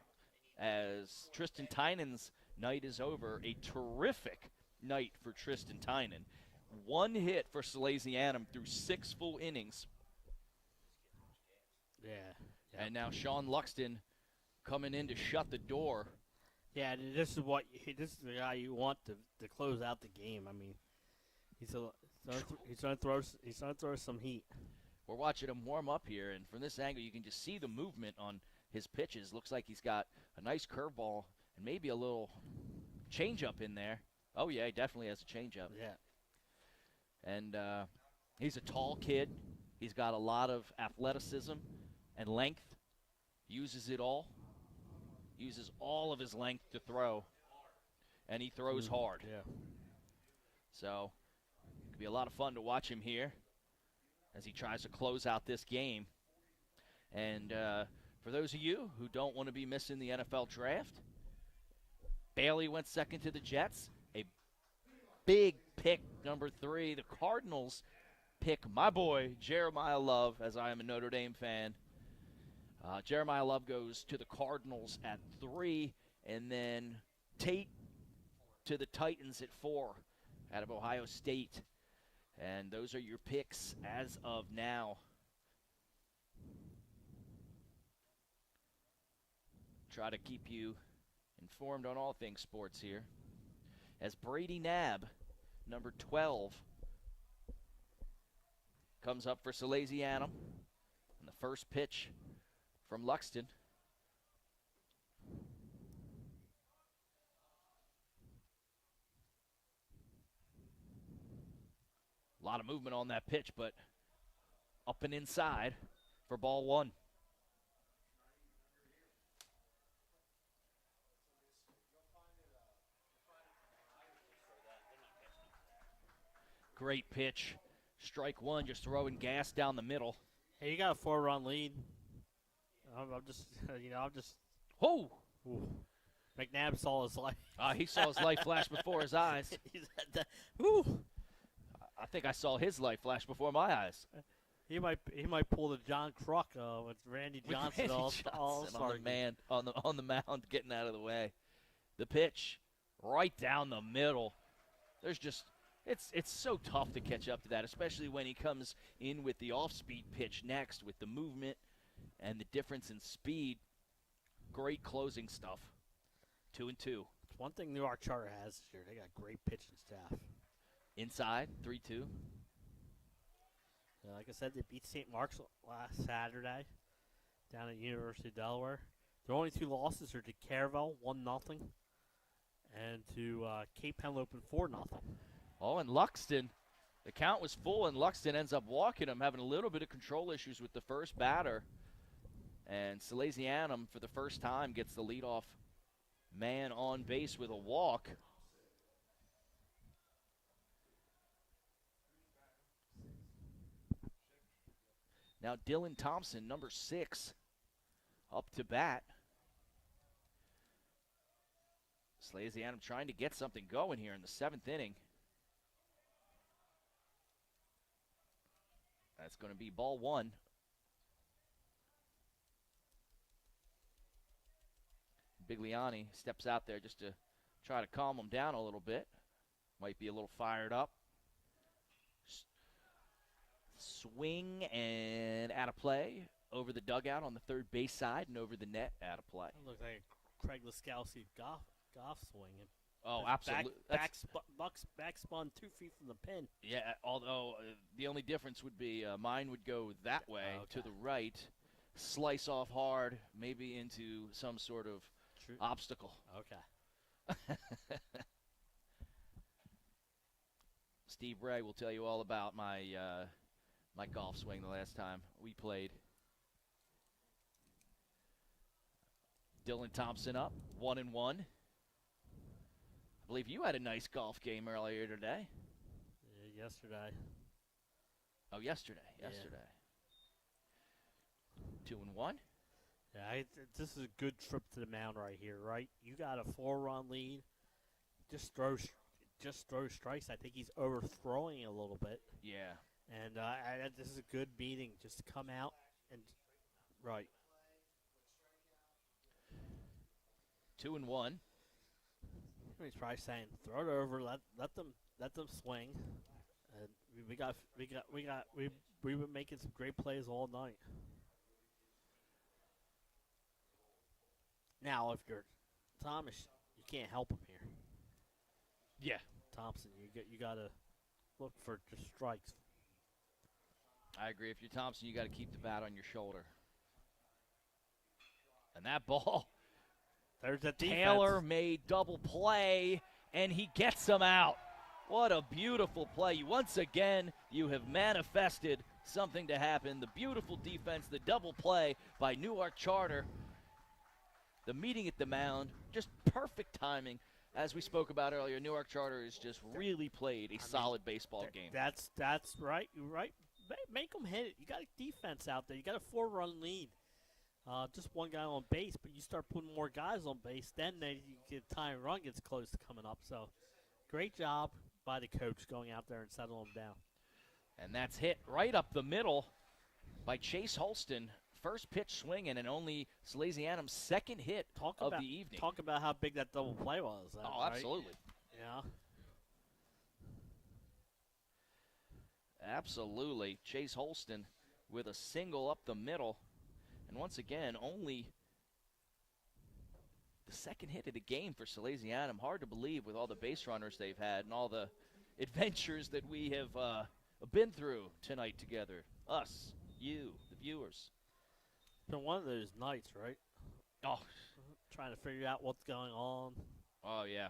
As Tristan Tynan's night is over, a terrific night for Tristan Tynan. 1 hit for Salesianum through 6 full innings. Yeah. And now Sean Luxton coming in to shut the door. Yeah, this is the guy you want to close out the game. I mean, he's gonna throw some heat. We're watching him warm up here, and from this angle, you can just see the movement on his pitches. Looks like he's got a nice curveball and maybe a little changeup in there. Oh yeah, he definitely has a changeup. Yeah. And he's a tall kid. He's got a lot of athleticism and length. Uses it all. Uses all of his length to throw. And he throws hard. Yeah. So, it could be a lot of fun to watch him here as he tries to close out this game. And for those of you who don't want to be missing the NFL draft, Bailey went second to the Jets. A big pick, number 3. The Cardinals pick my boy, Jeremiah Love, as I am a Notre Dame fan. Jeremiah Love goes to the Cardinals at 3, and then Tate to the Titans at 4 out of Ohio State. And those are your picks as of now. Try to keep you informed on all things sports here. As Brady Knabb, number 12, comes up for Salesianum. And the first pitch from Luxton. A lot of movement on that pitch, but up and inside for ball 1. Great pitch. Strike one, just throwing gas down the middle. Hey, you got a 4-run lead. I'm just, I'm just. Oh! Ooh. McNabb saw his life. He saw his life flash before his eyes. I think I saw his life flash before my eyes. He might pull the John Kruk with Randy Johnson, on the mound, getting out of the way. The pitch, right down the middle. There's just it's so tough to catch up to that, especially when he comes in with the off-speed pitch next, with the movement and the difference in speed. Great closing stuff. 2-2. It's one thing Newark Charter has this year. They got great pitching staff. Inside, 3-2. Like I said, they beat St. Mark's last Saturday down at University of Delaware. Their only two losses are to Careville, 1-0, and to Cape Henlopen, 4-0. Oh, and Luxton, the count was full, and Luxton ends up walking him, having a little bit of control issues with the first batter. And Salesianum, for the first time, gets the leadoff man on base with a walk. Now Dylan Thompson, number 6, up to bat. Salesianum trying to get something going here in the 7th inning. That's going to be ball 1. Bigliani steps out there just to try to calm him down a little bit. Might be a little fired up. Swing and out of play over the dugout on the third base side and over the net, out of play. That looks like a Craig Laskowski golf swinging. Oh, absolutely. Back spun 2 feet from the pin. Yeah, although the only difference would be mine would go that way to the right, slice off hard, maybe into some sort of obstacle. Okay. Steve Ray will tell you all about my my golf swing the last time we played. Dylan Thompson up, 1-1. I believe you had a nice golf game earlier today. Yeah, yesterday. Oh, yesterday. 2-1. Yeah, this is a good trip to the mound right here, right? You got a 4-run lead. Just throw strikes. I think he's overthrowing a little bit. Yeah. And this is a good meeting just to come out and right. 2-1. He's probably saying throw it over, let them swing. And we've been making some great plays all night. Now, if you're Thomas, you can't help him here. Yeah. Thompson, you gotta look for just strikes. I agree. If you're Thompson, you got to keep the bat on your shoulder. And that ball, there's a Taylor-made double play, and he gets him out. What a beautiful play. Once again, you have manifested something to happen. The beautiful defense, the double play by Newark Charter. The meeting at the mound, just perfect timing. As we spoke about earlier, Newark Charter has just really played a solid baseball game. That's right. You're right. Make them hit it. You got a defense out there. You got a 4-run lead. Just one guy on base, but you start putting more guys on base, then you get time run gets close to coming up. So, great job by the coach going out there and settling them down. And that's hit right up the middle by Chase Holston. First pitch swinging, and only Salesianum's second hit of the evening. Talk about how big that double play was. Oh, absolutely. Yeah. Absolutely. Chase Holston with a single up the middle. And once again, only the second hit of the game for Salesianum. Hard to believe with all the base runners they've had and all the adventures that we have been through tonight together. Us, you, the viewers. It's been one of those nights, right? Oh. Trying to figure out what's going on. Oh, yeah.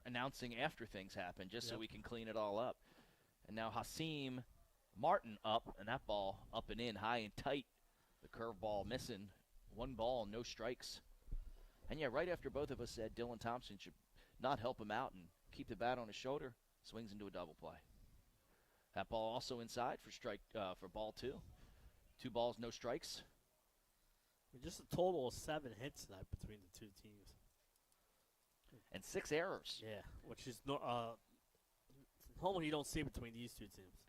Announcing after things happen just so we can clean it all up. And now Hasim Martin up, and that ball up and in, high and tight. The curveball missing. 1 ball, no strikes. And, yeah, right after both of us said Dylan Thompson should not help him out and keep the bat on his shoulder, swings into a double play. That ball also inside for ball 2. 2 balls, no strikes. Just a total of 7 hits tonight between the two teams. And 6 errors. Yeah, which is normally you don't see between these two teams.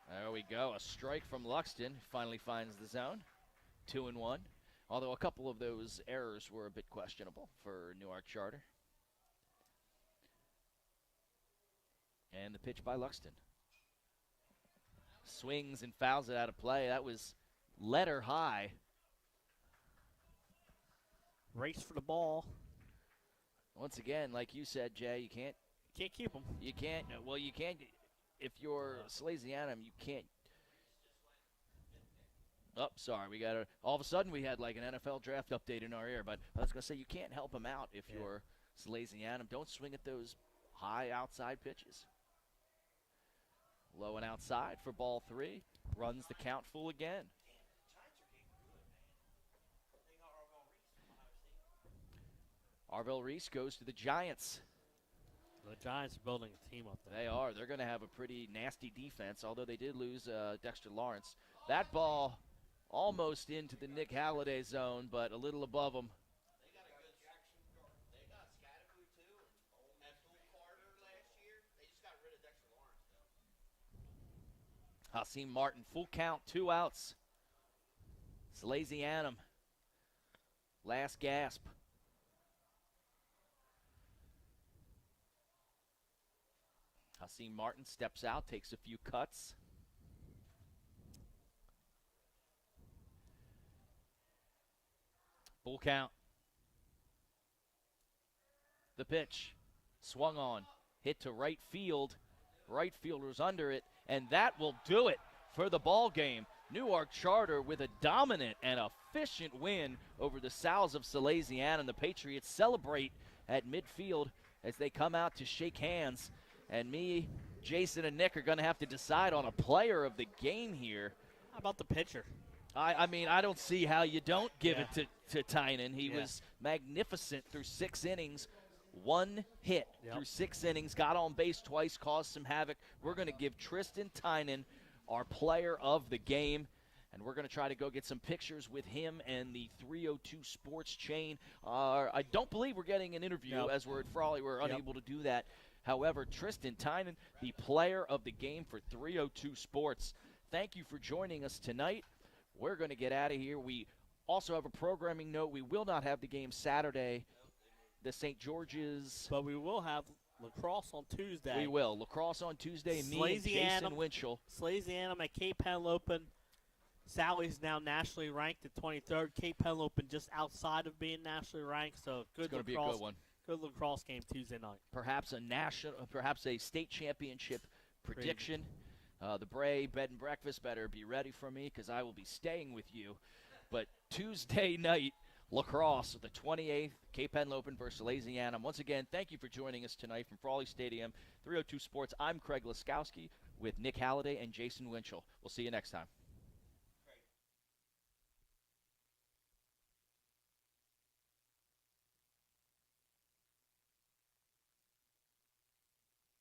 There we go. A strike from Luxton. Finally finds the zone. 2-1. Although a couple of those errors were a bit questionable for Newark Charter. And the pitch by Luxton. Swings and fouls it out of play. That was letter high. Race for the ball. Once again, like you said, Jay, you can't keep them. You can't. Well, you can't. If you're Salesianum, you can't. Oh, sorry. We got all of a sudden we had like an NFL draft update in our ear. But I was gonna say you can't help them out if you're Salesianum. Don't swing at those high outside pitches. Low and outside for ball 3. Runs the count full again. Arvell Reese goes to the Giants. The Giants are building a team up there. They are. They're going to have a pretty nasty defense, although they did lose Dexter Lawrence. That ball almost into the Nick Halliday zone, but a little above him. They got a good Jackson. They got Scatteroo, too, and Abdul Carter last year. They just got rid of Dexter Lawrence, though. Hakeem Martin, full count, 2 outs. Salesianum, last gasp. Hakeem Martin steps out, takes a few cuts. Full count. The pitch, swung on, hit to right field. Right fielder's under it, and that will do it for the ball game. Newark Charter with a dominant and efficient win over the Sows of Salesianum. The Patriots celebrate at midfield as they come out to shake hands. And me, Jason, and Nick are going to have to decide on a player of the game here. How about the pitcher? I mean, I don't see how you don't give it to Tynan. He was magnificent through 6 innings. 1 hit through 6 innings, got on base twice, caused some havoc. We're going to give Tristan Tynan our player of the game, and we're going to try to go get some pictures with him and the 302 Sports chain. I don't believe we're getting an interview as we're at Frawley. We're unable to do that. However, Tristan Tynan, the player of the game for 302 Sports. Thank you for joining us tonight. We're going to get out of here. We also have a programming note. We will not have the game Saturday. The St. George's. But we will have lacrosse on Tuesday. We will. Lacrosse on Tuesday. Me and Jason Winchell. Salesianum at Cape Henlopen. Sally's now nationally ranked at 23rd. Cape Henlopen just outside of being nationally ranked. So good. It's going to be a good one. Good lacrosse game Tuesday night. Perhaps a state championship prediction. The Bray bed and breakfast better be ready for me because I will be staying with you. But Tuesday night, lacrosse, the 28th, Cape Henlopen versus Salesianum. Once again, thank you for joining us tonight from Frawley Stadium, 302 Sports. I'm Craig Laskowski with Nick Halliday and Jason Winchell. We'll see you next time.